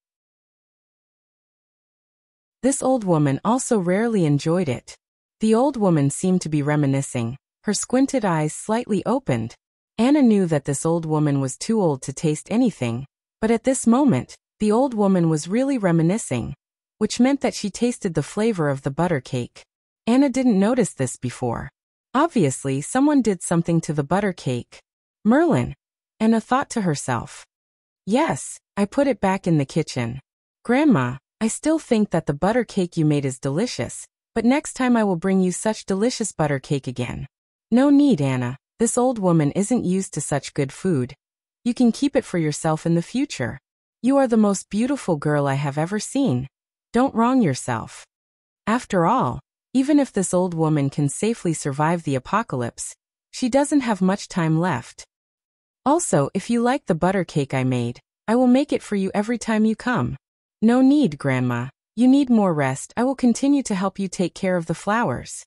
This old woman also rarely enjoyed it. The old woman seemed to be reminiscing, her squinted eyes slightly opened. Anna knew that this old woman was too old to taste anything, but at this moment, the old woman was really reminiscing, which meant that she tasted the flavor of the butter cake. Anna didn't notice this before. Obviously, someone did something to the butter cake. Merlin. Anna thought to herself. Yes, I put it back in the kitchen. Grandma, I still think that the butter cake you made is delicious, but next time I will bring you such delicious butter cake again. No need, Anna. This old woman isn't used to such good food. You can keep it for yourself in the future. You are the most beautiful girl I have ever seen. Don't wrong yourself. After all, even if this old woman can safely survive the apocalypse, she doesn't have much time left. Also, if you like the butter cake I made, I will make it for you every time you come. No need, Grandma. You need more rest. I will continue to help you take care of the flowers.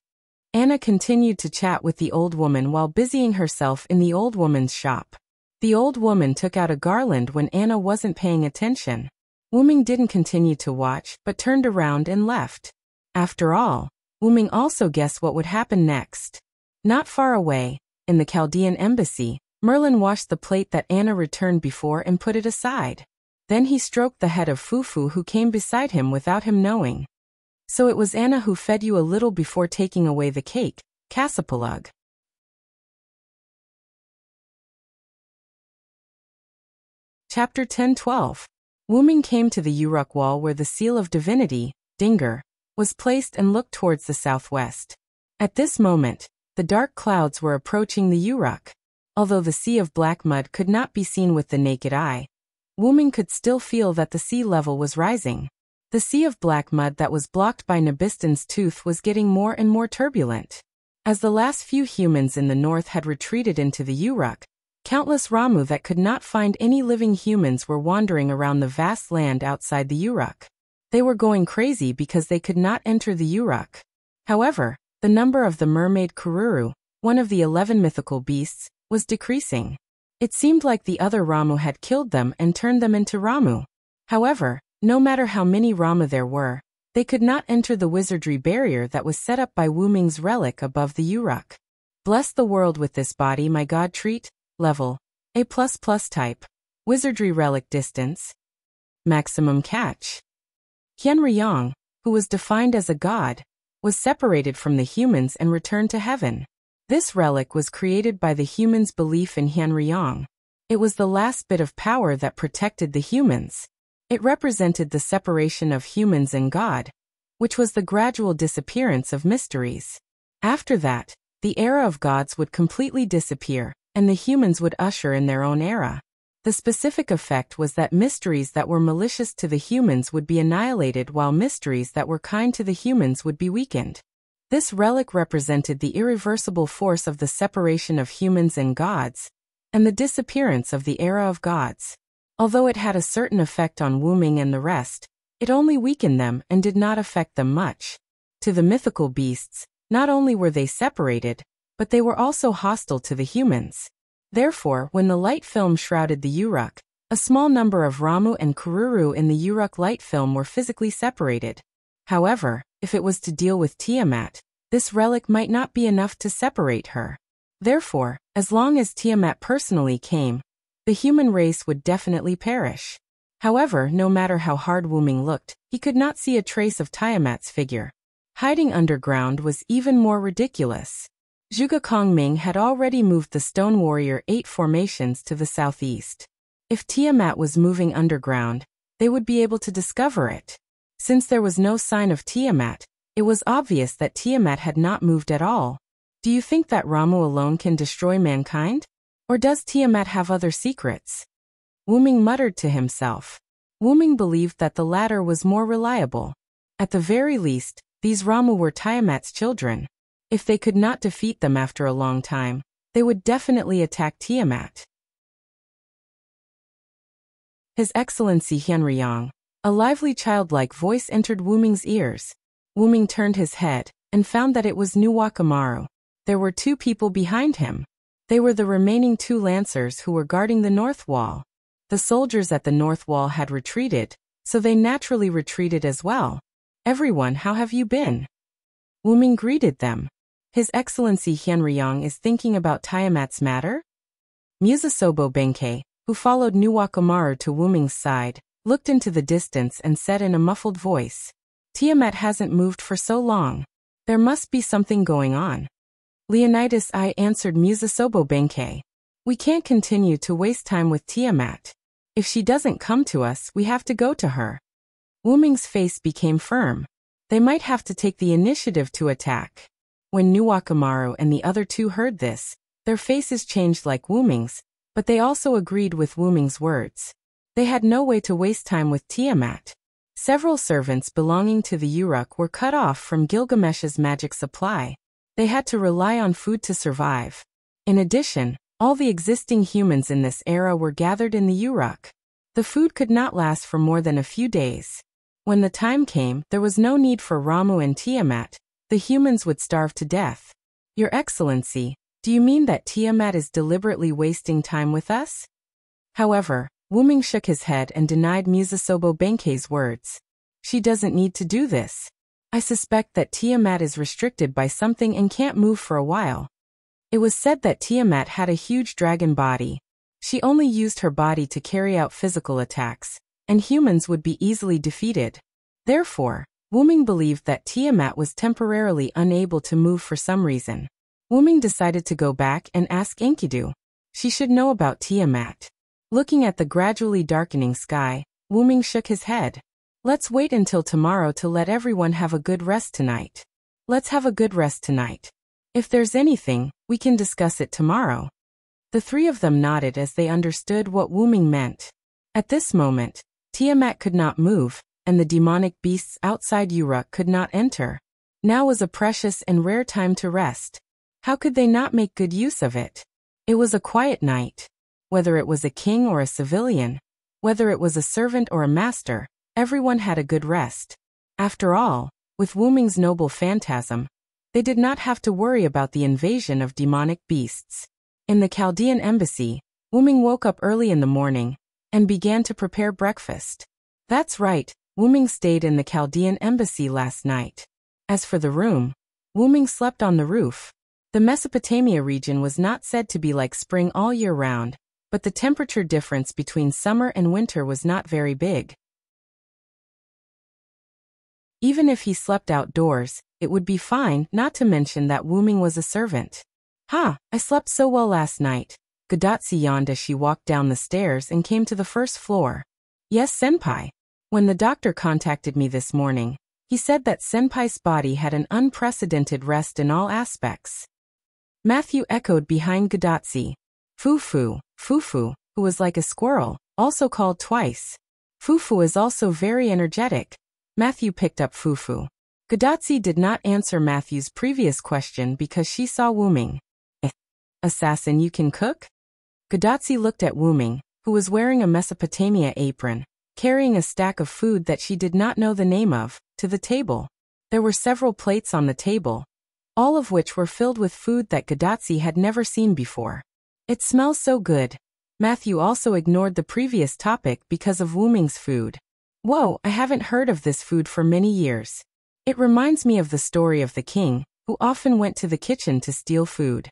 Anna continued to chat with the old woman while busying herself in the old woman's shop. The old woman took out a garland when Anna wasn't paying attention. Wu Ming didn't continue to watch, but turned around and left. After all, Wu Ming also guessed what would happen next. Not far away, in the Chaldean embassy, Merlin washed the plate that Anna returned before and put it aside. Then he stroked the head of Fufu who came beside him without him knowing. So it was Anna who fed you a little before taking away the cake, Casapalug. Chapter 10-12. Wu Ming came to the Uruk wall where the seal of divinity, Dinger, was placed and looked towards the southwest. At this moment, the dark clouds were approaching the Uruk. Although the sea of black mud could not be seen with the naked eye, Wu Ming could still feel that the sea level was rising. The sea of black mud that was blocked by Nabistan's tooth was getting more and more turbulent. As the last few humans in the north had retreated into the Uruk, countless Ramu that could not find any living humans were wandering around the vast land outside the Uruk. They were going crazy because they could not enter the Uruk. However, the number of the mermaid Kururu, one of the 11 mythical beasts, was decreasing. It seemed like the other Ramu had killed them and turned them into Ramu. However, no matter how many Ramu there were, they could not enter the wizardry barrier that was set up by Wu Ming's relic above the Uruk. Bless the world with this body, my god. Treat, level, A++ type, wizardry relic distance, maximum catch. Hyunryong, who was defined as a god, was separated from the humans and returned to heaven. This relic was created by the humans' belief in Hyunryong. It was the last bit of power that protected the humans. It represented the separation of humans and God, which was the gradual disappearance of mysteries. After that, the era of gods would completely disappear, and the humans would usher in their own era. The specific effect was that mysteries that were malicious to the humans would be annihilated while mysteries that were kind to the humans would be weakened. This relic represented the irreversible force of the separation of humans and gods, and the disappearance of the era of gods. Although it had a certain effect on Wu Ming and the rest, it only weakened them and did not affect them much. To the mythical beasts, Not only were they separated, but they were also hostile to the humans. Therefore, when the light film shrouded the Uruk, a small number of Ramu and Kururu in the Uruk light film were physically separated. However, if it was to deal with Tiamat, this relic might not be enough to separate her. Therefore, as long as Tiamat personally came, the human race would definitely perish. However, no matter how hard Wuming looked, he could not see a trace of Tiamat's figure. Hiding underground was even more ridiculous. Zhuge Kongming had already moved the Stone Warrior 8 formations to the southeast. If Tiamat was moving underground, they would be able to discover it. Since there was no sign of Tiamat, it was obvious that Tiamat had not moved at all. Do you think that Ramu alone can destroy mankind? Or does Tiamat have other secrets? Wuming muttered to himself. Wuming believed that the latter was more reliable. At the very least, these Ramu were Tiamat's children. If they could not defeat them after a long time, they would definitely attack Tiamat. His Excellency Hyunryong. A lively childlike voice entered Wuming's ears. Wuming turned his head, and found that it was Nuwakamaru. There were 2 people behind him. They were the remaining 2 lancers who were guarding the north wall. The soldiers at the north wall had retreated, so they naturally retreated as well. Everyone, how have you been? Wuming greeted them. His Excellency Hyunryong is thinking about Tiamat's matter? Musasobo Benkei, who followed Nuwakamaru to Wuming's side, looked into the distance and said in a muffled voice, Tiamat hasn't moved for so long. There must be something going on. Leonidas I answered Musasobo Benkei. We can't continue to waste time with Tiamat. If she doesn't come to us, we have to go to her. Wuming's face became firm. They might have to take the initiative to attack. When Nuwakamaru and the other 2 heard this, their faces changed like Wuming's, but they also agreed with Wuming's words. They had no way to waste time with Tiamat. Several servants belonging to the Uruk were cut off from Gilgamesh's magic supply. They had to rely on food to survive. In addition, all the existing humans in this era were gathered in the Uruk. The food could not last for more than a few days. When the time came, there was no need for Ramu and Tiamat. The humans would starve to death. Your Excellency, do you mean that Tiamat is deliberately wasting time with us? However, Wuming shook his head and denied Musasobo Benkei's words. She doesn't need to do this. I suspect that Tiamat is restricted by something and can't move for a while. It was said that Tiamat had a huge dragon body. She only used her body to carry out physical attacks, and humans would be easily defeated. Therefore, Wuming believed that Tiamat was temporarily unable to move for some reason. Wuming decided to go back and ask Enkidu. She should know about Tiamat. Looking at the gradually darkening sky, Wuming shook his head. Let's wait until tomorrow to let everyone have a good rest tonight. Let's have a good rest tonight. If there's anything, we can discuss it tomorrow. The 3 of them nodded as they understood what Wuming meant. At this moment, Tiamat could not move, and the demonic beasts outside Uruk could not enter. Now was a precious and rare time to rest. How could they not make good use of it? It was a quiet night. Whether it was a king or a civilian, whether it was a servant or a master, everyone had a good rest. After all, with Wuming's noble phantasm, they did not have to worry about the invasion of demonic beasts. In the Chaldean embassy, Wuming woke up early in the morning and began to prepare breakfast. That's right, Wuming stayed in the Chaldean embassy last night. As for the room, Wuming slept on the roof. The Mesopotamia region was not said to be like spring all year round, but the temperature difference between summer and winter was not very big. Even if he slept outdoors, it would be fine, not to mention that Wuming was a servant. I slept so well last night, Gadatsi yawned as she walked down the stairs and came to the first floor. Yes, Senpai. When the doctor contacted me this morning, he said that Senpai's body had an unprecedented rest in all aspects. Matthew echoed behind Gadatsi. Fufu, who was like a squirrel, also called twice. Fufu is also very energetic. Matthew picked up Fufu. Gadatsi did not answer Matthew's previous question because she saw Wuming. Assassin, you can cook? Gadatsi looked at Wuming, who was wearing a Mesopotamia apron, carrying a stack of food that she did not know the name of, to the table. There were several plates on the table. all of which were filled with food that Gadotsi had never seen before. It smells so good. Matthew also ignored the previous topic because of Wuming's food. Whoa, I haven't heard of this food for many years. It reminds me of the story of the king, who often went to the kitchen to steal food.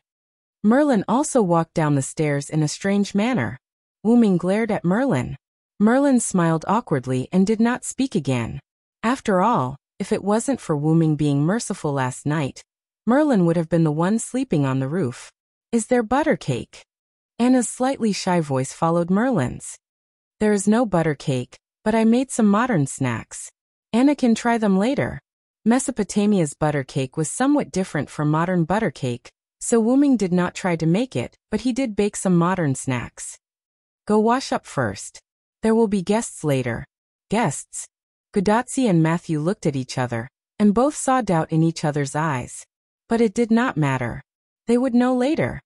Merlin also walked down the stairs in a strange manner. Wuming glared at Merlin. Merlin smiled awkwardly and did not speak again. After all, if it wasn't for Wuming being merciful last night, Merlin would have been the one sleeping on the roof. Is there butter cake? Anna's slightly shy voice followed Merlin's. There is no butter cake, but I made some modern snacks. Anna can try them later. Mesopotamia's butter cake was somewhat different from modern butter cake, so Wuming did not try to make it, but he did bake some modern snacks. Go wash up first. There will be guests later. Guests? Gadotsi and Matthew looked at each other, and both saw doubt in each other's eyes. But it did not matter. They would know later.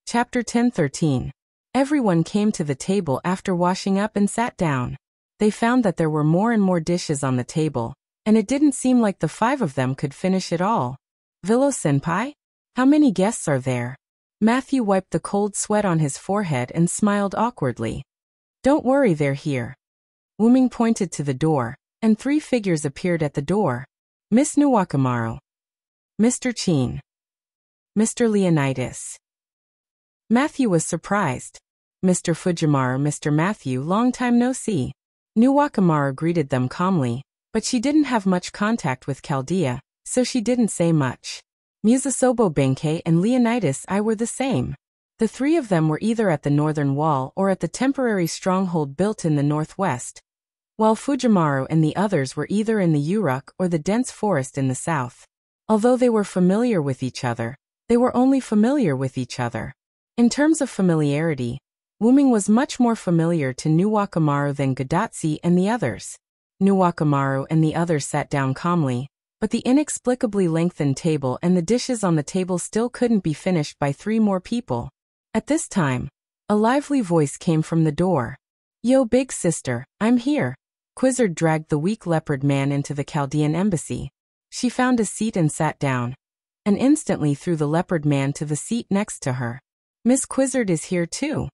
Chapter 10-13. Everyone came to the table after washing up and sat down. They found that there were more and more dishes on the table, and it didn't seem like the 5 of them could finish it all. Villo-senpai? How many guests are there? Matthew wiped the cold sweat on his forehead and smiled awkwardly. Don't worry, they're here. Wuming pointed to the door, and 3 figures appeared at the door. Miss Nuwakamaru. Mr. Chin. Mr. Leonidas. Matthew was surprised. Mr. Fujimaru, Mr. Matthew, long time no see. Nuwakamaru greeted them calmly, but she didn't have much contact with Chaldea, so she didn't say much. Musasobo Benkei and Leonidas I were the same. The 3 of them were either at the northern wall or at the temporary stronghold built in the northwest, while Fujimaru and the others were either in the Uruk or the dense forest in the south. Although they were familiar with each other, they were only familiar with each other. In terms of familiarity, Wuming was much more familiar to Nuwakamaru than Gadotsi and the others. Nuwakamaru and the others sat down calmly, but the inexplicably lengthened table and the dishes on the table still couldn't be finished by 3 more people. At this time, a lively voice came from the door. Yo, big sister, I'm here. Quizzard dragged the weak leopard man into the Chaldean embassy. She found a seat and sat down, and instantly threw the leopard man to the seat next to her. Miss Quizzard is here too.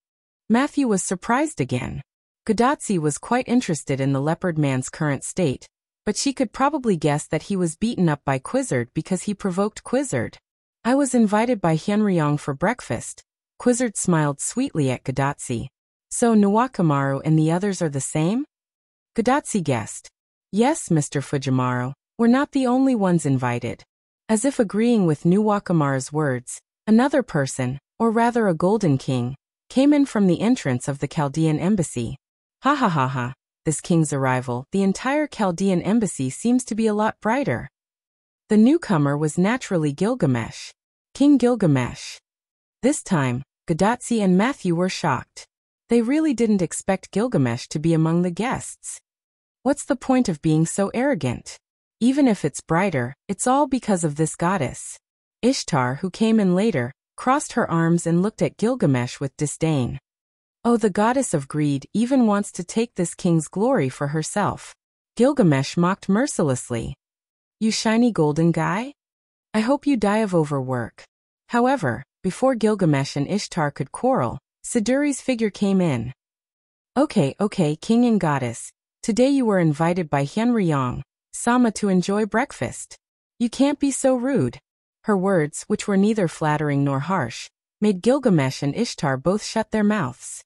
Matthew was surprised again. Gadotsi was quite interested in the leopard man's current state, but she could probably guess that he was beaten up by Quizzard because he provoked Quizzard. I was invited by Hyunryong for breakfast. Quizzard smiled sweetly at Gadotsi. So Nuwakamaru and the others are the same? Gadotsi guessed. Yes, Mr. Fujimaru, we're not the only ones invited. As if agreeing with Nuwakamaru's words, another person, or rather a golden king, came in from the entrance of the Chaldean embassy. Ha ha ha ha, this king's arrival, the entire Chaldean embassy seems to be a lot brighter. The newcomer was naturally Gilgamesh. King Gilgamesh. This time, Gadotsi and Matthew were shocked. They really didn't expect Gilgamesh to be among the guests. What's the point of being so arrogant? Even if it's brighter, it's all because of this goddess. Ishtar, who came in later, crossed her arms and looked at Gilgamesh with disdain. Oh, the goddess of greed even wants to take this king's glory for herself. Gilgamesh mocked mercilessly. You shiny golden guy? I hope you die of overwork. However, before Gilgamesh and Ishtar could quarrel, Siduri's figure came in. Okay, king and goddess. Today you were invited by Hyunryong Sama to enjoy breakfast. You can't be so rude. Her words, which were neither flattering nor harsh, made Gilgamesh and Ishtar both shut their mouths.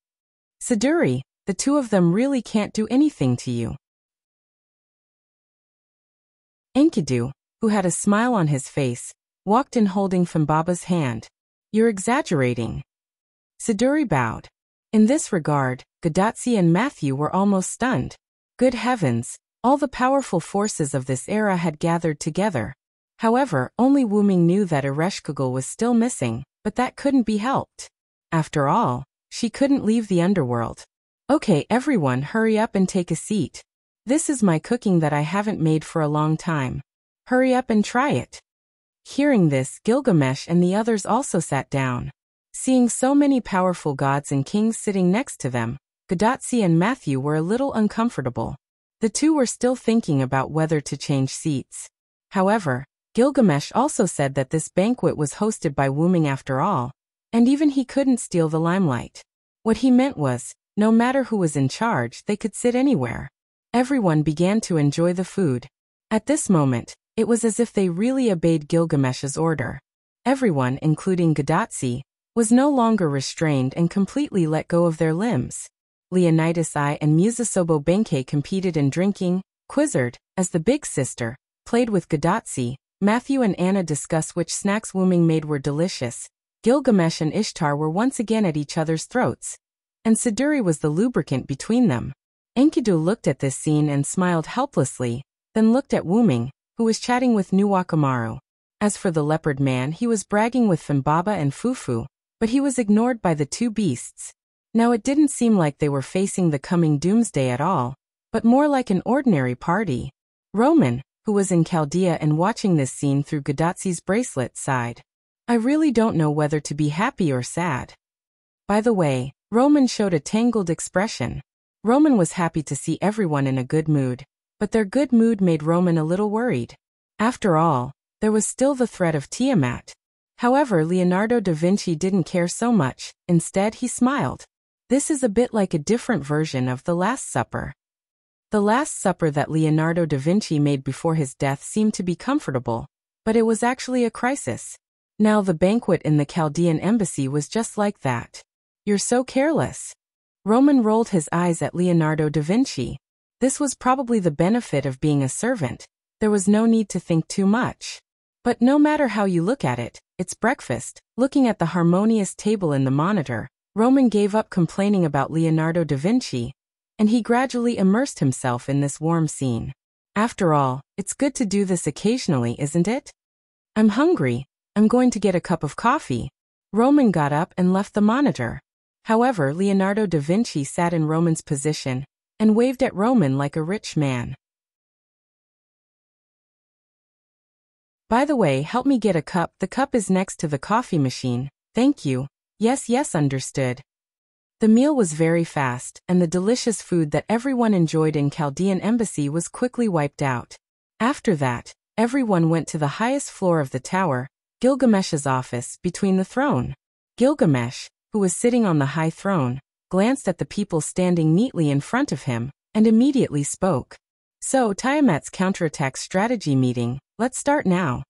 Siduri, the 2 of them really can't do anything to you. Enkidu, who had a smile on his face, walked in holding Fimbaba's hand. You're exaggerating. Siduri bowed. In this regard, Gadotsi and Matthew were almost stunned. Good heavens, all the powerful forces of this era had gathered together. However, only Wuming knew that Ereshkigal was still missing, but that couldn't be helped. After all, she couldn't leave the underworld. Okay, everyone, hurry up and take a seat. This is my cooking that I haven't made for a long time. Hurry up and try it. Hearing this, Gilgamesh and the others also sat down. Seeing so many powerful gods and kings sitting next to them, Gadotsi and Matthew were a little uncomfortable. The two were still thinking about whether to change seats. However, Gilgamesh also said that this banquet was hosted by Wyrm after all, and even he couldn't steal the limelight. What he meant was, no matter who was in charge, they could sit anywhere. Everyone began to enjoy the food. At this moment, it was as if they really obeyed Gilgamesh's order. Everyone, including Gadotsi, was no longer restrained and completely let go of their limbs. Leonidas I and Musasobo Benkei competed in drinking. Quizzard, as the big sister, played with Gadotsi. Matthew and Anna discussed which snacks Wyrm made were delicious. Gilgamesh and Ishtar were once again at each other's throats, and Siduri was the lubricant between them. Enkidu looked at this scene and smiled helplessly, then looked at Wyrm, who was chatting with Nuwakamaru. As for the leopard man, he was bragging with Fimbaba and Fufu, but he was ignored by the two beasts. Now it didn't seem like they were facing the coming doomsday at all, but more like an ordinary party. Roman, who was in Chaldea and watching this scene through Gadotsi's bracelet, sighed. I really don't know whether to be happy or sad. By the way, Roman showed a tangled expression. Roman was happy to see everyone in a good mood, but their good mood made Roman a little worried. After all, there was still the threat of Tiamat. However, Leonardo da Vinci didn't care so much. Instead, he smiled. This is a bit like a different version of the Last Supper. The Last Supper that Leonardo da Vinci made before his death seemed to be comfortable, but it was actually a crisis. Now the banquet in the Chaldean embassy was just like that. You're so careless. Roman rolled his eyes at Leonardo da Vinci. This was probably the benefit of being a servant. There was no need to think too much. But no matter how you look at it, it's breakfast. Looking at the harmonious table in the monitor, Roman gave up complaining about Leonardo da Vinci, and he gradually immersed himself in this warm scene. After all, it's good to do this occasionally, isn't it? I'm hungry. I'm going to get a cup of coffee. Roman got up and left the monitor. However, Leonardo da Vinci sat in Roman's position and waved at Roman like a rich man. By the way, help me get a cup. The cup is next to the coffee machine. Thank you. Yes, understood. The meal was very fast, and the delicious food that everyone enjoyed in Chaldean embassy was quickly wiped out. After that, everyone went to the highest floor of the tower, Gilgamesh's office, between the throne. Gilgamesh, who was sitting on the high throne, glanced at the people standing neatly in front of him, and immediately spoke. So, Tiamat's counterattack strategy meeting, let's start now.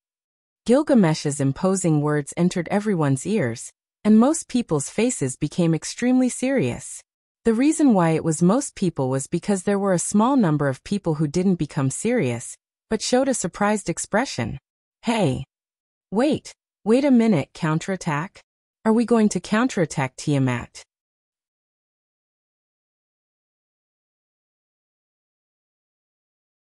Gilgamesh's imposing words entered everyone's ears, and most people's faces became extremely serious. The reason why it was most people was because there were a small number of people who didn't become serious, but showed a surprised expression. Hey! Wait a minute, counterattack? Are we going to counterattack Tiamat?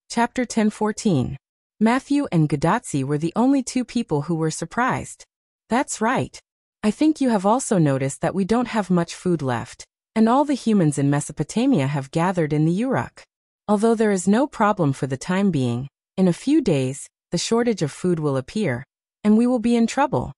Chapter 10:14. Matthew and Gadotsi were the only two people who were surprised. That's right. I think you have also noticed that we don't have much food left, and all the humans in Mesopotamia have gathered in the Uruk. Although there is no problem for the time being, in a few days, the shortage of food will appear, and we will be in trouble.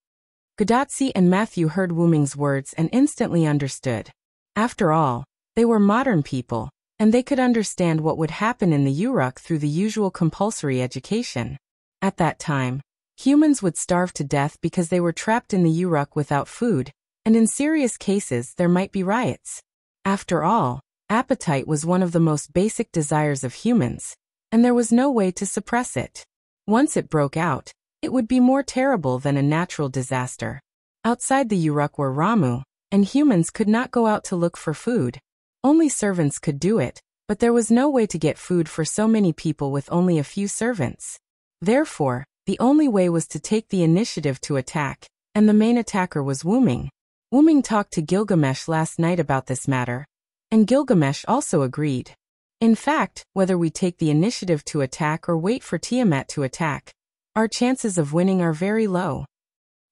Gadotsi and Matthew heard Wyrm's words and instantly understood. After all, they were modern people, and they could understand what would happen in the Uruk through the usual compulsory education. At that time, humans would starve to death because they were trapped in the Uruk without food, and in serious cases there might be riots. After all, appetite was one of the most basic desires of humans, and there was no way to suppress it. Once it broke out, it would be more terrible than a natural disaster. Outside the Uruk were Ramu, and humans could not go out to look for food. Only servants could do it, but there was no way to get food for so many people with only a few servants. Therefore, the only way was to take the initiative to attack, and the main attacker was Wyrm. Wyrm talked to Gilgamesh last night about this matter, and Gilgamesh also agreed. In fact, whether we take the initiative to attack or wait for Tiamat to attack, our chances of winning are very low.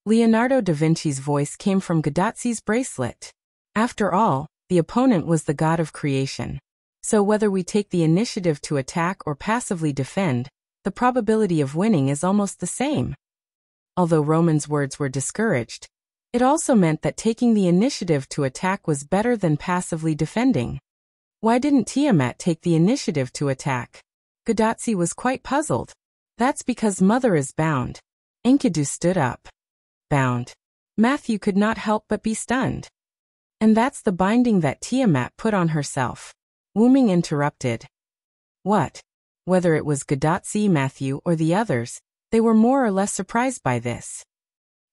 Leonardo da Vinci's voice came from Gadotsi's bracelet. After all, the opponent was the god of creation. So whether we take the initiative to attack or passively defend, the probability of winning is almost the same. Although Roman's words were discouraged, it also meant that taking the initiative to attack was better than passively defending. Why didn't Tiamat take the initiative to attack? Gadotsi was quite puzzled. That's because Mother is bound. Enkidu stood up. Bound. Matthew could not help but be stunned. And that's the binding that Tiamat put on herself. Wyrm interrupted. What? Whether it was Gadotsi, Matthew, or the others, they were more or less surprised by this.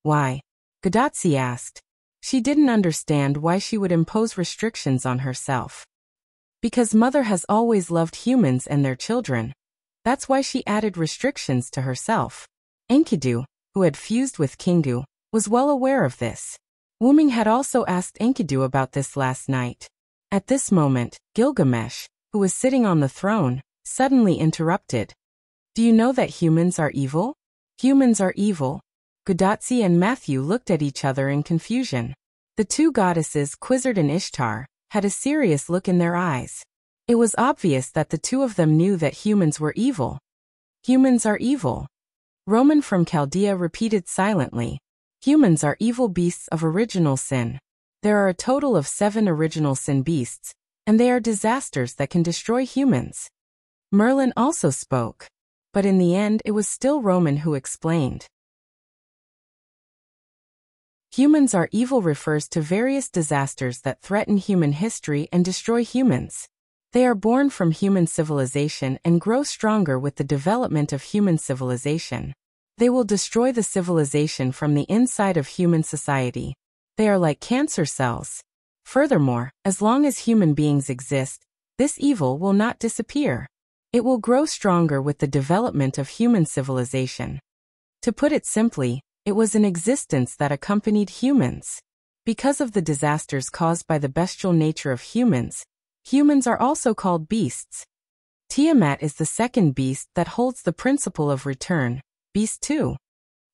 Why? Gadotsi asked. She didn't understand why she would impose restrictions on herself. Because Mother has always loved humans and their children. That's why she added restrictions to herself. Enkidu, who had fused with Kingu, was well aware of this. Wyrm had also asked Enkidu about this last night. At this moment, Gilgamesh, who was sitting on the throne, suddenly interrupted. Do you know that humans are evil? Humans are evil. Gadotsi and Matthew looked at each other in confusion. The two goddesses, Quizzard and Ishtar, had a serious look in their eyes. It was obvious that the two of them knew that humans were evil. Humans are evil. Roman from Chaldea repeated silently. Humans are evil beasts of original sin. There are a total of 7 original sin beasts, and they are disasters that can destroy humans. Merlin also spoke. But in the end it was still Roman who explained. Humans are evil refers to various disasters that threaten human history and destroy humans. They are born from human civilization and grow stronger with the development of human civilization. They will destroy the civilization from the inside of human society. They are like cancer cells. Furthermore, as long as human beings exist, this evil will not disappear. It will grow stronger with the development of human civilization. To put it simply, it was an existence that accompanied humans. Because of the disasters caused by the bestial nature of humans, humans are also called beasts. Tiamat is the second beast that holds the principle of return, Beast 2.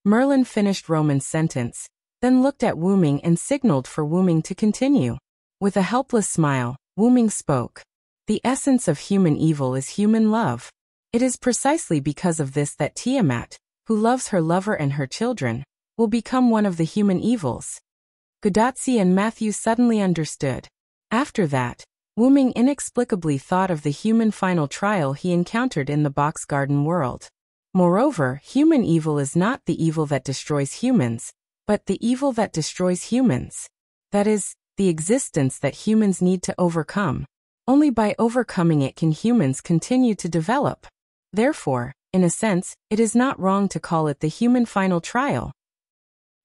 Merlin finished Roman's sentence, then looked at Wyrm and signaled for Wyrm to continue. With a helpless smile, Wyrm spoke. The essence of human evil is human love. It is precisely because of this that Tiamat, who loves her lover and her children, will become one of the human evils. Gadotsi and Matthew suddenly understood. After that, Wyrm inexplicably thought of the human final trial he encountered in the box garden world. Moreover, human evil is not the evil that destroys humans, but the evil that destroys humans. That is, the existence that humans need to overcome. Only by overcoming it can humans continue to develop. Therefore, in a sense, it is not wrong to call it the human final trial.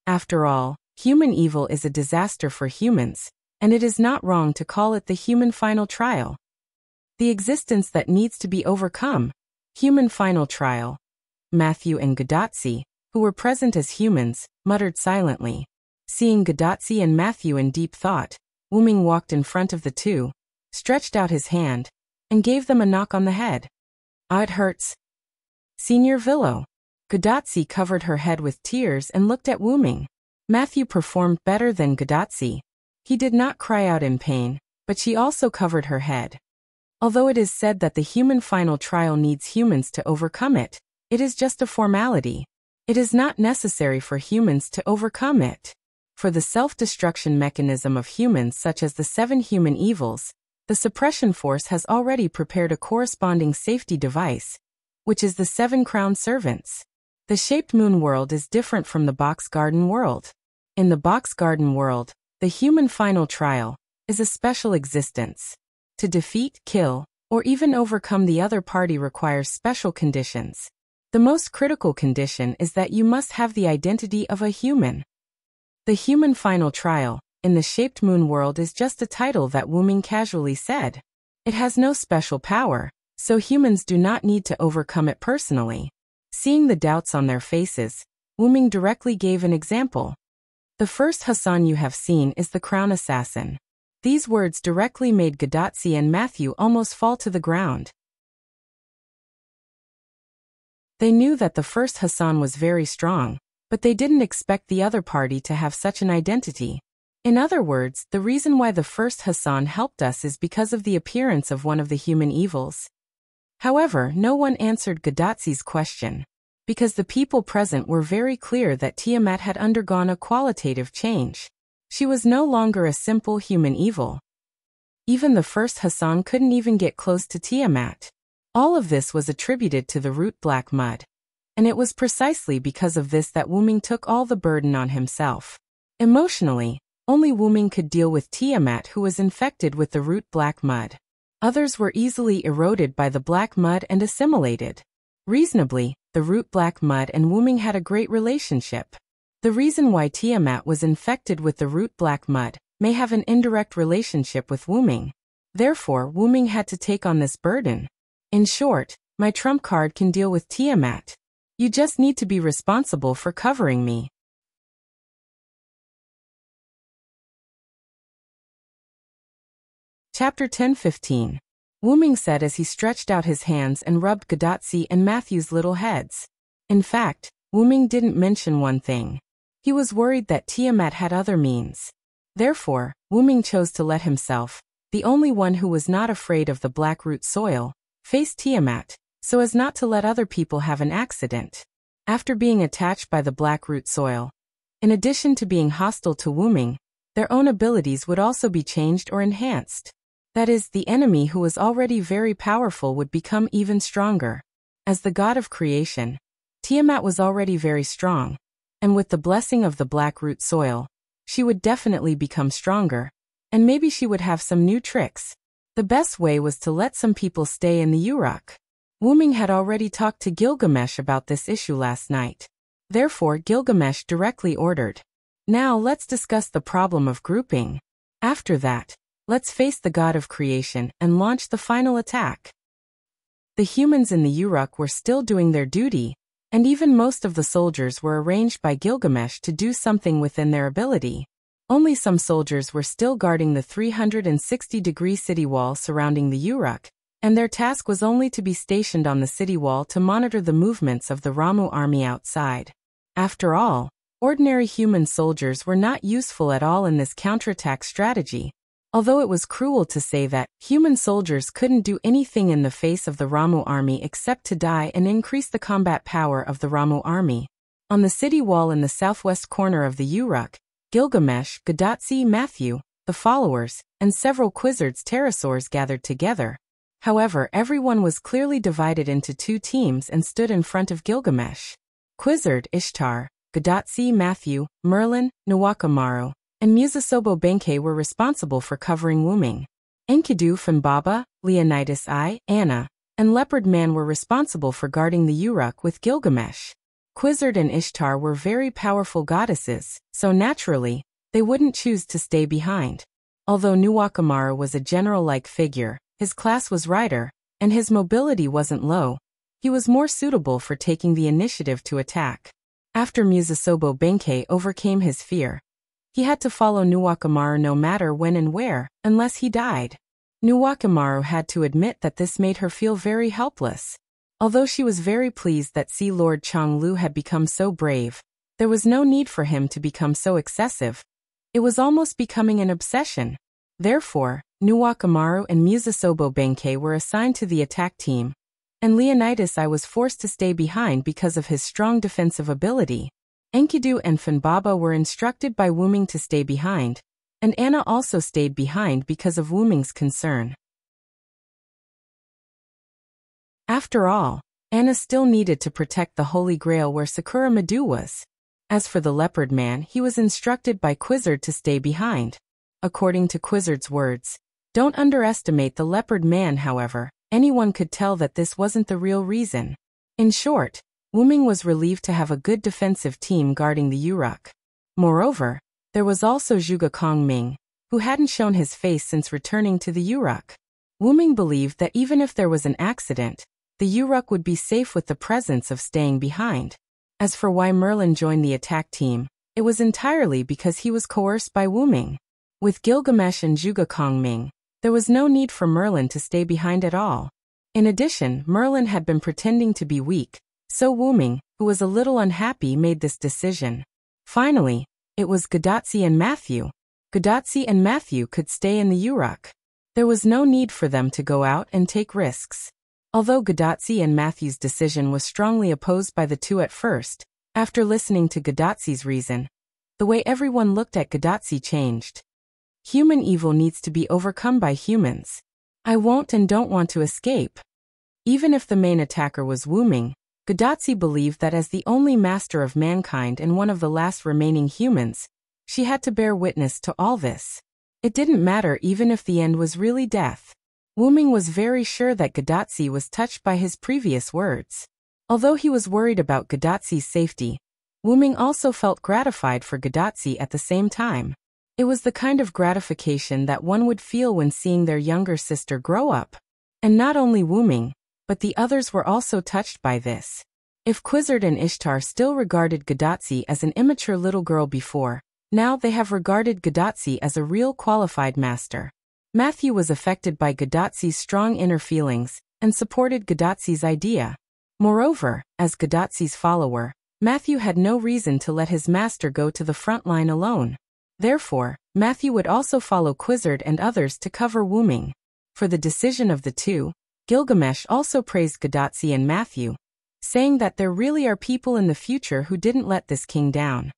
After all, human evil is a disaster for humans, and it is not wrong to call it the human final trial. The existence that needs to be overcome. Human final trial. Matthew and Gadotsi, who were present as humans, muttered silently. Seeing Gadotsi and Matthew in deep thought, Wyrm walked in front of the two, stretched out his hand, and gave them a knock on the head. Ah, it hurts. Senior Villo. Gadotsi covered her head with tears and looked at Wyrm. Matthew performed better than Gadotsi. He did not cry out in pain, but she also covered her head. Although it is said that the human final trial needs humans to overcome it, it is just a formality. It is not necessary for humans to overcome it. For the self-destruction mechanism of humans such as the 7 human evils, the suppression force has already prepared a corresponding safety device, which is the 7 crowned servants. The shaped moon world is different from the box garden world. In the box garden world, the human final trial is a special existence. To defeat, kill, or even overcome the other party requires special conditions. The most critical condition is that you must have the identity of a human. The human final trial, in the shaped moon world, is just a title that Wyrm casually said. It has no special power, so humans do not need to overcome it personally. Seeing the doubts on their faces, Wyrm directly gave an example. The first Hassan you have seen is the crown assassin. These words directly made Gadotsi and Matthew almost fall to the ground. They knew that the first Hassan was very strong, but they didn't expect the other party to have such an identity. In other words, the reason why the first Hassan helped us is because of the appearance of one of the human evils. However, no one answered Gadotsi's question, because the people present were very clear that Tiamat had undergone a qualitative change. She was no longer a simple human evil. Even the first Hassan couldn't even get close to Tiamat. All of this was attributed to the root black mud. And it was precisely because of this that Wuming took all the burden on himself. Emotionally, only Wuming could deal with Tiamat, who was infected with the root black mud. Others were easily eroded by the black mud and assimilated. Reasonably, the root black mud and Wuming had a great relationship. The reason why Tiamat was infected with the root black mud may have an indirect relationship with Wuming. Therefore, Wuming had to take on this burden. In short, my trump card can deal with Tiamat. You just need to be responsible for covering me. Chapter 10:15. Wuming said as he stretched out his hands and rubbed Gadatsi and Matthew's little heads. In fact, Wuming didn't mention one thing. He was worried that Tiamat had other means. Therefore, Wuming chose to let himself, the only one who was not afraid of the black root soil, face Tiamat, so as not to let other people have an accident. After being attached by the black root soil, in addition to being hostile to Wuming, their own abilities would also be changed or enhanced. That is, the enemy who was already very powerful would become even stronger. As the god of creation, Tiamat was already very strong, and with the blessing of the black root soil, she would definitely become stronger, and maybe she would have some new tricks. The best way was to let some people stay in the Uruk. Wuming had already talked to Gilgamesh about this issue last night. Therefore, Gilgamesh directly ordered, "Now let's discuss the problem of grouping. After that, let's face the god of creation and launch the final attack." The humans in the Uruk were still doing their duty, and even most of the soldiers were arranged by Gilgamesh to do something within their ability. Only some soldiers were still guarding the 360-degree city wall surrounding the Uruk, and their task was only to be stationed on the city wall to monitor the movements of the Ramu army outside. After all, ordinary human soldiers were not useful at all in this counterattack strategy, although it was cruel to say that human soldiers couldn't do anything in the face of the Ramu army except to die and increase the combat power of the Ramu army. On the city wall in the southwest corner of the Uruk, Gilgamesh, Gadatsi, Matthew, the followers, and several Quizzards pterosaurs gathered together. However, everyone was clearly divided into two teams and stood in front of Gilgamesh. Quizzard, Ishtar, Gadatsi, Matthew, Merlin, Nuwakamaru, and Musasobo Benkei were responsible for covering Wuming. Enkidu, Funbaba, Leonidas I, Anna, and Leopard Man were responsible for guarding the Uruk with Gilgamesh. Quizzard and Ishtar were very powerful goddesses, so naturally, they wouldn't choose to stay behind. Although Nuwakamaru was a general-like figure, his class was rider, and his mobility wasn't low, he was more suitable for taking the initiative to attack. After Musasobo Benkei overcame his fear, he had to follow Nuwakamaru no matter when and where, unless he died. Nuwakamaru had to admit that this made her feel very helpless. Although she was very pleased that Sea Lord Changlu had become so brave, there was no need for him to become so excessive. It was almost becoming an obsession. Therefore, Nuwakamaru and Musasobo Benkei were assigned to the attack team, and Leonidas I was forced to stay behind because of his strong defensive ability. Enkidu and Funbaba were instructed by Wuming to stay behind, and Anna also stayed behind because of Wuming's concern. After all, Anna still needed to protect the Holy Grail where Sakura Madu was. As for the Leopard Man, he was instructed by Quizzard to stay behind. According to Quizzard's words, don't underestimate the Leopard Man. However, anyone could tell that this wasn't the real reason. In short, Wuming was relieved to have a good defensive team guarding the Uruk. Moreover, there was also Zhuge Kongming, who hadn't shown his face since returning to the Uruk. Wuming believed that even if there was an accident, the Uruk would be safe with the presence of staying behind. As for why Merlin joined the attack team, it was entirely because he was coerced by Wuming. With Gilgamesh and Zhuge Kongming, there was no need for Merlin to stay behind at all. In addition, Merlin had been pretending to be weak, so Wuming, who was a little unhappy, made this decision. Finally, it was Gadatsi and Matthew. Gadatsi and Matthew could stay in the Uruk. There was no need for them to go out and take risks. Although Gadatsi and Matthew's decision was strongly opposed by the two at first, after listening to Gadatsi's reason, the way everyone looked at Gadatsi changed. Human evil needs to be overcome by humans. I won't and don't want to escape. Even if the main attacker was Wyrm, Gadazi believed that as the only master of mankind and one of the last remaining humans, she had to bear witness to all this. It didn't matter even if the end was really death. Wyrm was very sure that Gadazi was touched by his previous words. Although he was worried about Gadazi's safety, Wyrm also felt gratified for Gadazi at the same time. It was the kind of gratification that one would feel when seeing their younger sister grow up. And not only Wyrm, but the others were also touched by this. If Quizzard and Ishtar still regarded Gadazi as an immature little girl before, now they have regarded Gadazi as a real qualified master. Matthew was affected by Gadazi's strong inner feelings and supported Gadazi's idea. Moreover, as Gadazi's follower, Matthew had no reason to let his master go to the front line alone. Therefore, Matthew would also follow Quizzard and others to cover Wyrm. For the decision of the two, Gilgamesh also praised Gadazi and Matthew, saying that there really are people in the future who didn't let this king down.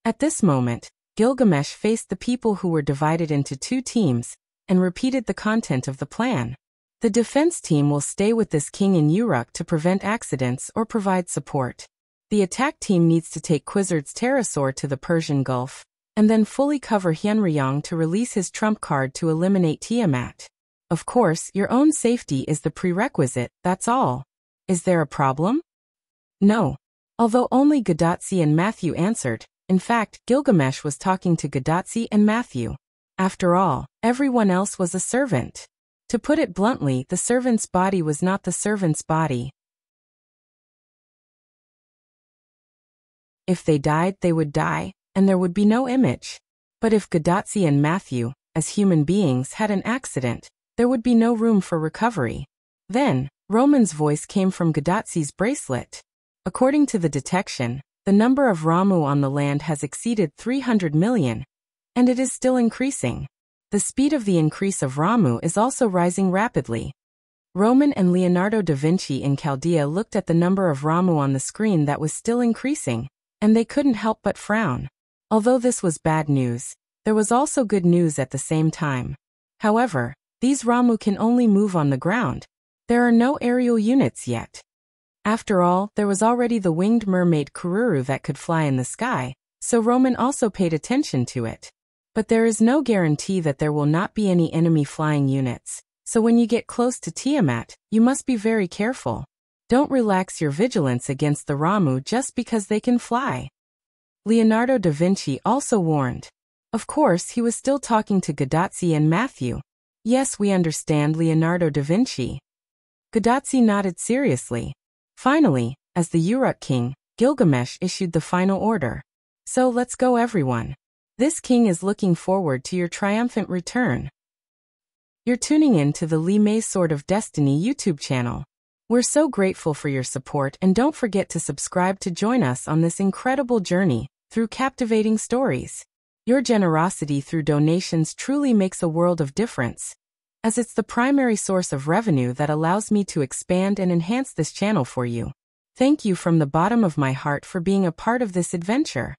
At this moment, Gilgamesh faced the people who were divided into two teams and repeated the content of the plan. The defense team will stay with this king in Uruk to prevent accidents or provide support. The attack team needs to take Quizzard's pterosaur to the Persian Gulf, and then fully cover Hyunryong to release his trump card to eliminate Tiamat. Of course, your own safety is the prerequisite, that's all. Is there a problem? No. Although only Gadazi and Matthew answered, in fact, Gilgamesh was talking to Gadazi and Matthew. After all, everyone else was a servant. To put it bluntly, the servant's body was not the servant's body. If they died, they would die, and there would be no image. But if Gadazi and Matthew, as human beings, had an accident, there would be no room for recovery. Then, Roman's voice came from Gadazi's bracelet. According to the detection, the number of Ramu on the land has exceeded 300 million, and it is still increasing. The speed of the increase of Ramu is also rising rapidly. Roman and Leonardo da Vinci in Chaldea looked at the number of Ramu on the screen that was still increasing, and they couldn't help but frown. Although this was bad news, there was also good news at the same time. However, these Ramu can only move on the ground. There are no aerial units yet. After all, there was already the winged mermaid Kururu that could fly in the sky, so Roman also paid attention to it. But there is no guarantee that there will not be any enemy flying units, so when you get close to Tiamat, you must be very careful. Don't relax your vigilance against the Ramu just because they can fly. Leonardo da Vinci also warned. Of course, he was still talking to Gadazi and Matthew. Yes, we understand, Leonardo da Vinci. Gadazi nodded seriously. Finally, as the Uruk king, Gilgamesh issued the final order. So let's go, everyone. This king is looking forward to your triumphant return. You're tuning in to the Li Mei's Sword of Destiny YouTube channel. We're so grateful for your support, and don't forget to subscribe to join us on this incredible journey through captivating stories. Your generosity through donations truly makes a world of difference, as it's the primary source of revenue that allows me to expand and enhance this channel for you. Thank you from the bottom of my heart for being a part of this adventure.